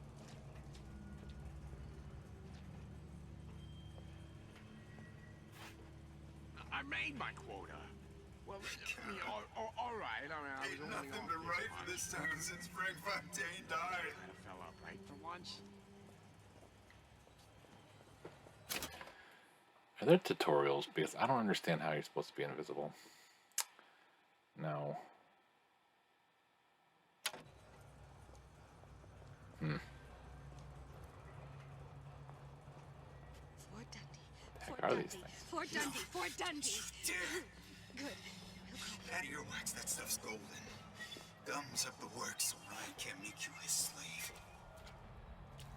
I made my quota. Well, I mean, all right. I mean, I was only nothing been right for this town since Frank Fontaine died. Kind of fell out right for once. Are there tutorials? Because I don't understand how you're supposed to be invisible. No. Fort Dundee. Heck Fort are Dundee. these things? Fort Dundee. Fort Dundee. Good. Out of your wax, that stuff's golden. Gums up the works so Ryan can't make you his slave.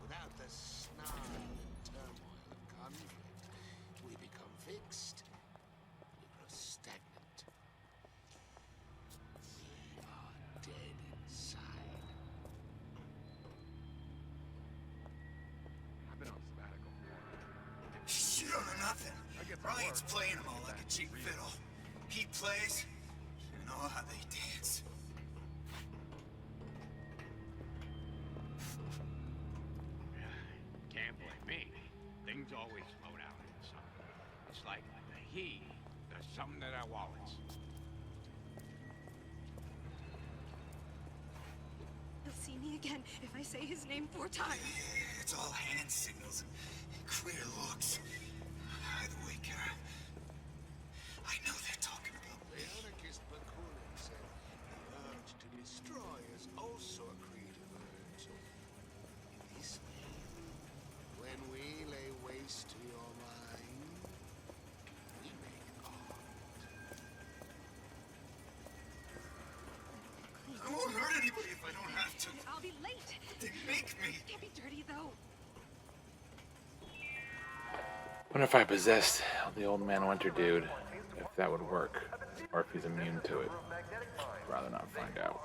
Without the snarl and turmoil of conflict, we become fixed. We grow stagnant. We are dead inside. I've been on sabbatical. You don't know nothing. Ryan's playing them all like a cheap fiddle. He plays, you know how they dance. Can't blame me. Things always float out in the summer. It's like the he does something to their wallets. He'll see me again if I say his name 4 times. It's all hand signals and clear looks. Either way, Kara, I know they're talking about The anarchist Bakunin said the urge to destroy is also a creative urge. In this way, when we lay waste to your mind, we make art. I won't hurt anybody if I don't have to. I'll be late. They make me. Can't be dirty though. Wonder if I possessed the old man Winter dude, if that would work, or if he's immune to it. I'd rather not find out.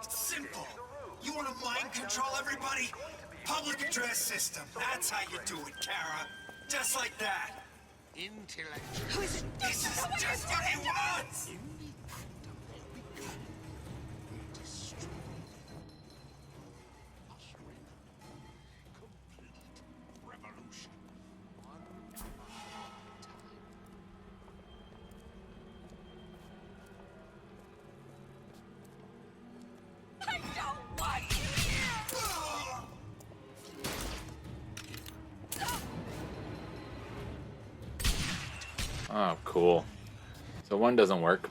It's simple. You want to mind control everybody? Public address system. That's how you do it, Kara. Just like that. Intellectual. Who is it? This is just what he wants. We destroy them. Usher in complete revolution. One mind at a time. I don't want you here! Oh, cool. So one doesn't work.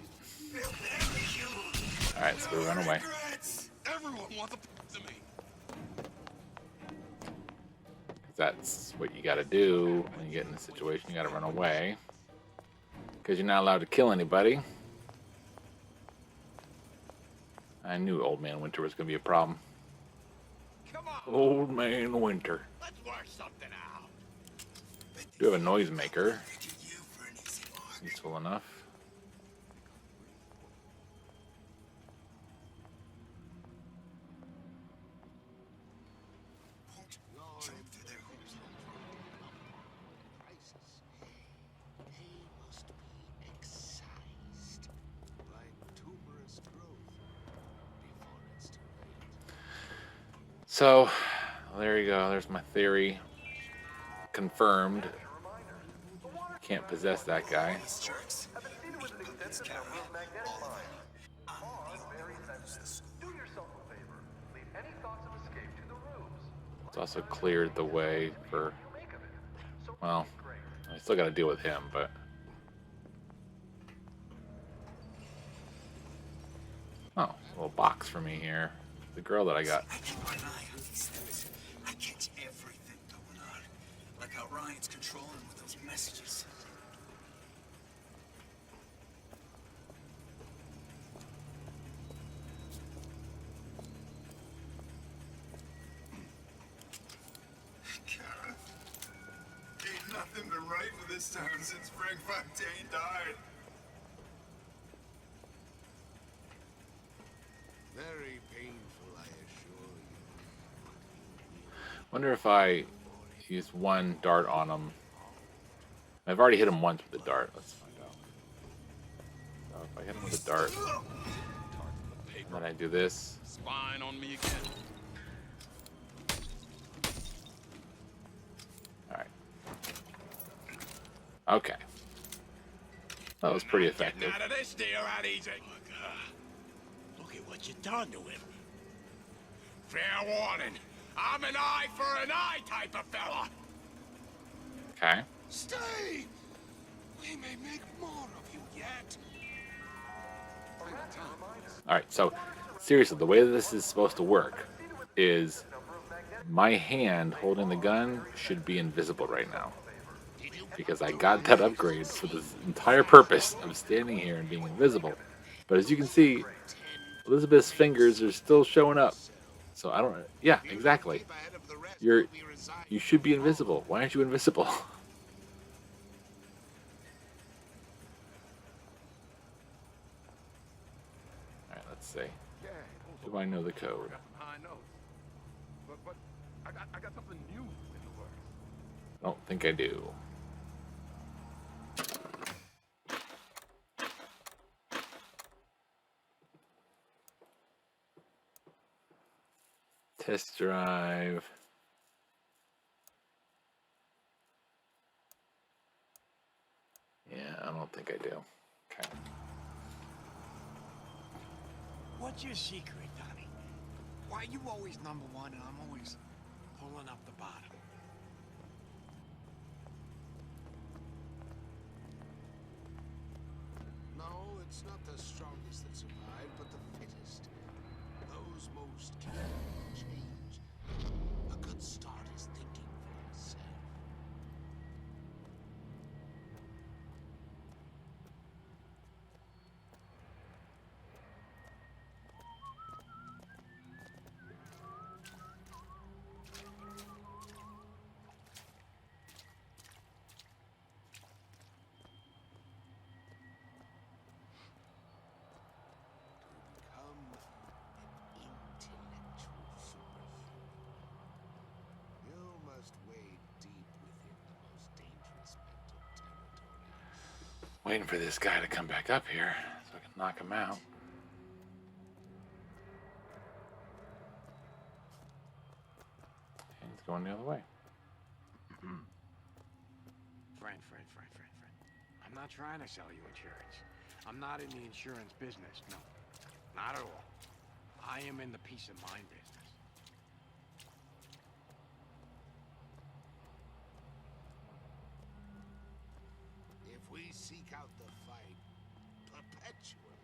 Alright, so we run away. Everyone wants a piece of me. That's what you gotta do when you get in this situation. You gotta run away. Because you're not allowed to kill anybody. I knew Old Man Winter was gonna be a problem. Come on. Old Man Winter. Let's work something out. Do have a noisemaker. Useful enough. Crisis. They must be excised like tuberous growth before it's too late. So, there you go. There's my theory. Confirmed. Can't possess that guy. It's also cleared the way for, well, I still got to deal with him, but oh, a little box for me here. The girl that I got. I keep an eye on these things. I catch everything going on. Like how Ryan's controlling with those messages. Kara, ain't nothing been right for this town since Frank Fontaine died. Very painful, I assure you. Wonder if I use one dart on him. I've already hit him once with the dart. Let's find out. So if I hit him with a dart, then I do this. Spying on me again. Alright. Okay. That was pretty effective. Out of this deal, that easy. Look at what you done to him. Fair warning. I'm an eye for an eye type of fella. Okay. Stay! We may make more of you yet. All right, so seriously, the way that this is supposed to work is my hand holding the gun should be invisible right now. Because I got that upgrade for the entire purpose of standing here and being invisible. But as you can see, Elizabeth's fingers are still showing up. So I don't. Yeah, exactly. You should be invisible. Why aren't you invisible? All right, let's see. Do I know the code? I know. But I got something new in the works. I don't think I do. Test drive. Yeah, I don't think I do. Okay. What's your secret, Donnie? Why are you always number one and I'm always pulling up the bottom? No, it's not the strongest that survive, but the fittest. Those most capable of change. A good start is thinking for yourself. Waiting for this guy to come back up here so I can knock him out. And he's going the other way. Friend. I'm not trying to sell you insurance. I'm not in the insurance business, no. Not at all. I am in the peace of mind business. If we seek out the fight perpetually,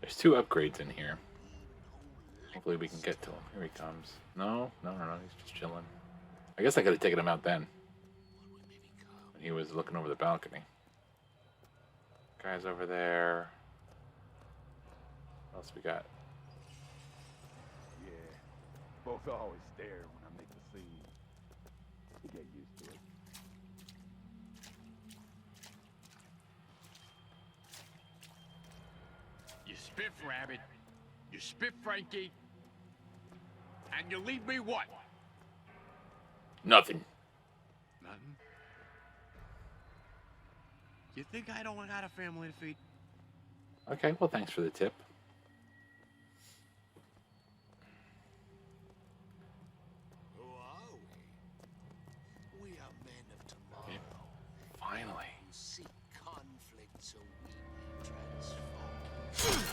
There's 2 upgrades in here. Hopefully we can get to him. Here he comes. No. He's just chilling. I guess I could have taken him out then. When he was looking over the balcony. Guy's over there. What else we got? Yeah. Folks always stare when I make the scene. You get used to it. You spit Rabbit, you spit Frankie, and you leave me what? Nothing. Nothing? You think I don't got a family to feed? Okay, well, thanks for the tip. who are we? We are men of tomorrow. Yeah, finally. Who seek conflict so we may transform.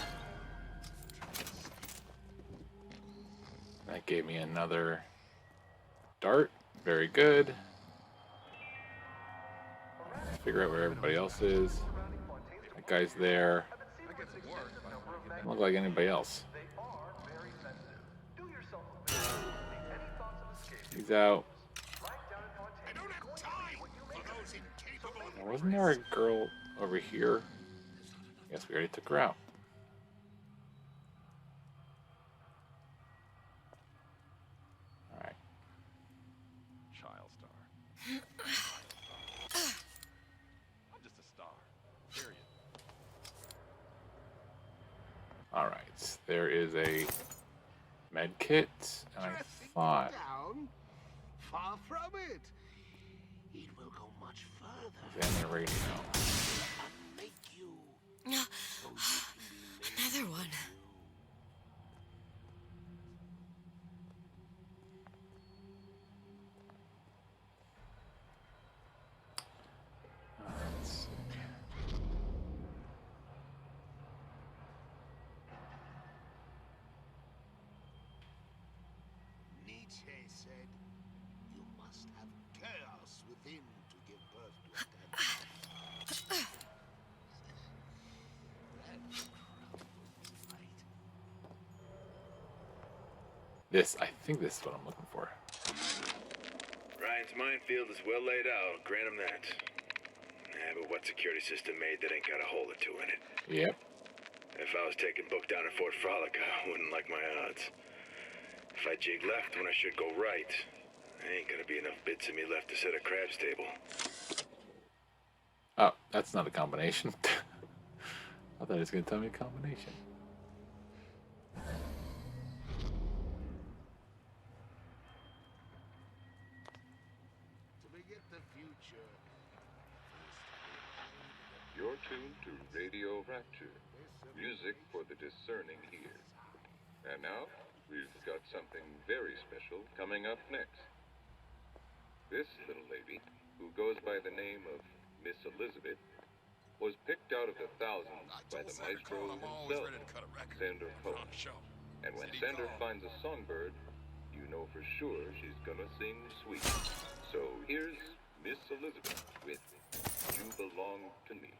That gave me another dart. Very good. Figure out where everybody else is. That guy's there. Doesn't look like anybody else. He's out. Wasn't there a girl over here? I guess we already took her out. Alright. Child star. I'm just a star. Period. Alright. There is a med kit, and I thought. Down? Far from it. It will go much further. And the radio. Make you. Another one. Let's see. Nietzsche said, "You must have chaos within to give birth to a I think this is what I'm looking for. Ryan's minefield is well laid out, grant him that. Yeah, but what security system made that ain't got a hole or two in it? Yep. If I was taking book down at Fort Frolic, I wouldn't like my odds. If I jig left when I should go right, there ain't gonna be enough bits of me left to set a crab's table. Oh, that's not a combination. I thought it was going to tell me a combination. To begin the future. You're tuned to Radio Rapture, music for the discerning ear. And now, we've got something very special coming up next. This little lady, who goes by the name of Miss Elizabeth, was picked out of the thousands by the maestro himself, Sander Cohen. And when Sander finds a songbird, you know for sure she's gonna sing sweet. So here's Miss Elizabeth with You Belong to Me.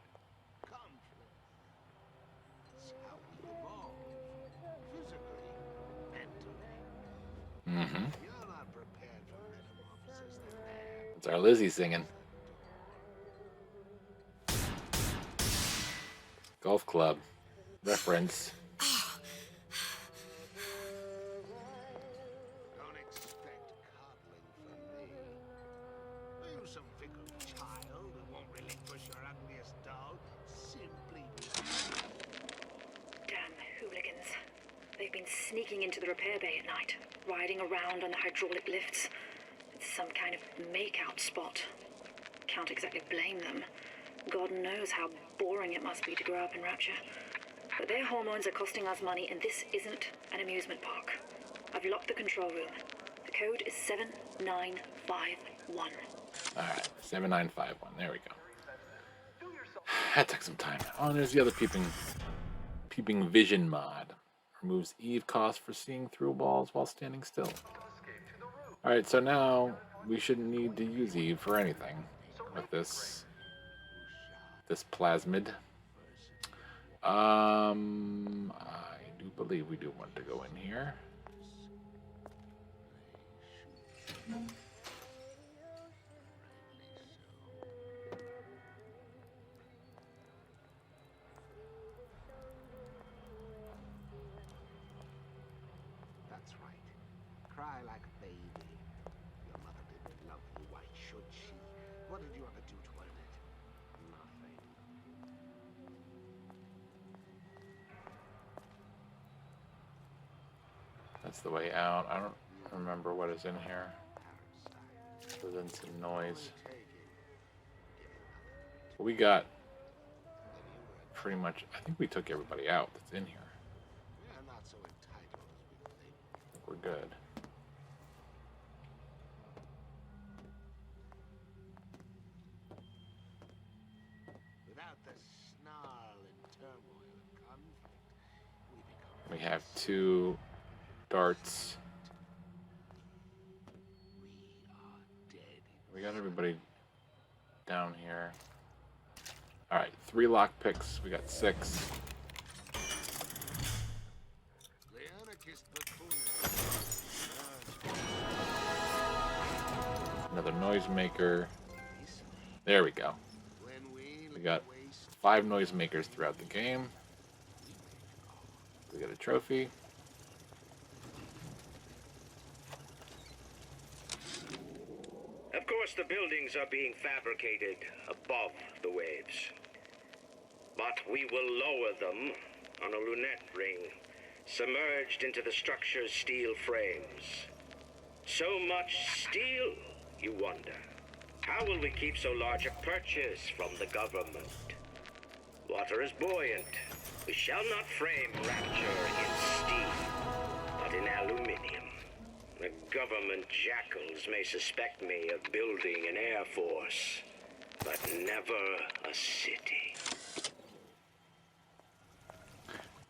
Mm-hmm. It's our Lizzie singing. Golf club reference. Don't expect coddling from me. Are you some fickle child who won't relinquish your ugliest doll simply because... Damn hooligans. They've been sneaking into the repair bay at night, riding around on the hydraulic lifts. It's some kind of make-out spot. Can't exactly blame them. God knows how boring it must be to grow up in Rapture. But their hormones are costing us money, and this isn't an amusement park. I've locked the control room. The code is 7951. Alright, 7951. There we go. That took some time. Oh, and there's the other peeping vision mod. Removes Eve cost for seeing through walls while standing still. Alright, so now we shouldn't need to use Eve for anything with this plasmid. I do believe we do want to go in here. That's right. Cry like a baby. Your mother didn't love you. Why should she? What did you ever do to earn it? Nothing. That's the way out. I don't remember what is in here. Other than some noise. We got pretty much, I think we took everybody out that's in here. We're not so entitled as we think. I think we're good. Without the snarl and turmoil of conflict, we become... We have 2 darts. We got everybody down here. Alright, 3 lock picks. We got 6. The anarchist Another noisemaker. There we go. We got 5 noisemakers throughout the game. We got a trophy. Of course, the buildings are being fabricated above the waves. But we will lower them on a lunette ring, submerged into the structure's steel frames. So much steel, you wonder. How will we keep so large a purchase from the government? Water is buoyant. We shall not frame Rapture in steel, but in aluminium. The government jackals may suspect me of building an air force, but never a city.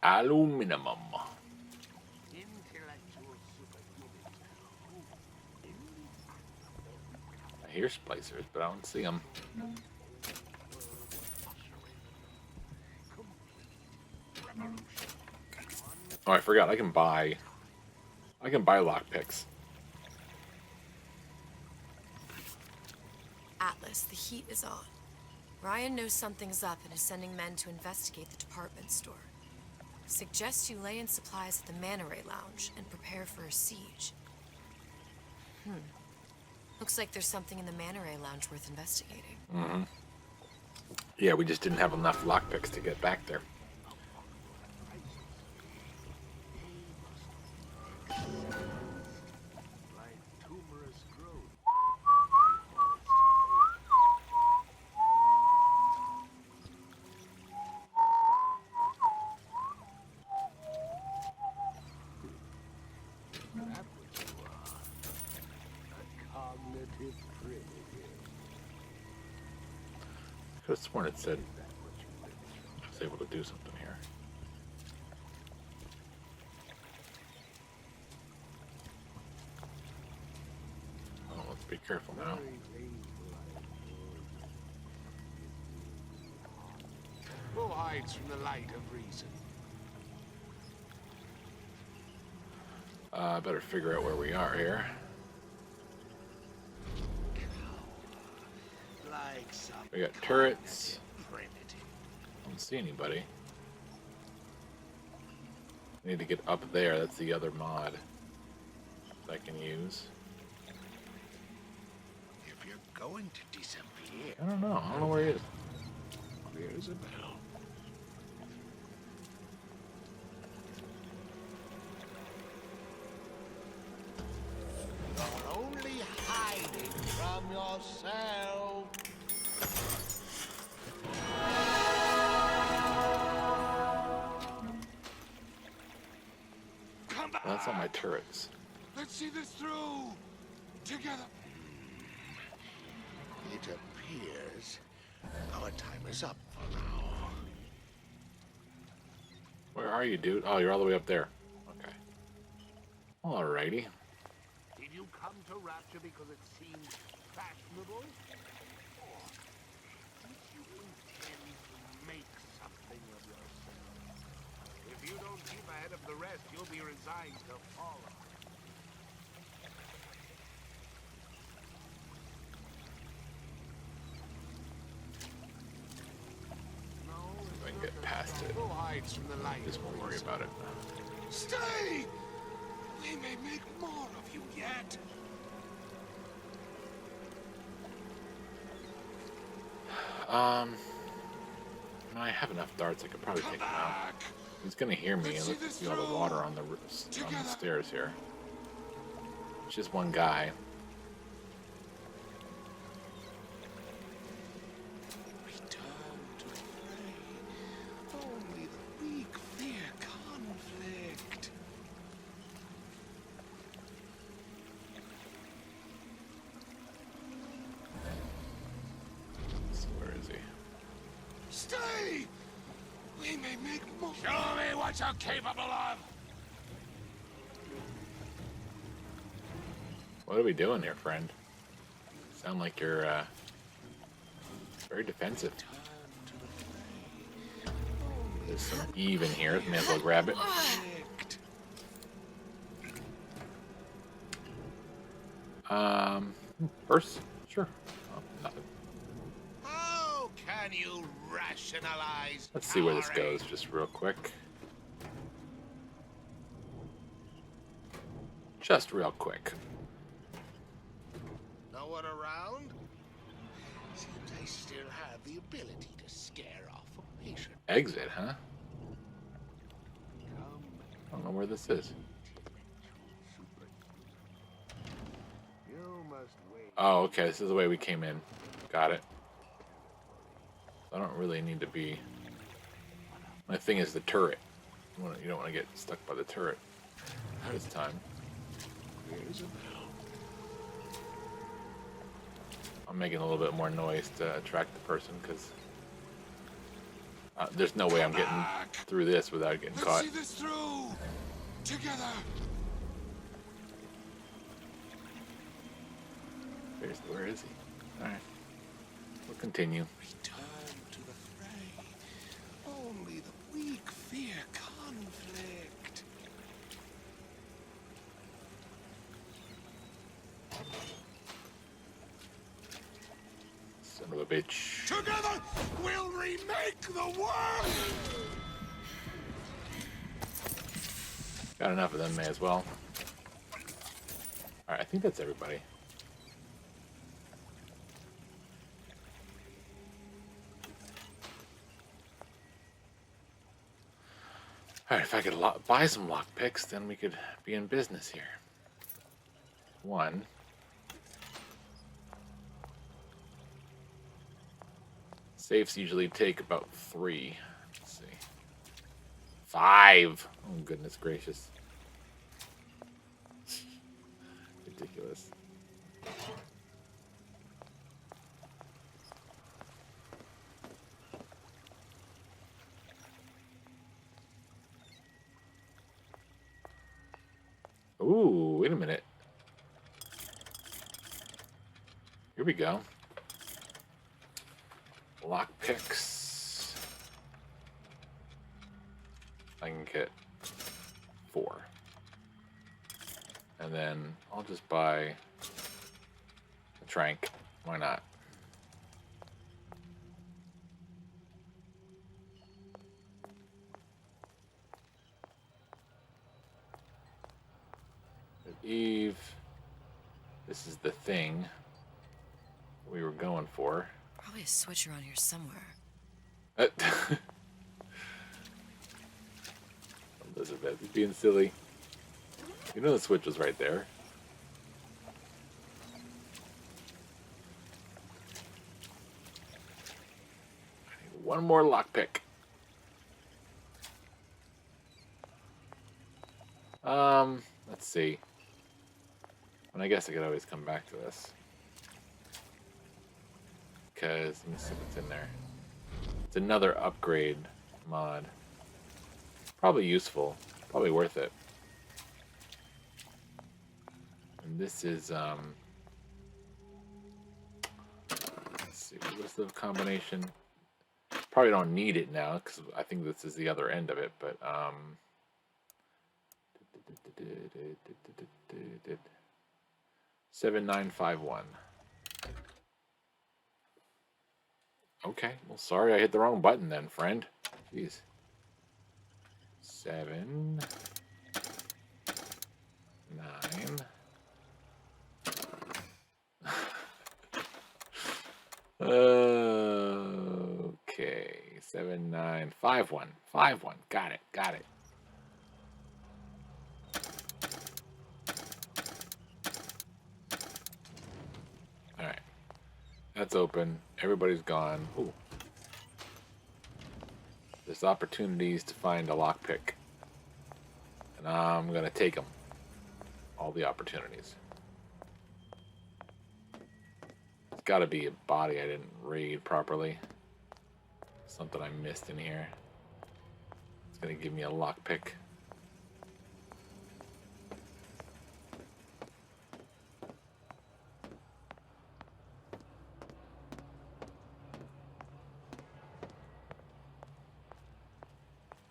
Aluminum. I hear splicers, but I don't see them. Oh, I forgot. I I can buy lockpicks. Atlas, the heat is on. Ryan knows something's up and is sending men to investigate the department store. Suggest you lay in supplies at the Manta Ray Lounge and prepare for a siege. Looks like there's something in the Manta Ray Lounge worth investigating. Mm-hmm. Yeah, we just didn't have enough lockpicks to get back there. I could have sworn it said I was able to do something here. Oh, let's be careful now. Who hides from the light of reason? I better figure out where we are here. Like some We got turrets. I don't see anybody. I need to get up there. That's the other mod that I can use. If you're going to disappear, I don't know. I don't know where he is. there's a bell. You're only hiding from yourself. Well, that's all my turrets. Let's see this through. Together. It appears our time is up for now. Where are you, dude? Oh, you're all the way up there. Okay. Alrighty. Did you come to Rapture because it seemed fashionable? Or did you intend to make something of yourself? If you don't keep ahead of the rest, you'll be resigned to follow. If I can get past it, Who hides from the light? just won't worry about it. Stay! We may make more of you yet. I have enough darts. I could probably take him out. He's gonna hear me and look at see all the water on the stairs here. It's just one guy. Return to the fray. Only the weak fear conflict. So where is he? Stay! We may make more. Show me what you're capable of. What are we doing here, friend? Sound like you're very defensive. There's some Eve in here. May as well grab it. First, sure. Oh, nothing. How can you rationalize? Let's see where this goes, just real quick. Just real quick. No one around? Seems I still have the ability to scare off a patient. Exit, huh? I don't know where this is. You must wait. Oh, okay. This is the way we came in. Got it. I don't really need to be... My thing is the turret. You don't want to get stuck by the turret this time. Here's a bell. I'm making a little bit more noise to attract the person because there's no way I'm getting through this without getting caught. Let's see this through. Together. Where is he? All right. We'll continue. Return to the fray. Only the weak fear conflict. a bitch. Together, we'll remake the world! Got enough of them, may as well. Alright, I think that's everybody. Alright, if I could buy some lockpicks, then we could be in business here. One. Safes usually take about 3. Let's see. 5! Oh, goodness gracious. Ridiculous. Ooh, wait a minute. Here we go. Lockpicks. I can get 4. And then I'll just buy a trank. Why not? Eve. This is the thing we were going for. Probably a switch around here somewhere. Elizabeth, you're being silly. You know the switch was right there. I need one more lockpick. Let's see. And I guess I could always come back to this. Because, let me see what's in there. It's another upgrade mod. Probably useful. Probably worth it. And this is, let's see, what's the combination? Probably don't need it now, because I think this is the other end of it, but, 7951. Okay, well, sorry I hit the wrong button then, friend. Jeez. 7, 9. Okay, 7951. 51. Got it. Got it. All right, that's open. Everybody's gone. Ooh. There's opportunities to find a lockpick, and I'm gonna take them. All the opportunities. It's got to be a body I didn't raid properly. Something I missed in here. It's gonna give me a lockpick.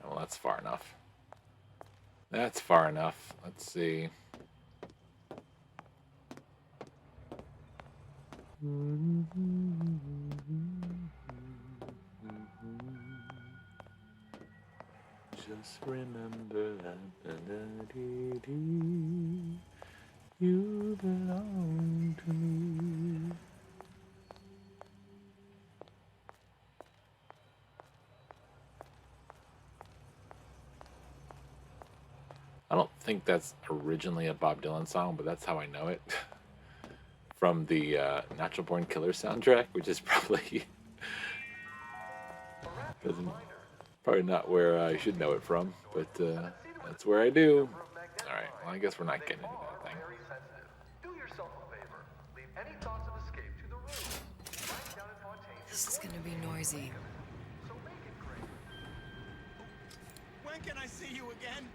Well, that's far enough. That's far enough. Let's see. Just remember that you belong to me. I don't think that's originally a Bob Dylan song, but that's how I know it. From the Natural Born Killer soundtrack, which is probably probably not where I should know it from, but that's where I do. All right, well, I guess we're not getting into that thing. This is gonna be noisy. When can I see you again?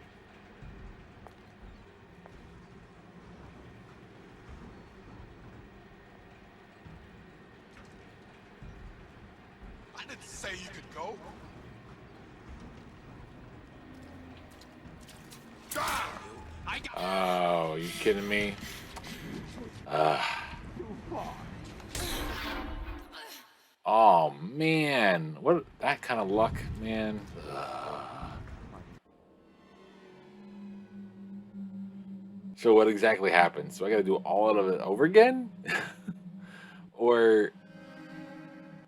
I didn't say you could go. Oh, you kidding me? Oh man, what that kind of luck, man. So what exactly happens? So I got to do all of it over again, or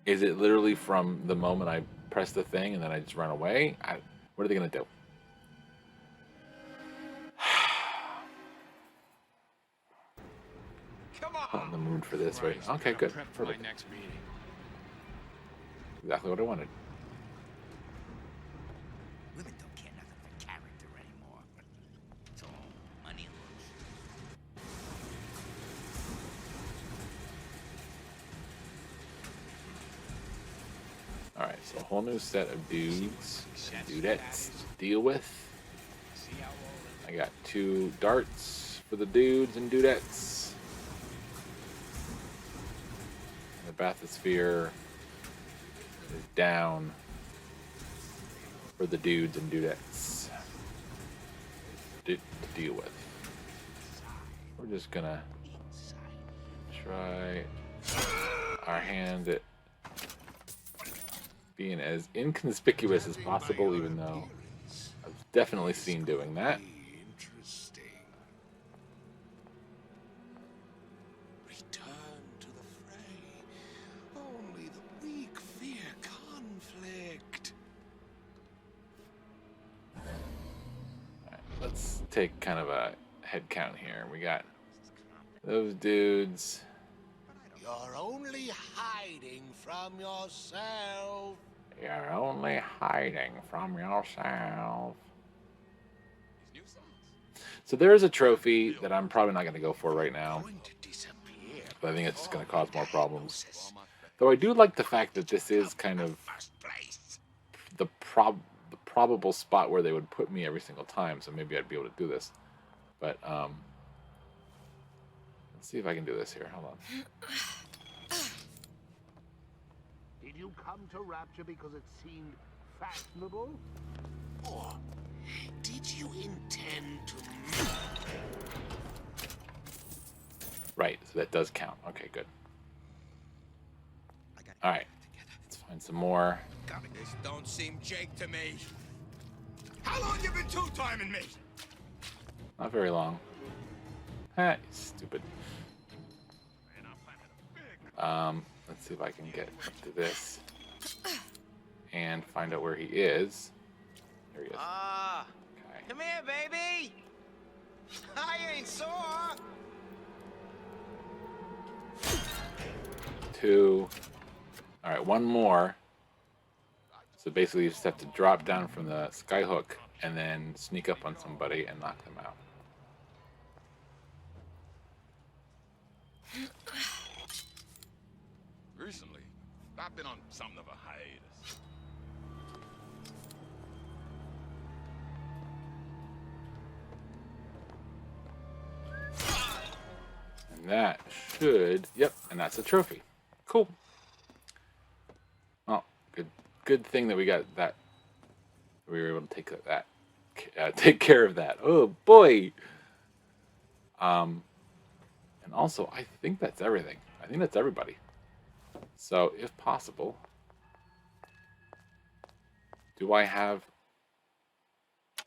is it literally from the moment I press the thing and then I just run away? What are they gonna do? Come on. Not in the mood for this, right? Okay, good. For my Perfect. next meeting. Exactly what I wanted. Women don't care nothing for character anymore. It's all money and looks. All right, so a whole new set of dudes, and dudettes to deal with. I got 2 darts for the dudes and dudettes. And the bathysphere is down for the dudes and dudettes to deal with. We're just gonna try our hand at being as inconspicuous as possible, even though I've definitely seen doing that. Interesting. Return to the fray. Only the weak fear conflict. Alright, let's take kind of a head count here. We got those dudes. You're only hiding from yourself. You're only hiding from yourself. So there is a trophy that I'm probably not going to go for right now. But I think it's just going to cause more problems. Though I do like the fact that this is kind of the probable spot where they would put me every single time. So maybe I'd be able to do this. But let's see if I can do this here. Hold on. Did you come to Rapture because it seemed fashionable? Or did you intend to... Right, so that does count. Okay, good. Alright, let's find some more. This don't seem Jake to me. How long you been two-timing me? Not very long. Ah, stupid. Let's see if I can get up to this and find out where he is. There he is. Okay. Come here, baby. I ain't sore. 2. All right, 1 more. So basically, you just have to drop down from the skyhook and then sneak up on somebody and knock them out. Recently, I've been on something of a hiatus. And that should, yep, and that's a trophy. Cool. Well, good thing that we got that. We were able to take care of that. Oh boy. And also, I think that's everything. I think that's everybody. So, if possible, do I have...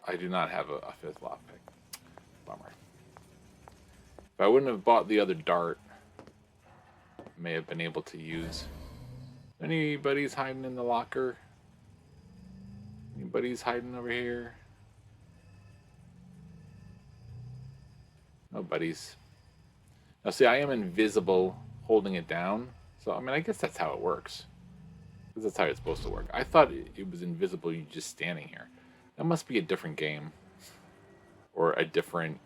I do not have a 5th lockpick. Bummer. If I wouldn't have bought the other dart, I may have been able to use... Anybody's hiding in the locker? Anybody's hiding over here? Nobody's. Now see, I am invisible holding it down. So, I mean, I guess that's how it works. Because that's how it's supposed to work. I thought it was invisible, you just standing here. That must be a different game. Or a different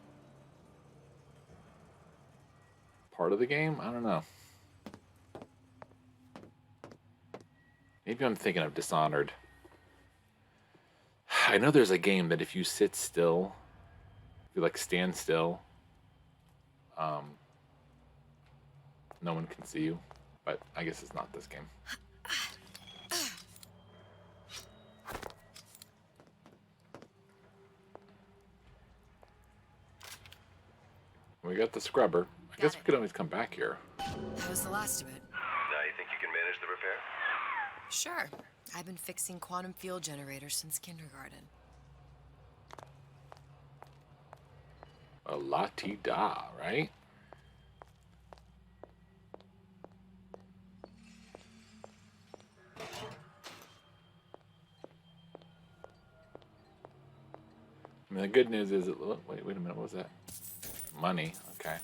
part of the game? I don't know. Maybe I'm thinking of Dishonored. I know there's a game that if you sit still, if you like stand still, no one can see you. But I guess it's not this game. We got the scrubber. I guess we could always come back here. That was the last of it. Now you think you can manage the repair? Sure. I've been fixing quantum field generators since kindergarten. A la-ti-da, right? I mean, the good news is, wait a minute, what was that? Money, okay.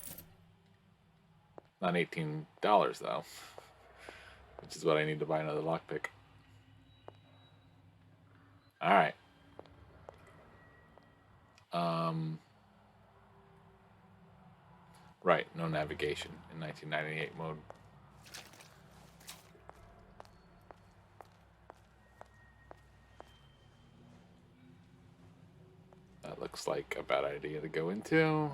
Not $18 though, which is what I need to buy another lockpick. All right. Right, no navigation in 1998 mode. That looks like a bad idea to go into.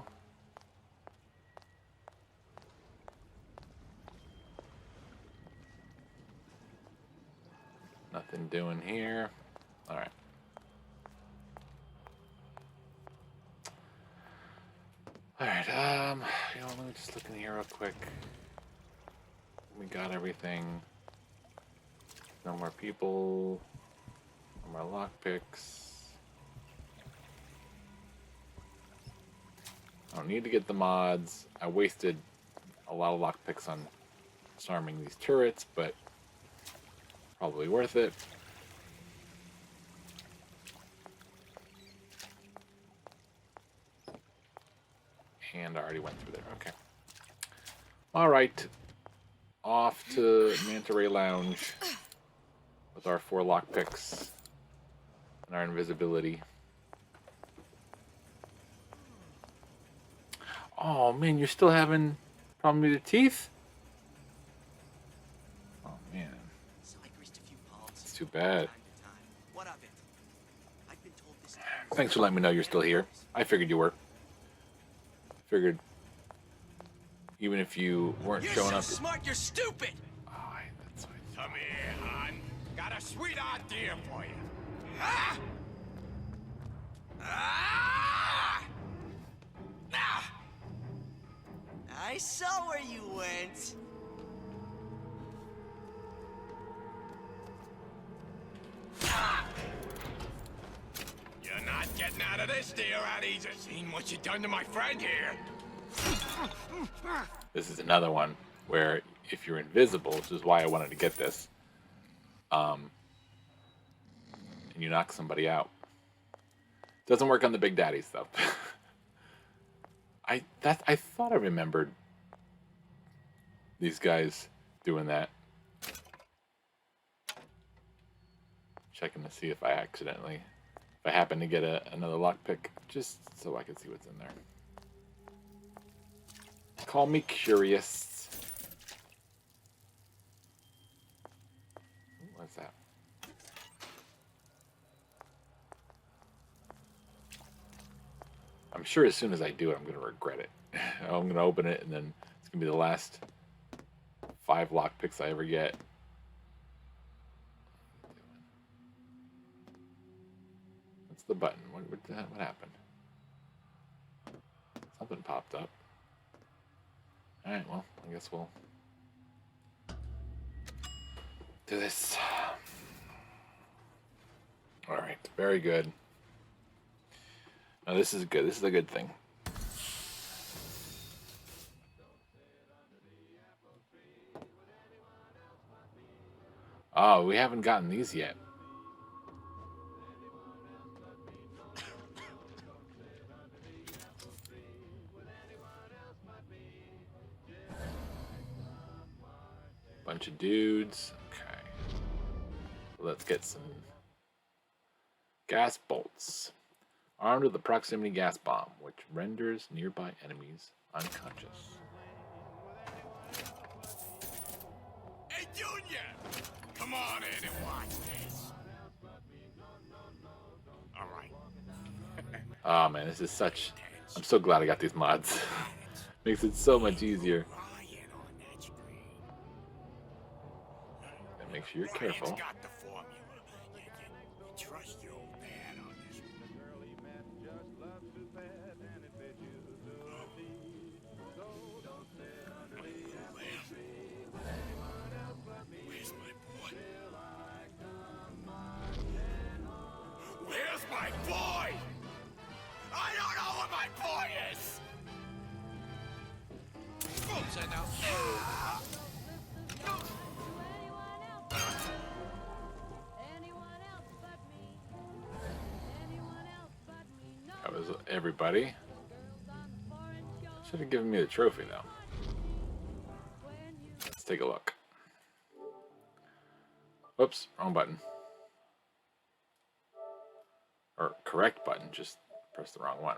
Nothing doing here. All right. All right. You know, let me just look in here real quick. We got everything. No more people. No more lockpicks. I don't need to get the mods. I wasted a lot of lockpicks on disarming these turrets, but probably worth it. And I already went through there. Okay. All right. Off to Manta Ray Lounge with our 4 lockpicks and our invisibility. Oh man, you're still having problem with your teeth? Oh man. It's too bad. Thanks for letting me know you're still here. I figured you were. Figured even if you weren't showing up. Smart, you're stupid. That's right. Come here, hon. Got a sweet idea for you. Ah! Ah! Ah! I saw where you went. You're not getting out of this deal that easy. Seen what you done to my friend here. This is another one where if you're invisible, which is why I wanted to get this, and you knock somebody out. Doesn't work on the big daddies though. I thought I remembered these guys doing that. Checking to see if I happen to get another lockpick, just so I can see what's in there. Call me curious. What's that? I'm sure as soon as I do it, I'm going to regret it. I'm going to open it, and then it's going to be the last 5 lockpicks I ever get. What's the button? What happened? Something popped up. Alright, well, I guess we'll do this. Alright, very good. Now this is good. This is a good thing. Oh, we haven't gotten these yet. Bunch of dudes. Okay. Let's get some gas bolts. Armed with a proximity gas bomb, which renders nearby enemies unconscious. Hey, Junior! Come on in and watch this. All right. Oh man, this is such... I'm so glad I got these mods. Makes it so much easier. And make sure you're careful. Got the formula. You trust your old man on this Where's my boy? everybody. Should have given me the trophy, though. Let's take a look. Whoops, wrong button. Or correct button, just press the wrong one.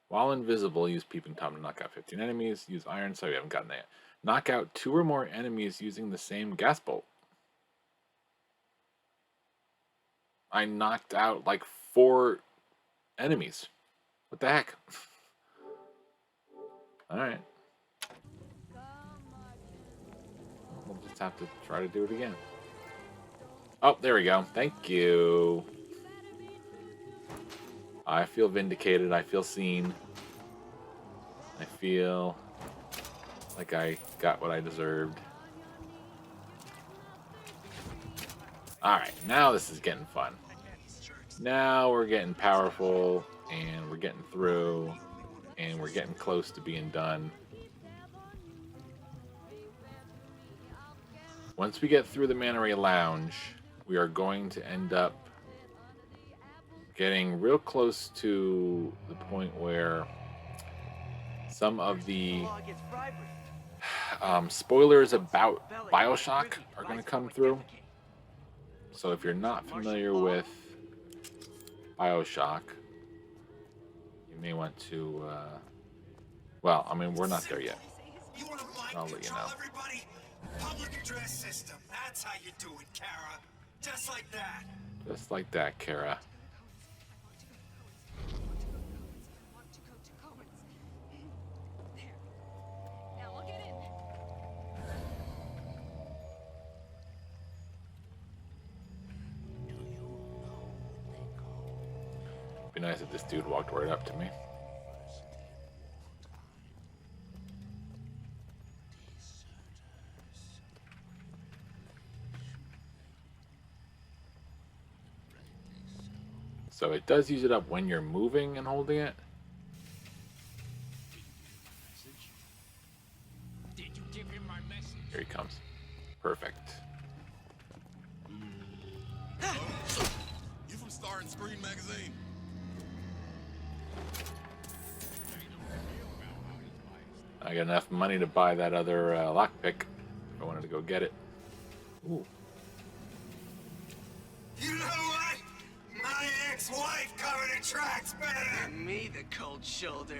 While invisible, use Peeping Tom to knock out 15 enemies. Use Iron Sight, we haven't gotten that yet. Knock out 2 or more enemies using the same gas bolt. I knocked out like 4 enemies. What the heck? Alright. We'll just have to try to do it again. Oh, there we go. Thank you. I feel vindicated. I feel seen. I feel like I got what I deserved. Alright, now this is getting fun. Now we're getting powerful, and we're getting through, and we're getting close to being done. Once we get through the Manta Ray Lounge, we are going to end up getting real close to the point where some of the spoilers about Bioshock are going to come through. So if you're not familiar with Bioshock, you may want to, well, I mean, we're not there yet. I'll let you know. Public address system. That's how you do it, Kara. Just like that. Just like that, Kara. Be nice if this dude walked right up to me. So it does use it up when you're moving and holding it. Did you give him my message? Here he comes. Perfect. You from Star and Screen magazine? I got enough money to buy that other lockpick. I wanted to go get it. Ooh. You know what? My ex-wife covered her tracks better. Give me the cold shoulder.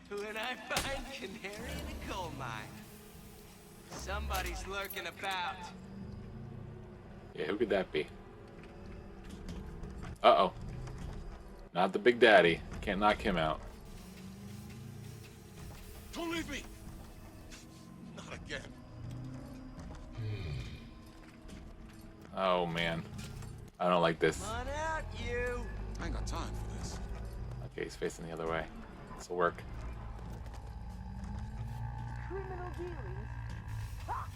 When I find canary in a coal mine, somebody's lurking about. Yeah, who could that be? Uh-oh. Not the Big Daddy. Can't knock him out. Don't leave me! Not again. Oh, man. I don't like this. Come on out, you. I ain't got time for this. Okay, he's facing the other way. This'll work. Criminal dealings? Ha!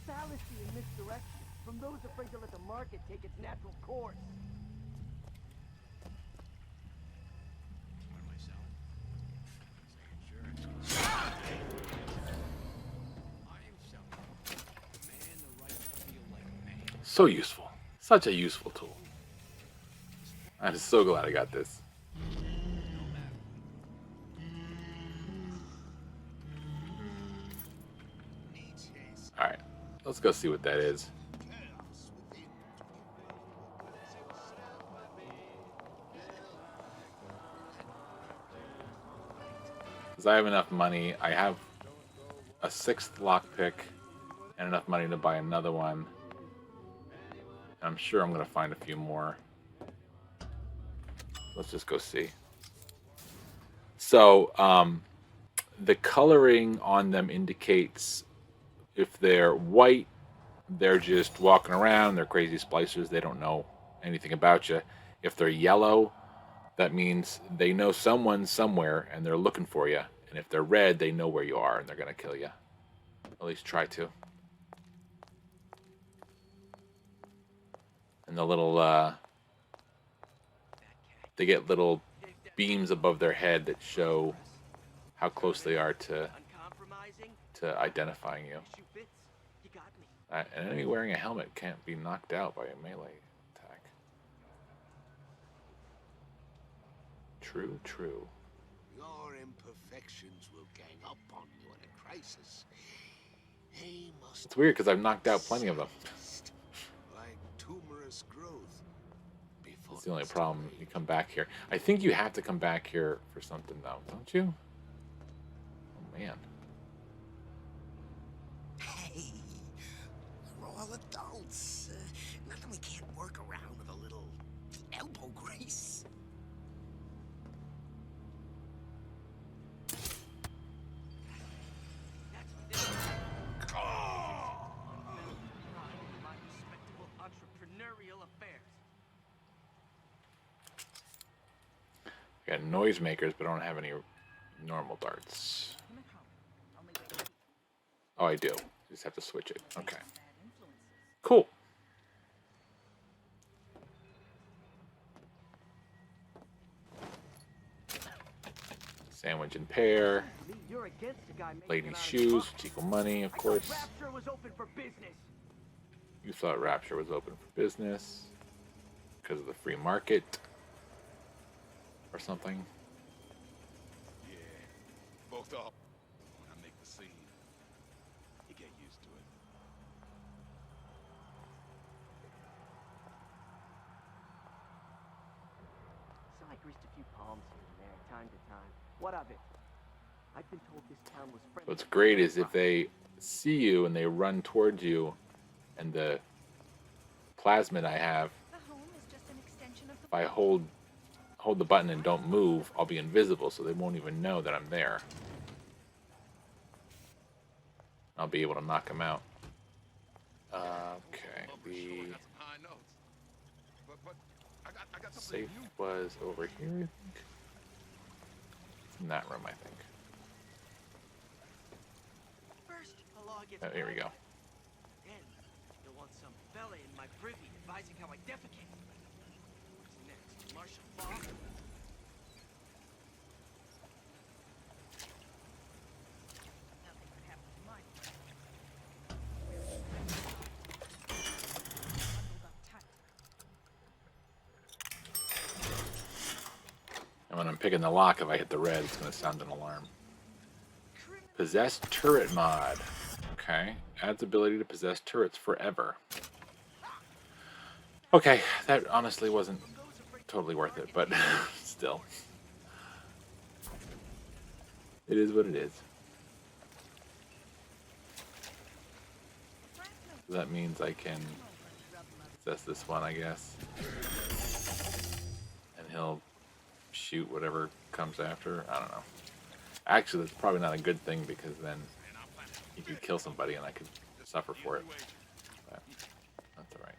Fallacy and misdirection from those afraid to let the market take its natural course. What am I selling? I am selling man the right to feel like man. So useful. Such a useful tool. I'm so glad I got this. Alright, let's go see what that is. Because I have enough money. I have a 6th lockpick and enough money to buy another one. I'm sure I'm going to find a few more. Let's just go see. So, the coloring on them indicates if they're white, they're just walking around, they're crazy splicers, they don't know anything about you. If they're yellow, that means they know someone somewhere and they're looking for you. And if they're red, they know where you are and they're going to kill you. At least try to. And the little, they get little beams above their head that show how close they are to to identifying you. Shoe fits. You got me. An enemy wearing a helmet can't be knocked out by a melee attack. True, true. Your imperfections will gang up on you in a crisis. They must It's weird because I've knocked out plenty of them. like tumorous growth. That's the only problem. You come back here. I think you have to come back here for something, though, don't you? Oh, man. Hey, we're all adults. Nothing we can't work around with a little elbow grease. My respectable entrepreneurial affairs. I got noisemakers, but I don't have any normal darts. Oh, I do. Just have to switch it. Okay. Cool. Sandwich and pear. You're against the guy making Lady's it out of shoes, pocket. Chico money, of I thought course. Rapture was open for business. You thought Rapture was open for business because of the free market or something. Yeah, both up. When I make the scene, you get used to it. So I greased a few palms here and there, time to time. What of it? I've been told this town was friendly. What's great is if they see you and they run towards you, and the plasmid I have, if I hold the button and don't move, I'll be invisible, so they won't even know that I'm there. I'll be able to knock them out. Okay, the safe was over here, I think. It's in that room, I think. First, the law gets Oh, here we go. Then you'll want some fella in my privy advising how I defecate. What's next? Martial law? Nothing could happen to mine. And when I'm picking the lock, if I hit the red, it's going to sound an alarm. Possess turret mod. Okay. Adds ability to possess turrets forever. Okay, that honestly wasn't totally worth it, but still. It is what it is. So that means I can possess this one, I guess. And he'll shoot whatever comes after. I don't know. Actually, that's probably not a good thing because then he could kill somebody and I could suffer for it. But that's alright.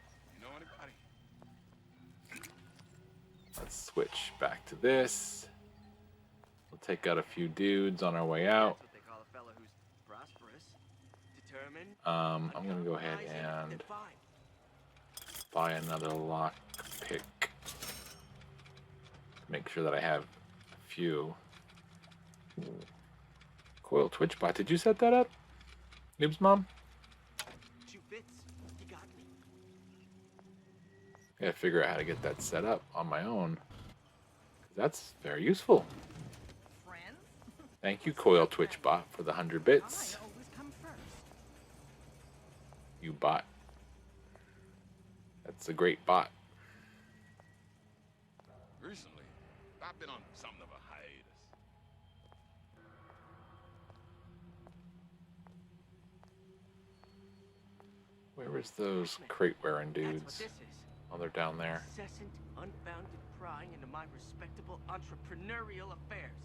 Let's switch back to this. We'll take out a few dudes on our way out. That's what they call a fella who's prosperous, determined. I'm gonna go ahead and buy another lock pick. Make sure that I have a few. Coil Twitch bot. Did you set that up? Noob's mom? Shoe fits. You got me. I gotta figure out how to get that set up on my own. 'Cause that's very useful. Thank you, Coil Twitch bot, for the 100 bits. You bot. That's a great bot. Recently, I've been on something of a hiatus. Where was those crate wearing dudes? This is Oh, they're down there. incessant, unbounded prying into my respectable entrepreneurial affairs.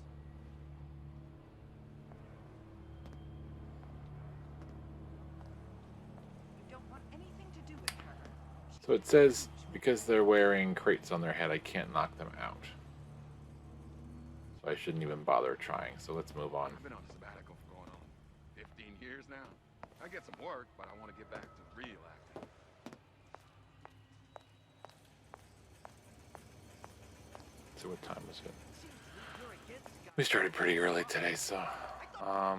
You don't want anything to do with her. So it says because they're wearing crates on their head, I can't knock them out. So I shouldn't even bother trying. So let's move on. I've been on a sabbatical for going on 15 years now. I get some work, but I want to get back to real acting. So what time was it? We started pretty early today, so I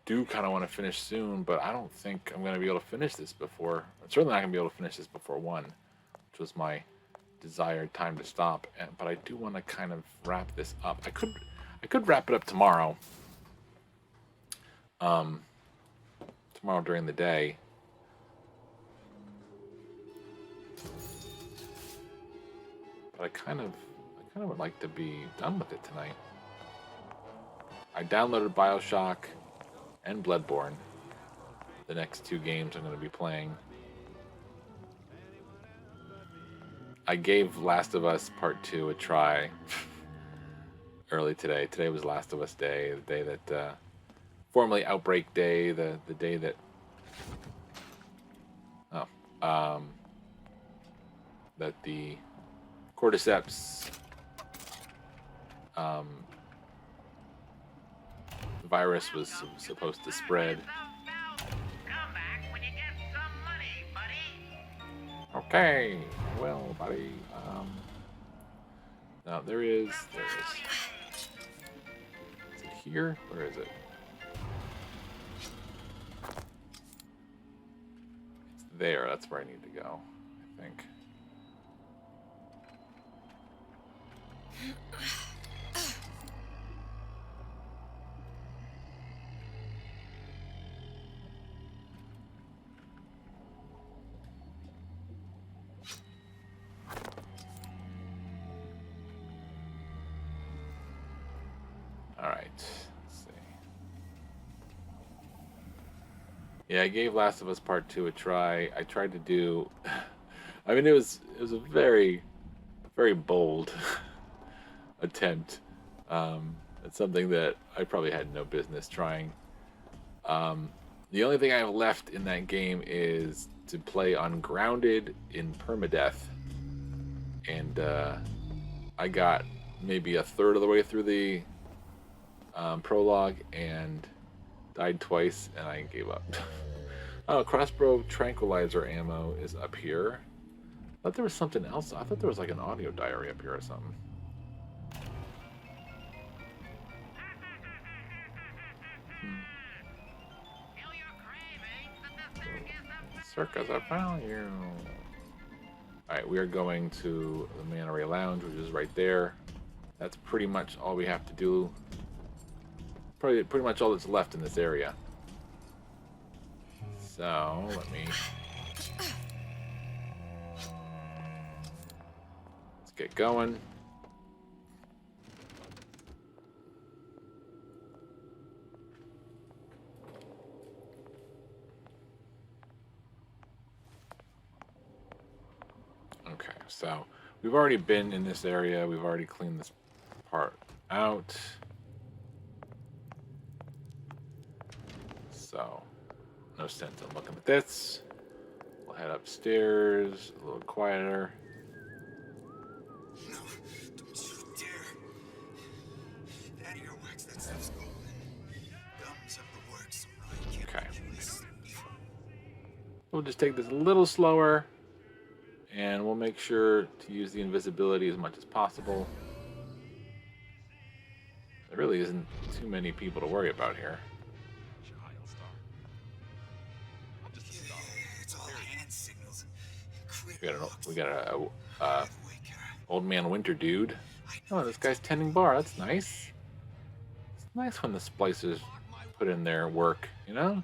do kind of want to finish soon, but I don't think I'm going to be able to finish this before. I'm certainly not going to be able to finish this before 1, which was my desired time to stop. But I do want to kind of wrap this up. I could wrap it up tomorrow. Tomorrow during the day. But I kind of would like to be done with it tonight. I downloaded Bioshock and Bloodborne. The next 2 games I'm going to be playing. I gave Last of Us Part 2 a try early today. Today was Last of Us Day, the day that, formerly Outbreak Day, the day that, that the cordyceps virus was supposed to spread. Okay, well, buddy. Now there is. Is it here? Where is it? It's there. That's where I need to go, I think. Alright, let's see. Yeah, I gave Last of Us Part 2 a try. I tried to do... I mean, it was a very, very bold attempt at something that I probably had no business trying. The only thing I have left in that game is to play Ungrounded in permadeath. And I got maybe a third of the way through the prologue and died twice, and I gave up. Oh, crossbow tranquilizer ammo is up here. I thought there was something else. I thought there was like an audio diary up here or something. Circus, I found you. Alright, we are going to the Manta Ray Lounge, which is right there. That's pretty much all we have to do. Pretty much all that's left in this area. So, let's get going. Okay, so we've already been in this area. We've already cleaned this part out. So, no sense in looking at this. We'll head upstairs, a little quieter. No, don't you dare. That earwax, that stuff's golden. Gums up the works, Ryan can't Okay. make you sleep. We'll just take this a little slower, and we'll make sure to use the invisibility as much as possible. There really isn't too many people to worry about here. It's all hand signals. We got a old man Winter dude. Oh, this guy's tending bar. That's nice. It's nice when the splicers put in their work, you know?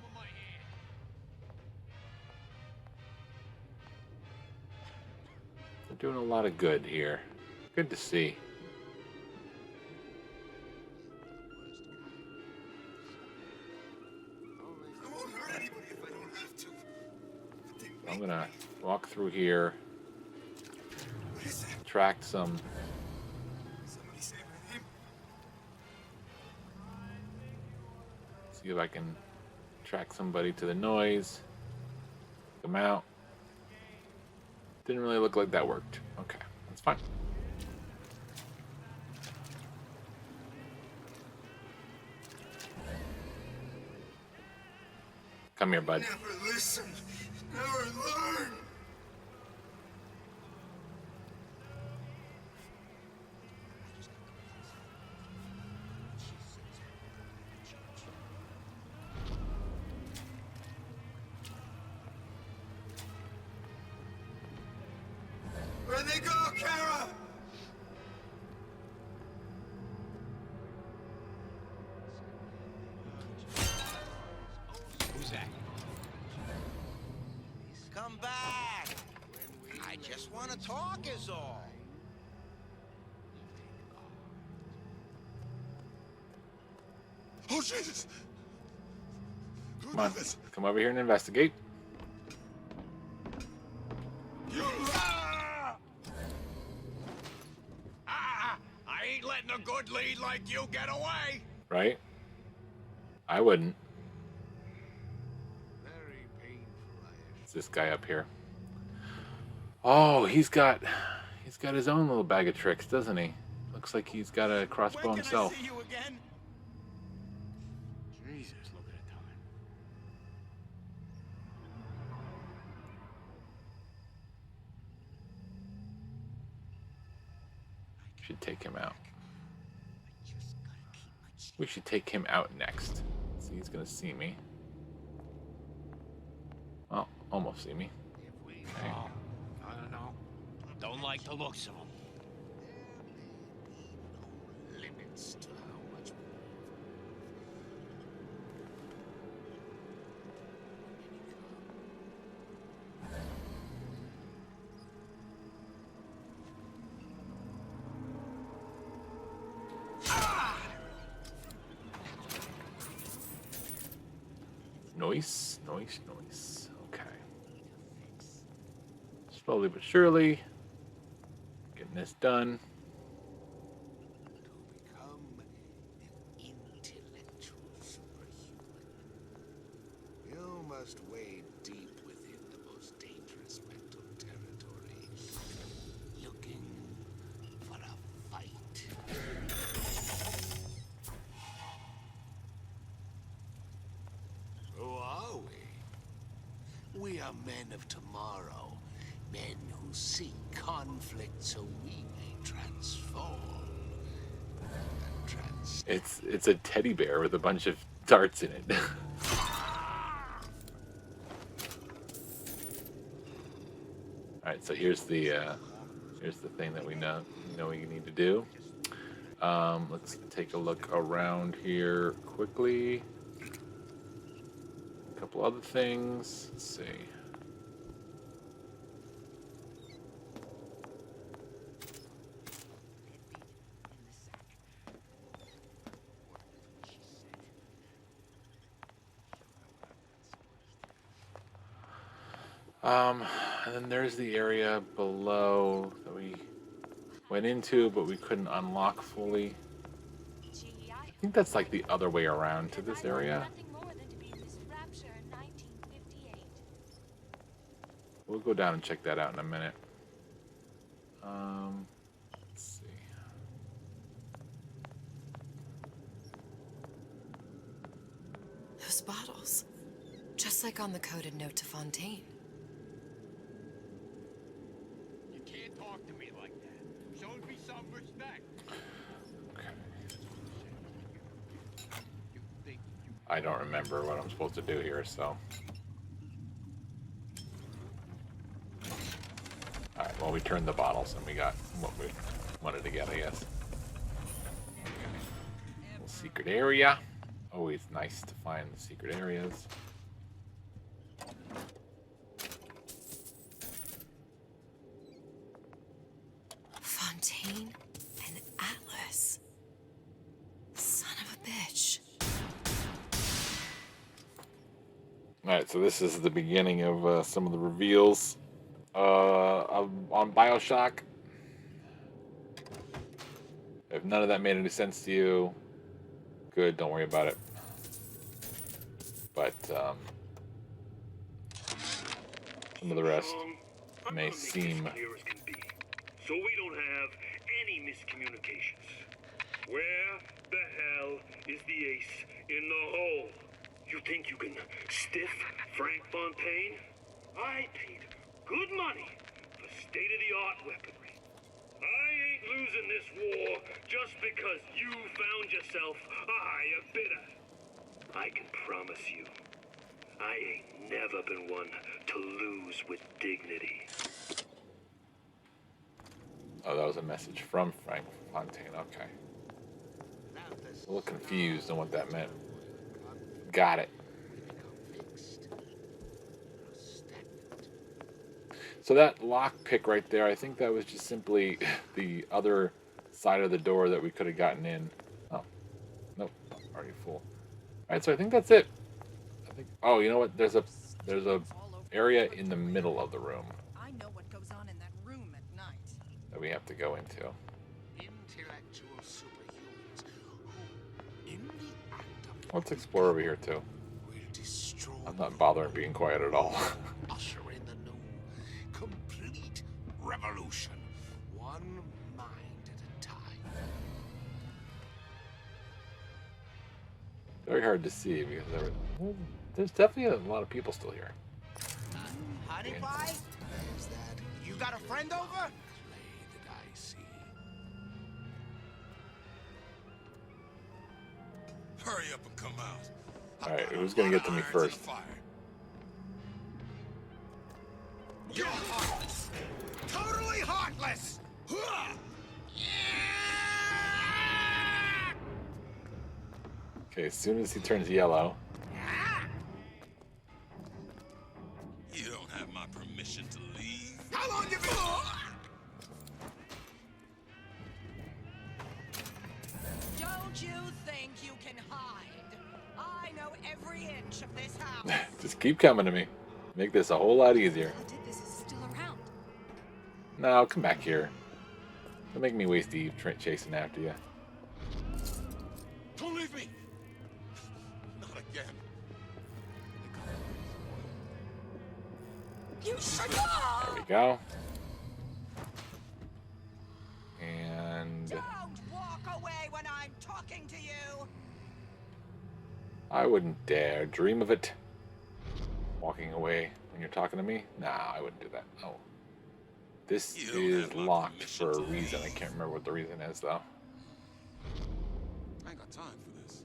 They're doing a lot of good here. Good to see. I'm gonna walk through here, track some. See if I can track somebody to the noise. Take them out. Didn't really look like that worked. Okay, that's fine. Come here, bud. Never listen. Never learn. Come back. I just want to talk is all. Oh, Jesus! Come on, come over here and investigate. I ain't letting a good lead like you get away. Right? I wouldn't. It's this guy up here. Oh, he's got his own little bag of tricks, doesn't he? Looks like he's got a crossbow himself. See you again? Jesus, look at the time. Should take him out. We should take him out next. See, he's gonna see me. Well, almost see me. Okay. Oh, I don't know. Don't like the looks of them. Limits to how much Noise, noise, noise. Okay. Slowly but surely, getting this done. become an intellectual superhuman. You must wade deep within the most dangerous mental territory, looking for a fight. Who are we? We are men of tomorrow, men who seek conflict so we may transform. It's a teddy bear with a bunch of darts in it. All right, so here's the thing that we know we need to do. Let's take a look around here quickly. A couple other things. Let's see. And then there's the area below that we went into, but we couldn't unlock fully. I think that's like the other way around to this area. We'll go down and check that out in a minute. Let's see. Those bottles. Just like on the coded note to Fontaine. You can't talk to me like that. Show me some respect. I don't remember what I'm supposed to do here, so. Alright, well, we turned the bottles and we got what we wanted to get, I guess. Okay. Little secret area. Always nice to find the secret areas. Fontaine and Atlas. Son of a bitch. Alright, so this is the beginning of some of the reveals on Bioshock. If none of that made any sense to you, good, don't worry about it. But some of the rest may seem... So we don't have any miscommunications. Where the hell is the ace in the hole? You think you can stiff Frank Fontaine? I paid good money for state-of-the-art weaponry. I ain't losing this war just because you found yourself a higher bidder. I can promise you, I ain't never been one to lose with dignity. Oh, that was a message from Frank Fontaine. Okay. A little confused on what that meant. Got it. So that lock pick right there, I think that was just simply the other side of the door that we could have gotten in. Oh, nope, already full. All right, so I think that's it. I think. Oh, you know what? There's a area in the middle of the room I know what goes on in that room at night. that we have to go into. Intellectual superhumans who, in the act of Let's explore over here too. will destroy I'm not bothering being quiet at all. usher in the new, complete revolution, one mind at a time. Very hard to see because there's definitely a lot of people still here. Honey pie? You got a friend over? Play that I see. Hurry up and come out. All right, who's gonna get to me first? You're heartless. Totally heartless. Okay, as soon as he turns yellow. You don't have my permission to leave. How long you been? Don't you think you can hide? I know every inch of this house. Just keep coming to me. Make this a whole lot easier. This is still around. No, come back here. Don't make me waste Eve chasing after you. Don't leave me. Not again. You should There we go. And Don't walk away when I'm talking to you. I wouldn't dare dream of it. Walking away when you're talking to me? Nah, I wouldn't do that. Oh. This is locked for a reason. I can't remember what the reason is, though. I ain't got time for this.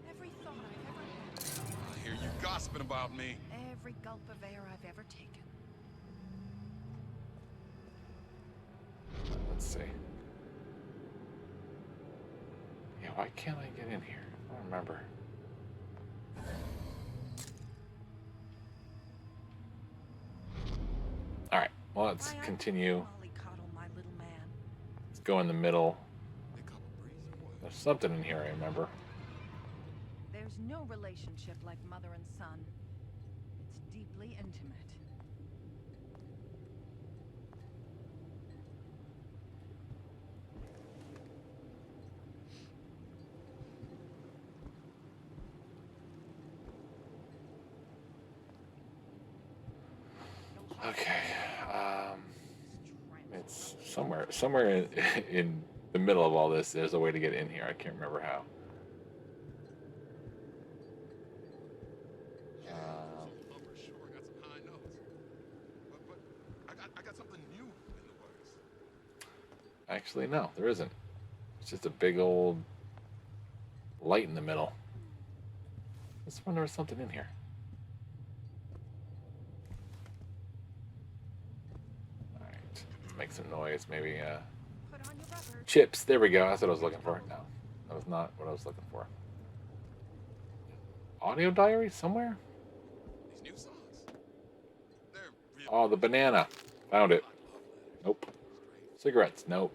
Every thought I've ever had. I hear you gossiping about me. Every gulp of air I've ever taken. Let's see. Yeah, why can't I get in here? I don't remember. Alright, well, let's continue. Let's go in the middle. There's something in here, I remember. There's no relationship like mother and son. It's deeply intimate. Okay. It's somewhere in the middle of all this. There's a way to get in here. I can't remember how. I got something new in the works. Actually, no, there isn't. It's just a big old light in the middle. I just wonder if there's something in here. Alright, make some noise. Maybe, chips. There we go. That's what I was looking for. No, that was not what I was looking for. Audio diary somewhere? These new songs. Oh, the banana. Found it. Nope. Cigarettes. Nope.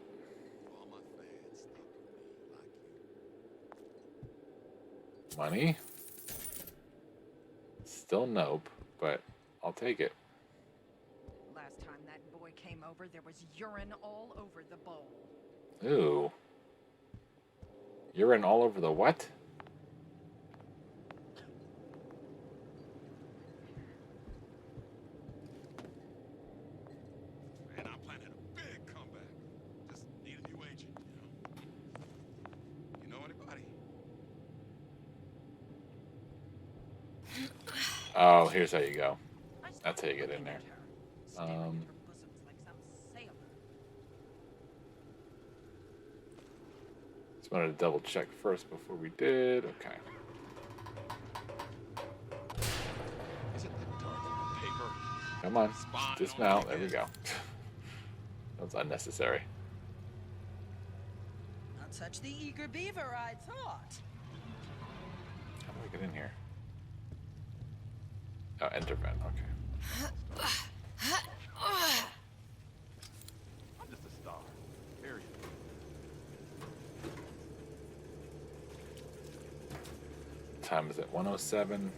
Money. Still nope, but I'll take it. Last time that boy came over, there was urine all over the bowl. Ooh. Urine all over the what? Man, I'm planning a big comeback. Just need a new agent, you know? You know anybody? Oh, here's how you go. That's how you get in there. Just wanted to double check first before we did. Okay. Come on. Dismount. There we go. That was unnecessary. Not such the eager beaver I thought. How do I get in here? Oh, enter vent. Okay. I'm just a star. Period. Time is at 1:07.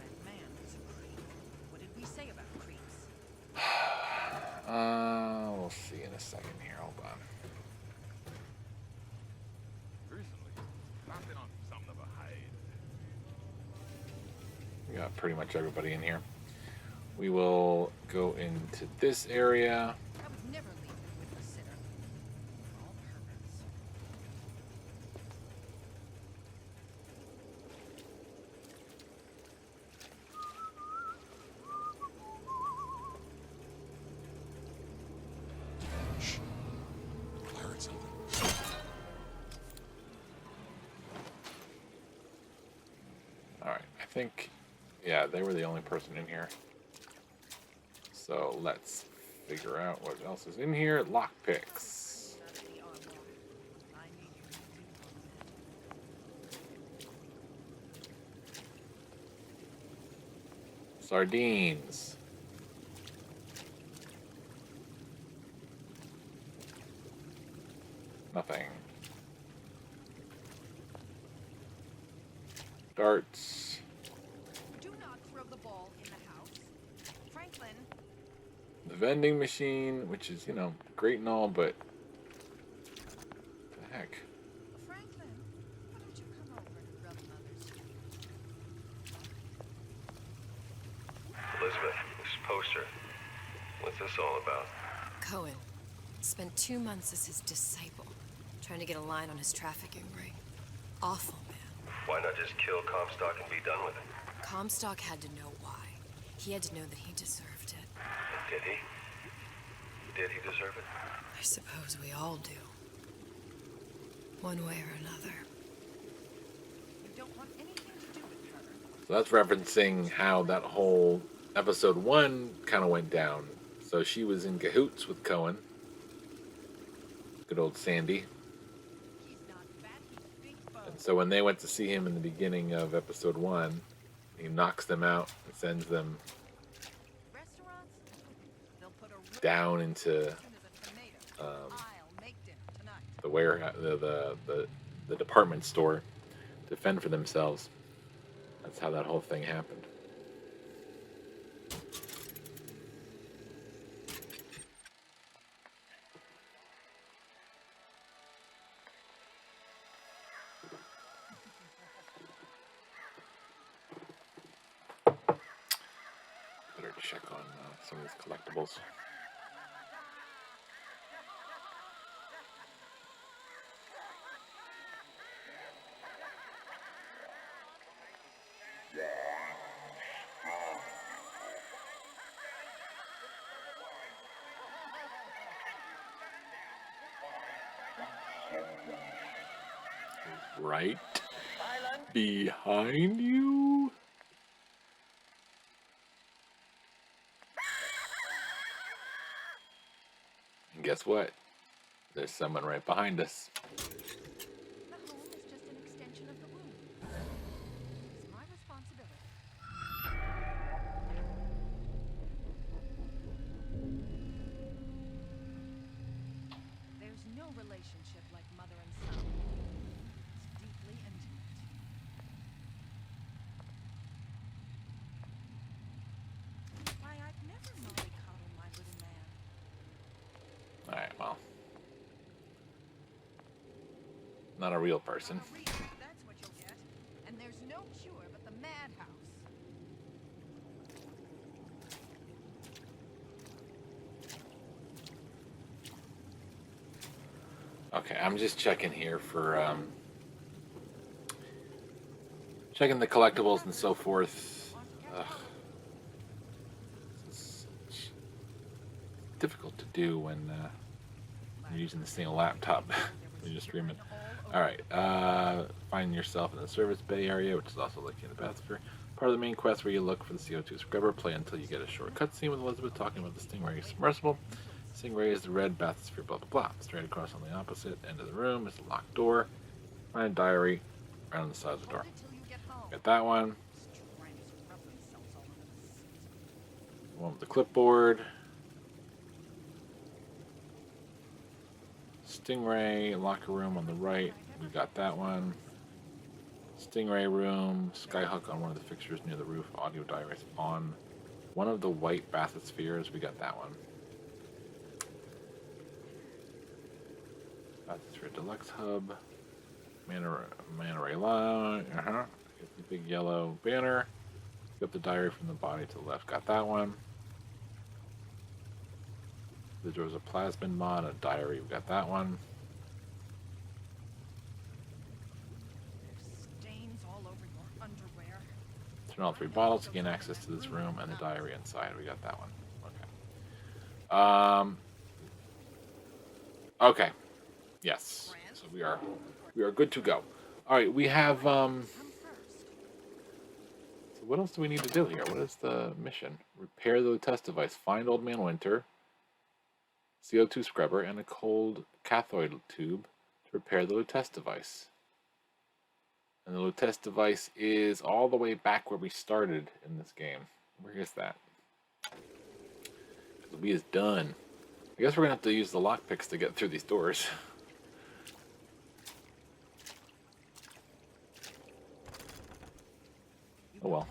What did we say about creeps? We'll see in a second here. Hold on. Recently, I've been on something of a hiatus. We got pretty much everybody in here. We will go into this area. I would never leave him with the sitter. All perverts. I heard something. Alright, I think, yeah, they were the only person in here. So let's figure out what else is in here. Lockpicks. Sardines. Nothing. Darts. Do not throw the ball in the house. Franklin. The vending machine, which is, you know, great and all, but what the heck? Franklin, why don't you come over and rub Mother's feet? Elizabeth, this poster. What's this all about? Cohen spent 2 months as his disciple, trying to get a line on his trafficking ring. Awful man. Why not just kill Comstock and be done with it? Comstock had to know why. He had to know that he deserved it. Did he? Did he deserve it? I suppose we all do. One way or another. You don't want anything to do with her. So that's referencing how that whole episode 1 kind of went down. So she was in cahoots with Cohen. Good old Sandy. And so when they went to see him in the beginning of episode 1, he knocks them out and sends them down into the warehouse, the department store to fend for themselves. That's how that whole thing happened. Better check on some of these collectibles. Right behind you. And guess what? There's someone right behind us. The home is just an extension of the womb. It's my responsibility. There's no relationship like mother and son. It's deeply intimate. Why, I've never mollycoddled my little man. Alright, well. Not a real person. That's what you'll get. And there's no cure but the madhouse. Okay, I'm just checking here for checking the collectibles and so forth. This is difficult to do when you're using the same laptop when you're streaming. Alright, find yourself in the service bay area, which is also located in the bathysphere. Part of the main quest where you look for the CO2 scrubber. Play until you get a short cutscene with Elizabeth talking about the Stingray submersible. Stingray is the red bathysphere, blah blah blah. Straight across on the opposite end of the room is a locked door. Find a diary right on the side of the door. Got that one. one with the clipboard. Stingray locker room on the right. We got that one. Stingray room. Skyhook on one of the fixtures near the roof. Audio diaries on one of the white bathyspheres. We got that one. Bathysphere Deluxe Hub. Manta Ray Lounge. Get the big yellow banner. Got the diary from the body to the left. Got that one. There was a plasmid mod, a diary. We got that one. Stains all over your underwear. Turn all 3 bottles to gain access to this room and the diary inside. We got that one. Okay. Okay. Yes. So we are good to go. All right. We have. So what else do we need to do here? What is the mission? Repair the test device. Find Old Man Winter. CO2 scrubber and a cold cathode tube to repair the test device. And the test device is all the way back where we started in this game. Where is that? Because we is done. I guess we're gonna have to use the lockpicks to get through these doors. Oh well.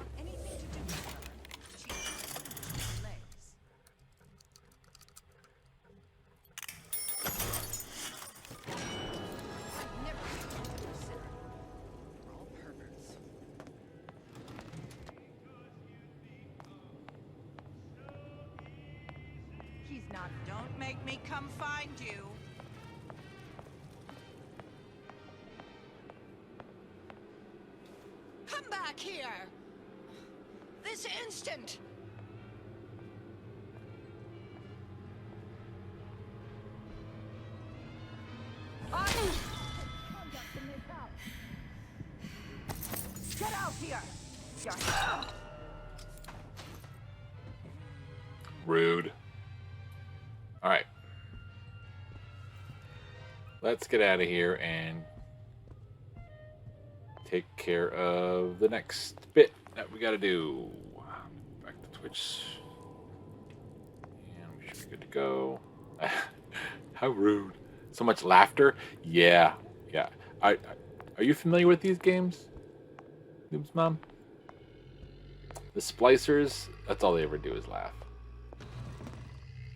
He's not. Don't make me come find you. Come back here! This instant! Get out here! Rude. All right. Let's get out of here and take care of the next bit that we got to do. Back to Twitch. And we should be good to go. How rude. So much laughter. Yeah. Yeah. Are you familiar with these games? Noob's mom? The Splicers, that's all they ever do is laugh.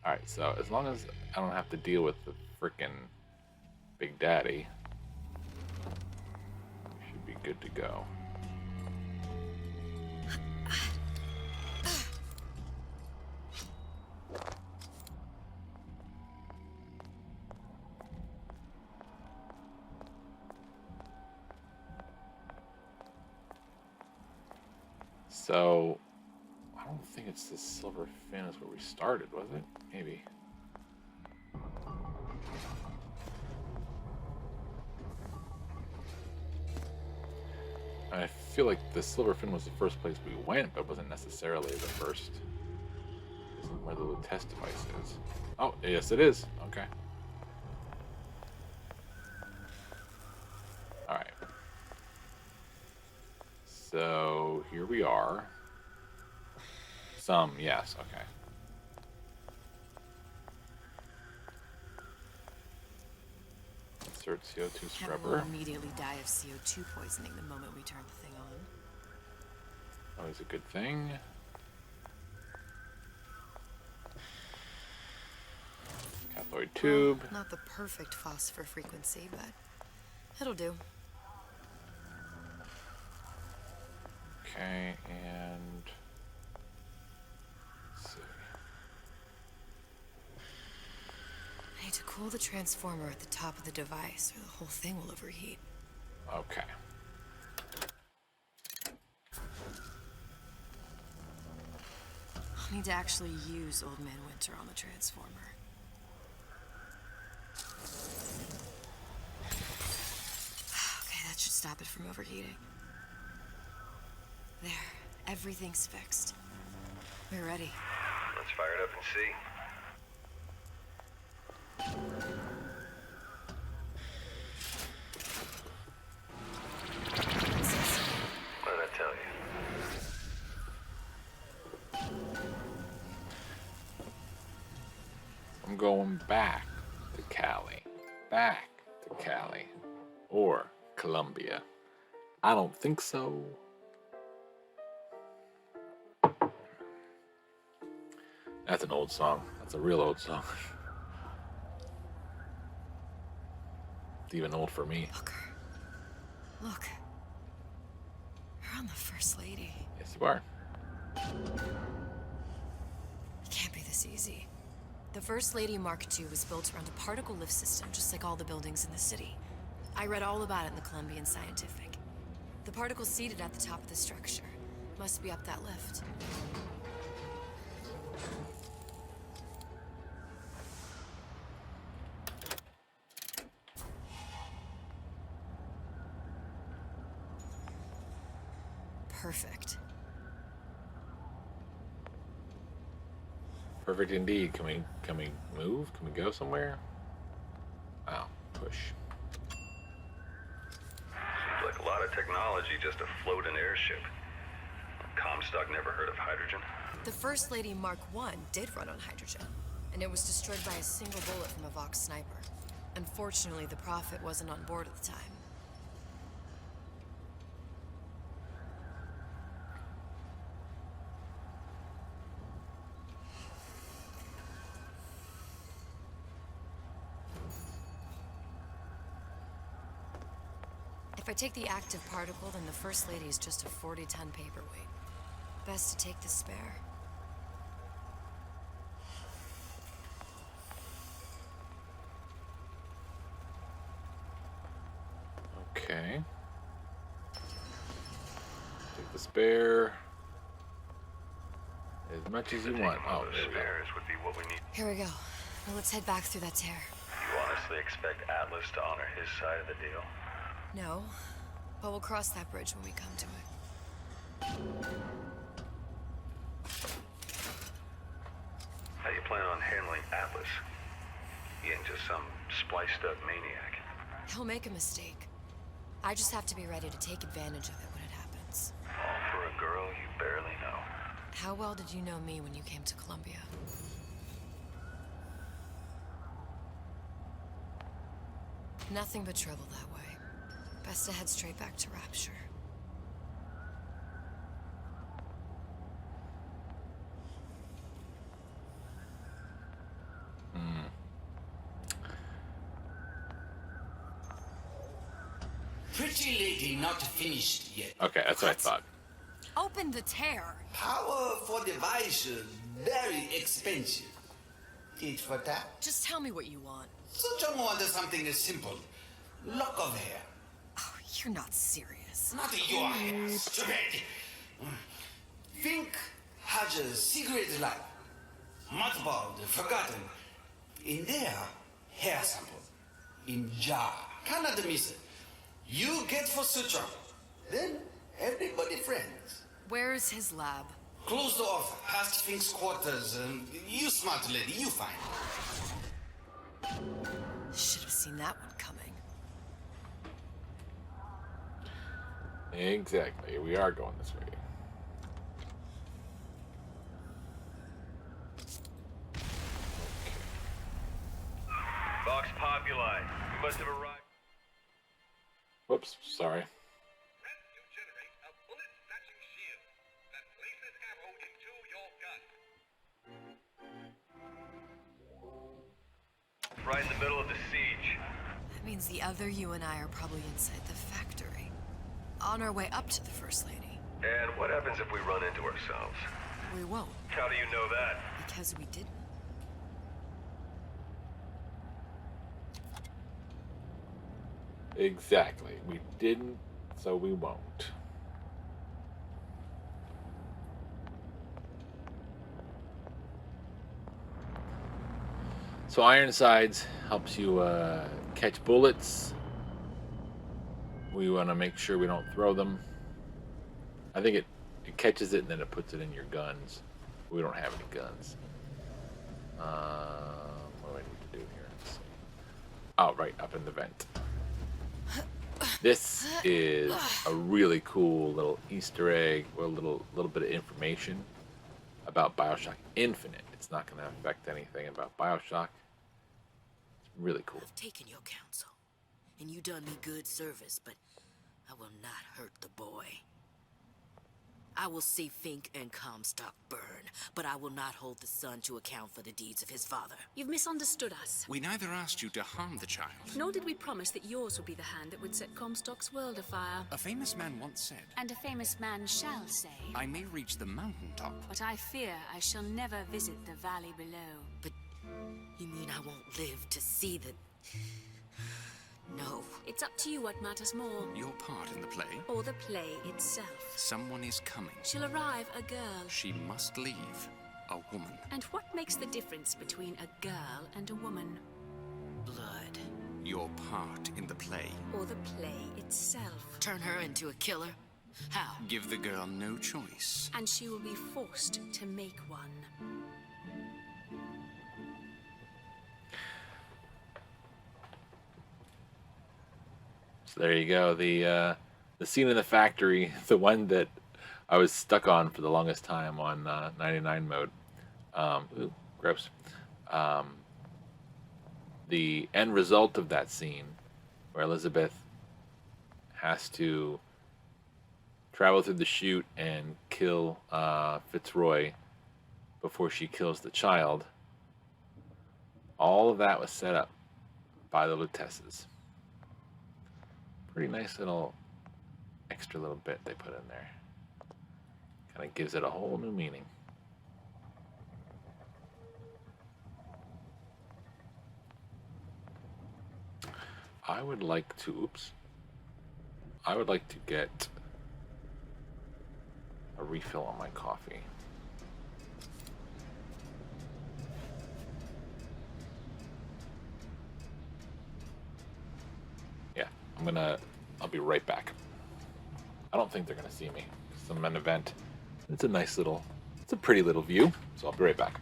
Alright, so as long as I don't have to deal with the frickin' Big Daddy, we should be good to go. So, I don't think it's the Silver Fin is where we started, was it? Maybe. I feel like the Silver Fin was the first place we went, but wasn't necessarily the first. Isn't where the test device is. Oh, yes it is. Okay. Alright. So, here we are. Yes, okay. Insert CO2 scrubber. Kevin will immediately die of CO2 poisoning the moment we turn the thing on. Always a good thing. Cathode tube. Well, not the perfect phosphor frequency, but it'll do. Okay, and let's see. I need to cool the transformer at the top of the device, or the whole thing will overheat. Okay. I'll need to actually use Old Man Winter on the transformer. Okay, that should stop it from overheating. There, everything's fixed. We're ready. Let's fire it up and see. What did I tell you? going back to Cali. Back to Cali. Or Colombia. I don't think so. That's an old song. That's a real old song. It's even old for me. Look. You're on the First Lady. Yes, you are. It can't be this easy. The First Lady Mark II was built around a particle lift system, just like all the buildings in the city. I read all about it in the Columbian Scientific. The particle's seated at the top of the structure. Must be up that lift. Perfect. Perfect indeed. Can we move? Can we go somewhere? Oh, push. Seems like a lot of technology just to float an airship. Comstock never heard of hydrogen. The First Lady Mark I did run on hydrogen, and it was destroyed by a single bullet from a Vox sniper. Unfortunately, the Prophet wasn't on board at the time. If I take the active particle, then the First Lady is just a 40-ton paperweight. Best to take the spare. Okay. Take the spare. As much as you want. Oh, there we go. Spares would be what we need. Here we go. Now let's head back through that tear. You honestly expect Atlas to honor his side of the deal? No, but we'll cross that bridge when we come to it. How you plan on handling Atlas? He ain't just some spliced-up maniac. He'll make a mistake. I just have to be ready to take advantage of it when it happens. All for a girl you barely know. How well did you know me when you came to Columbia? Nothing but trouble that way. Best to head straight back to Rapture. Pretty lady not finished yet. Okay, that's what I thought. Open the tear. Power for device very expensive. Tit for tat. Just tell me what you want. Such a want something simple. Lock of hair. Oh, you're not serious. Not your hair, stupid. Think has a secret life. Mothballed, forgotten. In there, hair sample. In jar. Cannot miss it. You get for suture. Then everybody friends. Where's his lab? Closed off, past Fink's quarters. You smart lady, you find. Should have seen that one coming. Exactly. We are going this way. Vox Populi. We must have arrived. Whoops, sorry. Right in the middle of the siege. That means the other you and I are probably inside the factory. On our way up to the First Lady. And what happens if we run into ourselves? We won't. How do you know that? Because we didn't. Exactly. We didn't, so we won't. So Ironsides helps you catch bullets. We want to make sure we don't throw them. I think it catches it and then it puts it in your guns. We don't have any guns. What do I need to do here? Let's see. Oh, right, up in the vent. This is a really cool little Easter egg or a little bit of information about Bioshock Infinite. It's not going to affect anything about Bioshock. Really cool. I've taken your counsel, and you done me good service, but I will not hurt the boy. I will see Fink and Comstock burn, but I will not hold the son to account for the deeds of his father. You've misunderstood us. We neither asked you to harm the child. Nor did we promise that yours would be the hand that would set Comstock's world afire. A famous man once said, And a famous man shall say, I may reach the mountaintop, but I fear I shall never visit the valley below. But you mean I won't live to see the... No. It's up to you what matters more. Your part in the play? Or the play itself. Someone is coming. She'll arrive a girl. She must leave a woman. And what makes the difference between a girl and a woman? Blood. Your part in the play. Or the play itself. Turn her into a killer? How? Give the girl no choice. And she will be forced to make one. So there you go. The scene in the factory, the one that I was stuck on for the longest time on 99 mode. Ooh, gross. The end result of that scene, where Elizabeth has to travel through the chute and kill Fitzroy before she kills the child. All of that was set up by the Lutesses. Pretty nice little extra little bit they put in there. Kind of gives it a whole new meaning. I would like to, I would like to get a refill on my coffee. Yeah, I'll be right back. I don't think they're gonna see me. I'm at an event. It's a pretty little view, so I'll be right back.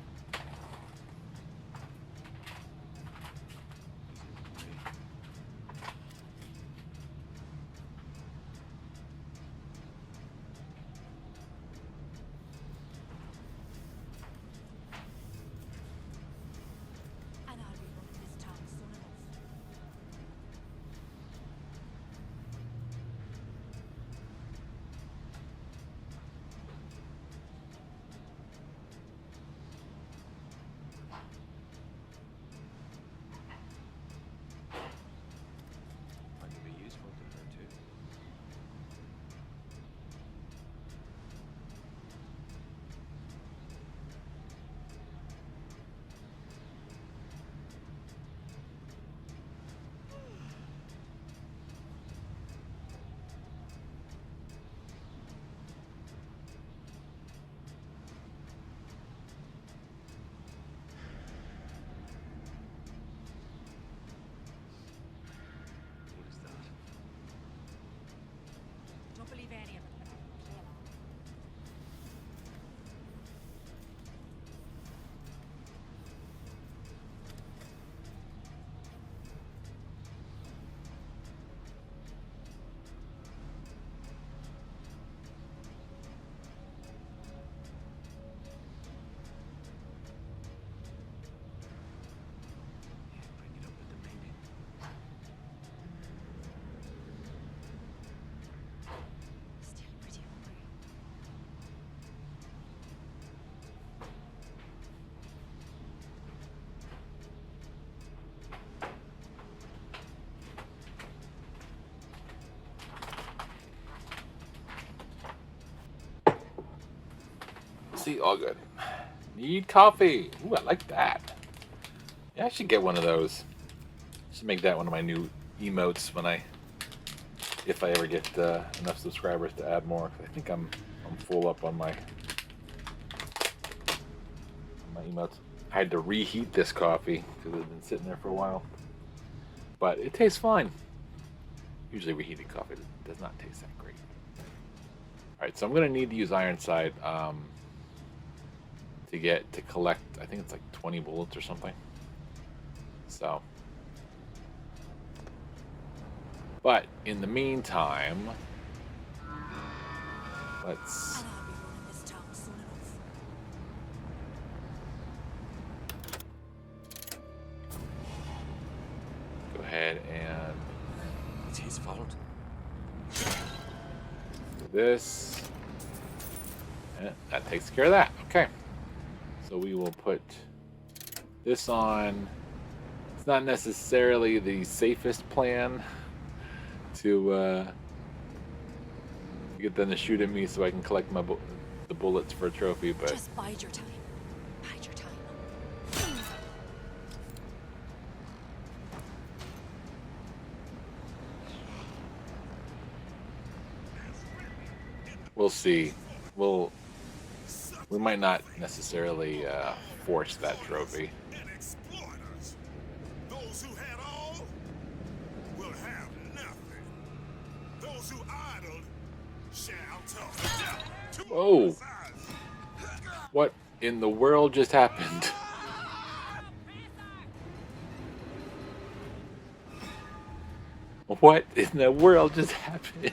Don't believe any of it, but I play along. See, all good. Need coffee. Ooh, I like that. Yeah, I should get one of those. Should make that one of my new emotes if I ever get enough subscribers to add more. I think I'm full up on my emotes. I had to reheat this coffee because it's been sitting there for a while, but it tastes fine. Usually reheated coffee does not taste that great. All right, so I'm gonna need to use Ironside to collect, I think it's like 20 bullets or something. So, but in the meantime, let's this. And that takes care of that. Okay. So we will put this on. It's not necessarily the safest plan to get them to shoot at me so I can collect my the bullets for a trophy, but Just bide your time. Bide your time. we'll see. We might not necessarily force that trophy. Those who had all will have nothing. Those who idled shall talk. Whoa! What in the world just happened? What in the world just happened?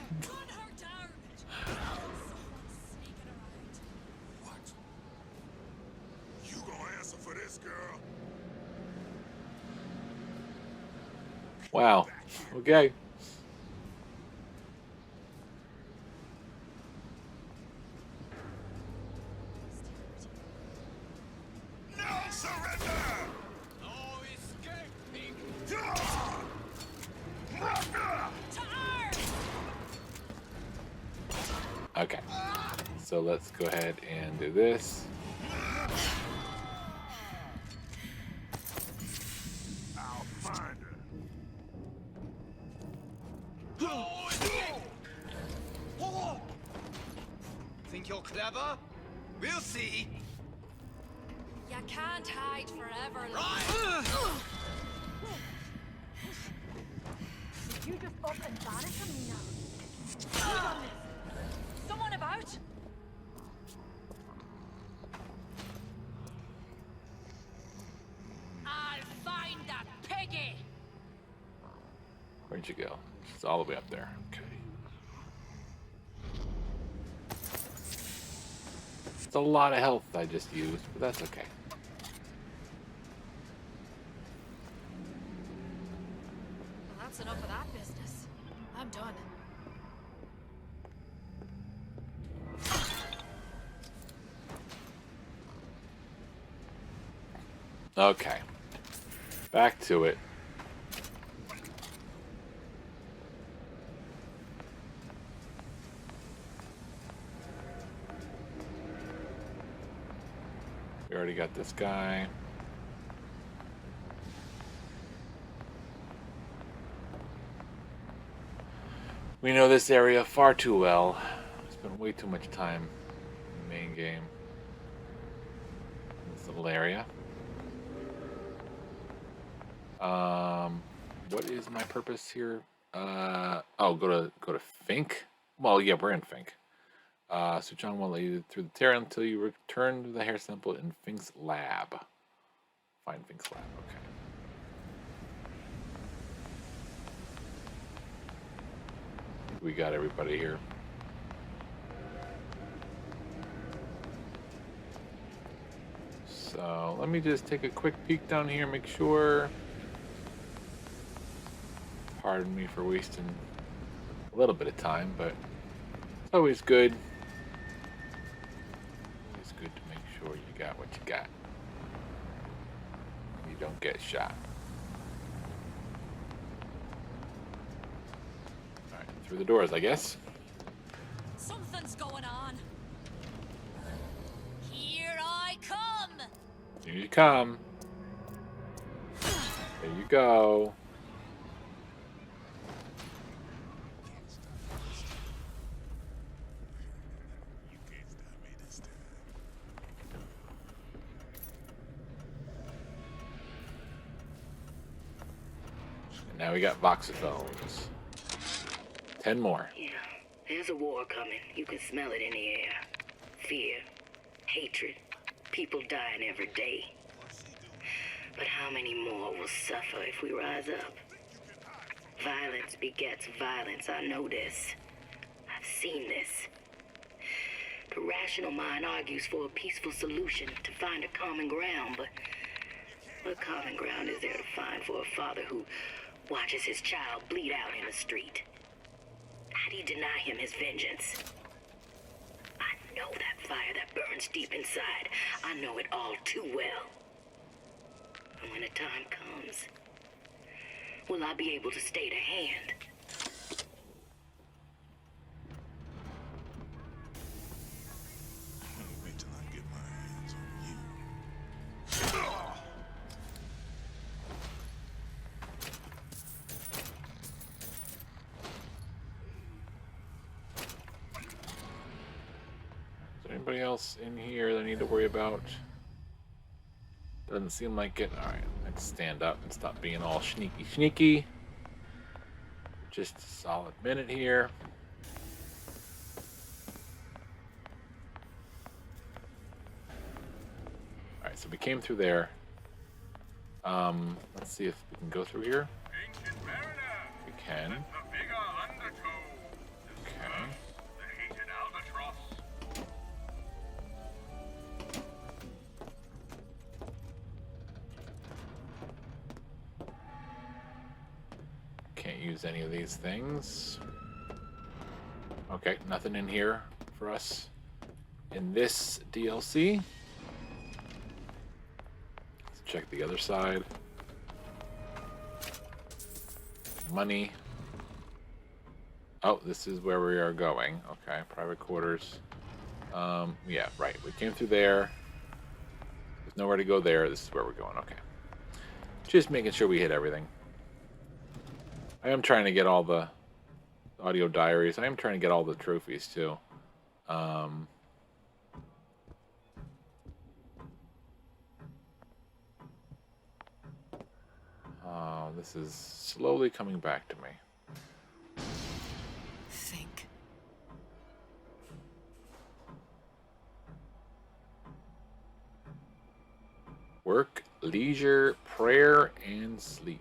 You gonna answer for this, girl? Wow. Okay. No surrender! No escaping! Okay. So let's go ahead and do this. I'll find her. Think you're clever? We'll see. You can't hide forever. You just up and vanish on me now. Someone about? I'll find that piggy. Where'd you go? It's all the way up there. Okay. It's a lot of health I just used, but that's okay. Well, that's enough of that business. I'm done. Okay. Back to it. We already got this guy. We know this area far too well. Spent way too much time in the main game. This little area. What is my purpose here? Oh, go to Fink. Well, yeah, we're in Fink. Suchan won't let you through the terror until you return to the hair sample in Fink's lab. Find Fink's lab. Okay. We got everybody here. So let me just take a quick peek down here, make sure. Pardon me for wasting a little bit of time, but it's always good. Always good to make sure you got what you got. You don't get shot. Alright, through the doors, I guess. Something's going on. Here I come. Here you come. There you go. And now we got voxophones. 10 more. Yeah, there's a war coming. You can smell it in the air. Fear, hatred, people dying every day. But how many more will suffer if we rise up? Violence begets violence. I know this. I've seen this. The rational mind argues for a peaceful solution to find a common ground, but what common ground is there to find for a father who watches his child bleed out in the street? How do you deny him his vengeance? Oh, that fire that burns deep inside. I know it all too well. And when the time comes, will I be able to stay to hand? Wait till I get my hands on you. Is there anybody else in here that I need to worry about? Doesn't seem like it. Alright, let's stand up and stop being all sneaky. Just a solid minute here. Alright, so we came through there. Let's see if we can go through here. We can. Okay. Can't use any of these things. Okay, nothing in here for us in this DLC. Let's check the other side. Money. Oh, this is where we are going. Okay, private quarters. Yeah, right. We came through there. There's nowhere to go there. This is where we're going. Okay. Just making sure we hit everything. I am trying to get all the audio diaries. I am trying to get all the trophies too. This is slowly coming back to me. Think. Work, leisure, prayer, and sleep.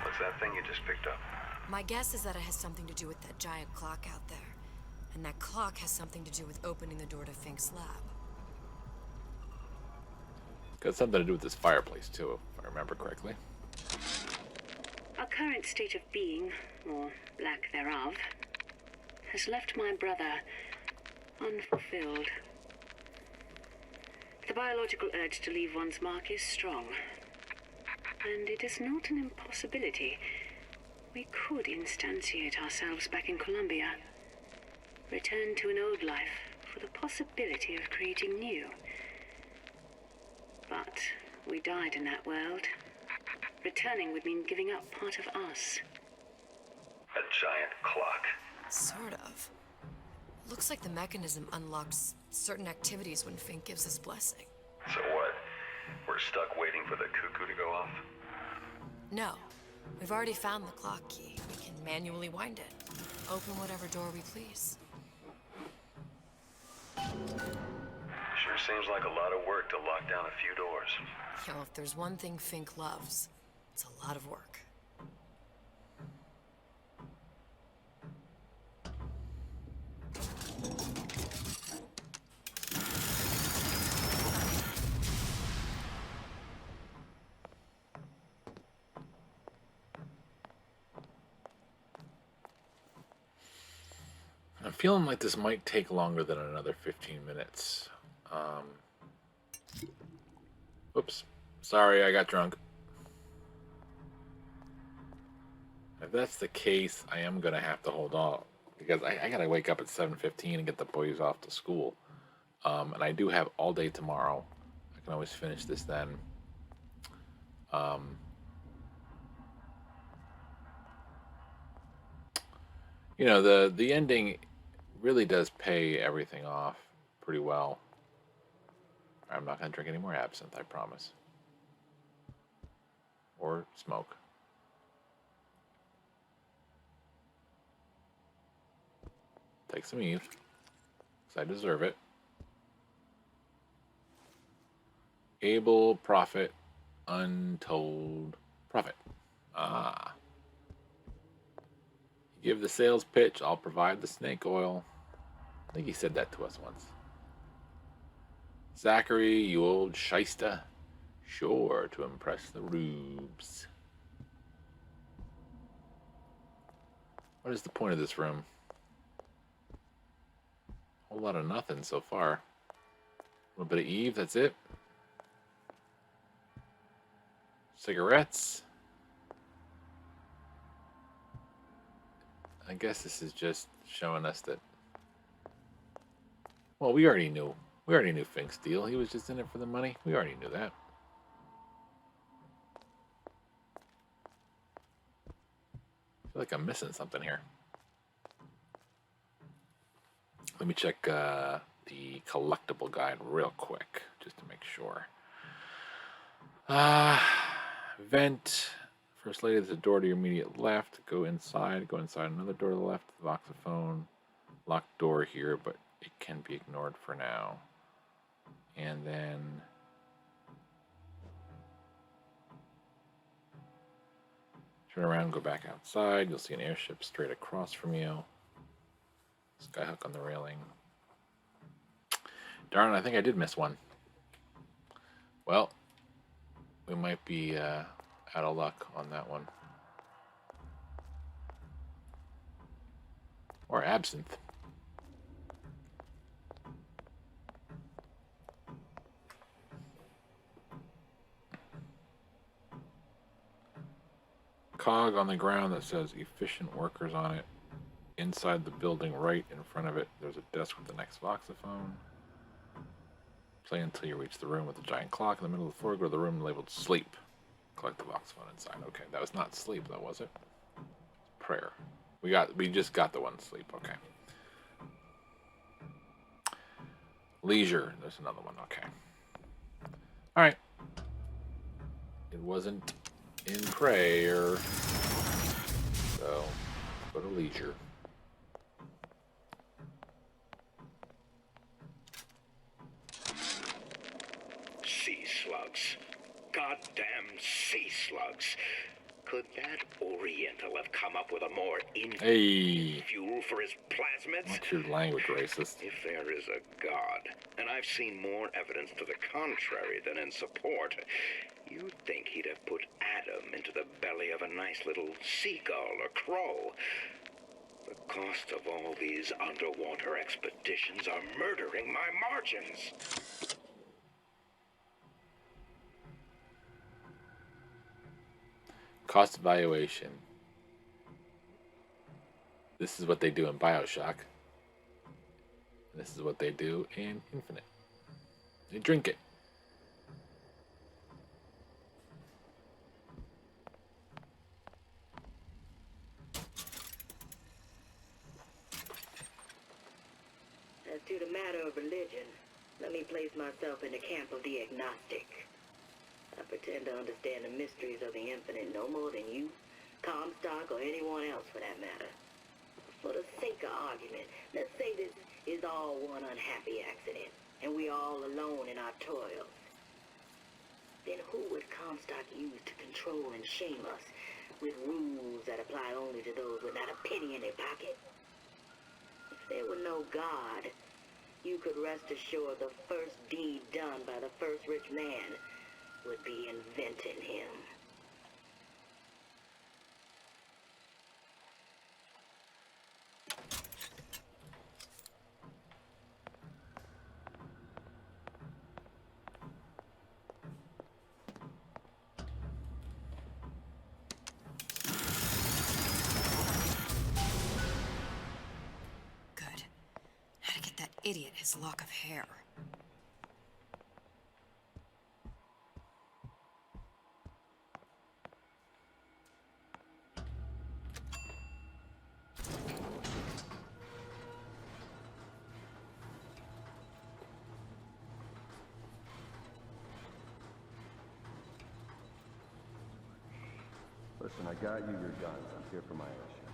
What's that thing you just picked up? My guess is that it has something to do with that giant clock out there. And that clock has something to do with opening the door to Fink's lab. Got something to do with this fireplace too, if I remember correctly. Our current state of being, or lack thereof, has left my brother unfulfilled. The biological urge to leave one's mark is strong. And it is not an impossibility. We could instantiate ourselves back in Columbia. Return to an old life for the possibility of creating new. But we died in that world. Returning would mean giving up part of us. A giant clock. Sort of. Looks like the mechanism unlocks certain activities when Fink gives his blessing. So what? We're stuck waiting for the cuckoo to go off? No. We've already found the clock key. We can manually wind it. Open whatever door we please. Sure seems like a lot of work to lock down a few doors. You know, if there's one thing Fink loves, it's a lot of work. I'm feeling like this might take longer than another 15 minutes. Oops. Sorry, I got drunk. If that's the case, I am going to have to hold off. Because I got to wake up at 7:15 and get the boys off to school. And I do have all day tomorrow. I can always finish this then. You know, the ending really does pay everything off pretty well. I'm not going to drink any more absinthe, I promise. Or smoke. Take some Eve, because I deserve it. Able, profit, untold profit. Ah. Give the sales pitch. I'll provide the snake oil. I think he said that to us once. Zachary, you old shyster. Sure to impress the rubes. What is the point of this room? A whole lot of nothing so far. A little bit of Eve, that's it. Cigarettes. I guess this is just showing us that. Well, we already knew. We already knew Fink's deal. He was just in it for the money. We already knew that. I feel like I'm missing something here. Let me check the collectible guide real quick, just to make sure. Vent. First lady, there's a door to your immediate left. Go inside. Go inside another door to the left. Voxophone. Locked door here, but it can be ignored for now. And then turn around, go back outside. You'll see an airship straight across from you. Skyhook on the railing. Darn, I think I did miss one. Well, we might be out of luck on that one. Or absinthe. Cog on the ground that says efficient workers on it. Inside the building, right in front of it, there's a desk with the next voxophone. Play until you reach the room with the giant clock in the middle of the floor. Go to the room labeled sleep. Collect the voxophone inside. Okay, that was not sleep, though, was it? Prayer. We just got the one sleep. Okay. Leisure. There's another one. Okay. All right. It wasn't in prayer. So, go to leisure. Sea slugs. Goddamn sea slugs. Could that Oriental have come up with a more infinite fuel for his plasmids? What's your language, racist? If there is a God, and I've seen more evidence to the contrary than in support, you'd think he'd have put Adam into the belly of a nice little seagull or crow. The cost of all these underwater expeditions are murdering my margins. Cost evaluation. This is what they do in Bioshock. This is what they do in Infinite. They drink it. As to the matter of religion, let me place myself in the camp of the agnostic. I pretend to understand the mysteries of the infinite no more than you, Comstock, or anyone else for that matter. For the sake of argument, let's say this is all one unhappy accident, and we're all alone in our toils. Then who would Comstock use to control and shame us with rules that apply only to those with not a penny in their pocket? If there were no God, you could rest assured the first deed done by the first rich man would be inventing him. Good. How to get that idiot his lock of hair. Listen, I got you your guns. I'm here for my airship.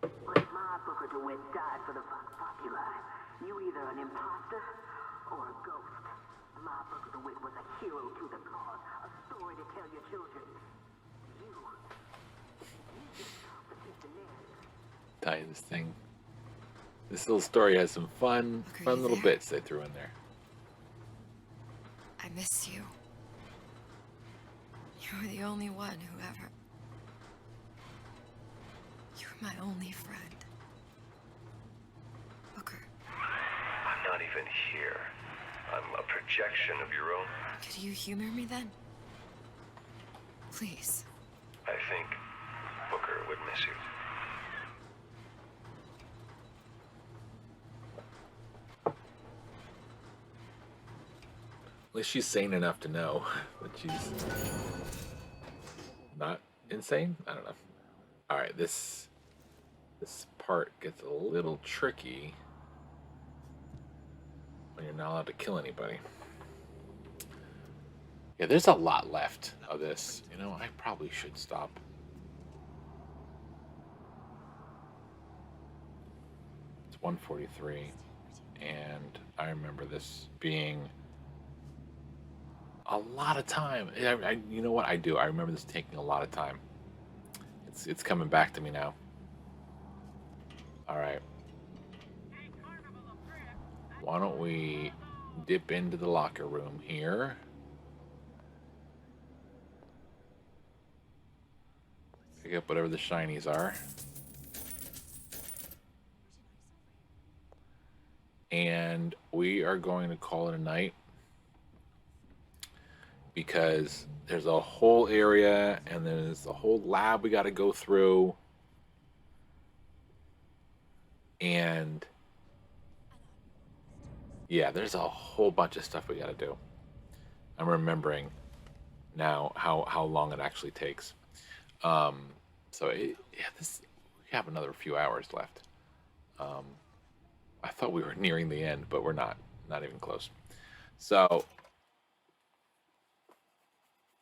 But my Booker DeWitt died for the Vox Populi. You either an imposter or a ghost. My Booker DeWitt was a hero to the cause, a story to tell your children. You just competition there. tell you, this thing, this little story has some fun little bits they threw in there. I miss you. You were the only one who ever... You were my only friend. Booker. I'm not even here. I'm a projection of your own. Could you humor me then? Please. I think Booker would miss you. At least she's sane enough to know that she's not insane. I don't know. All right, this part gets a little tricky when you're not allowed to kill anybody. Yeah, there's a lot left of this. You know, I probably should stop. It's 1:43, and I remember this being a lot of time. You know what I do? I remember this taking a lot of time. It's coming back to me now. All right. Why don't we dip into the locker room here? Pick up whatever the shinies are. And we are going to call it a night, because there's a whole area and then there's a whole lab we got to go through. And yeah, there's a whole bunch of stuff we got to do. I'm remembering now how long it actually takes. Yeah, we have another few hours left. I thought we were nearing the end, but we're not even close. So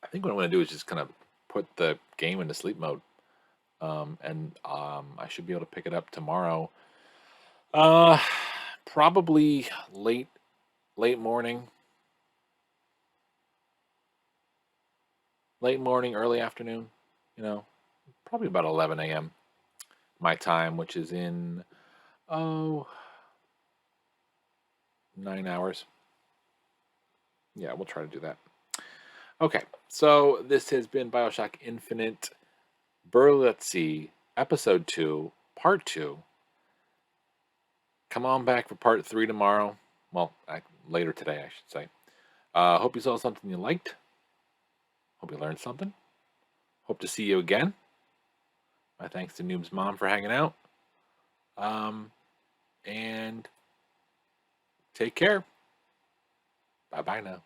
I think what I'm going to do is just kind of put the game into sleep mode. I should be able to pick it up tomorrow. Probably late morning. Late morning, early afternoon. You know, probably about 11 a.m. my time, which is in 9 hours. Yeah, we'll try to do that. Okay, so this has been Bioshock Infinite, Berlitzi, Episode 2, Part 2. Come on back for Part 3 tomorrow. Well, later today, I should say. Hope you saw something you liked. Hope you learned something. Hope to see you again. My thanks to Noob's mom for hanging out. And take care. Bye-bye now.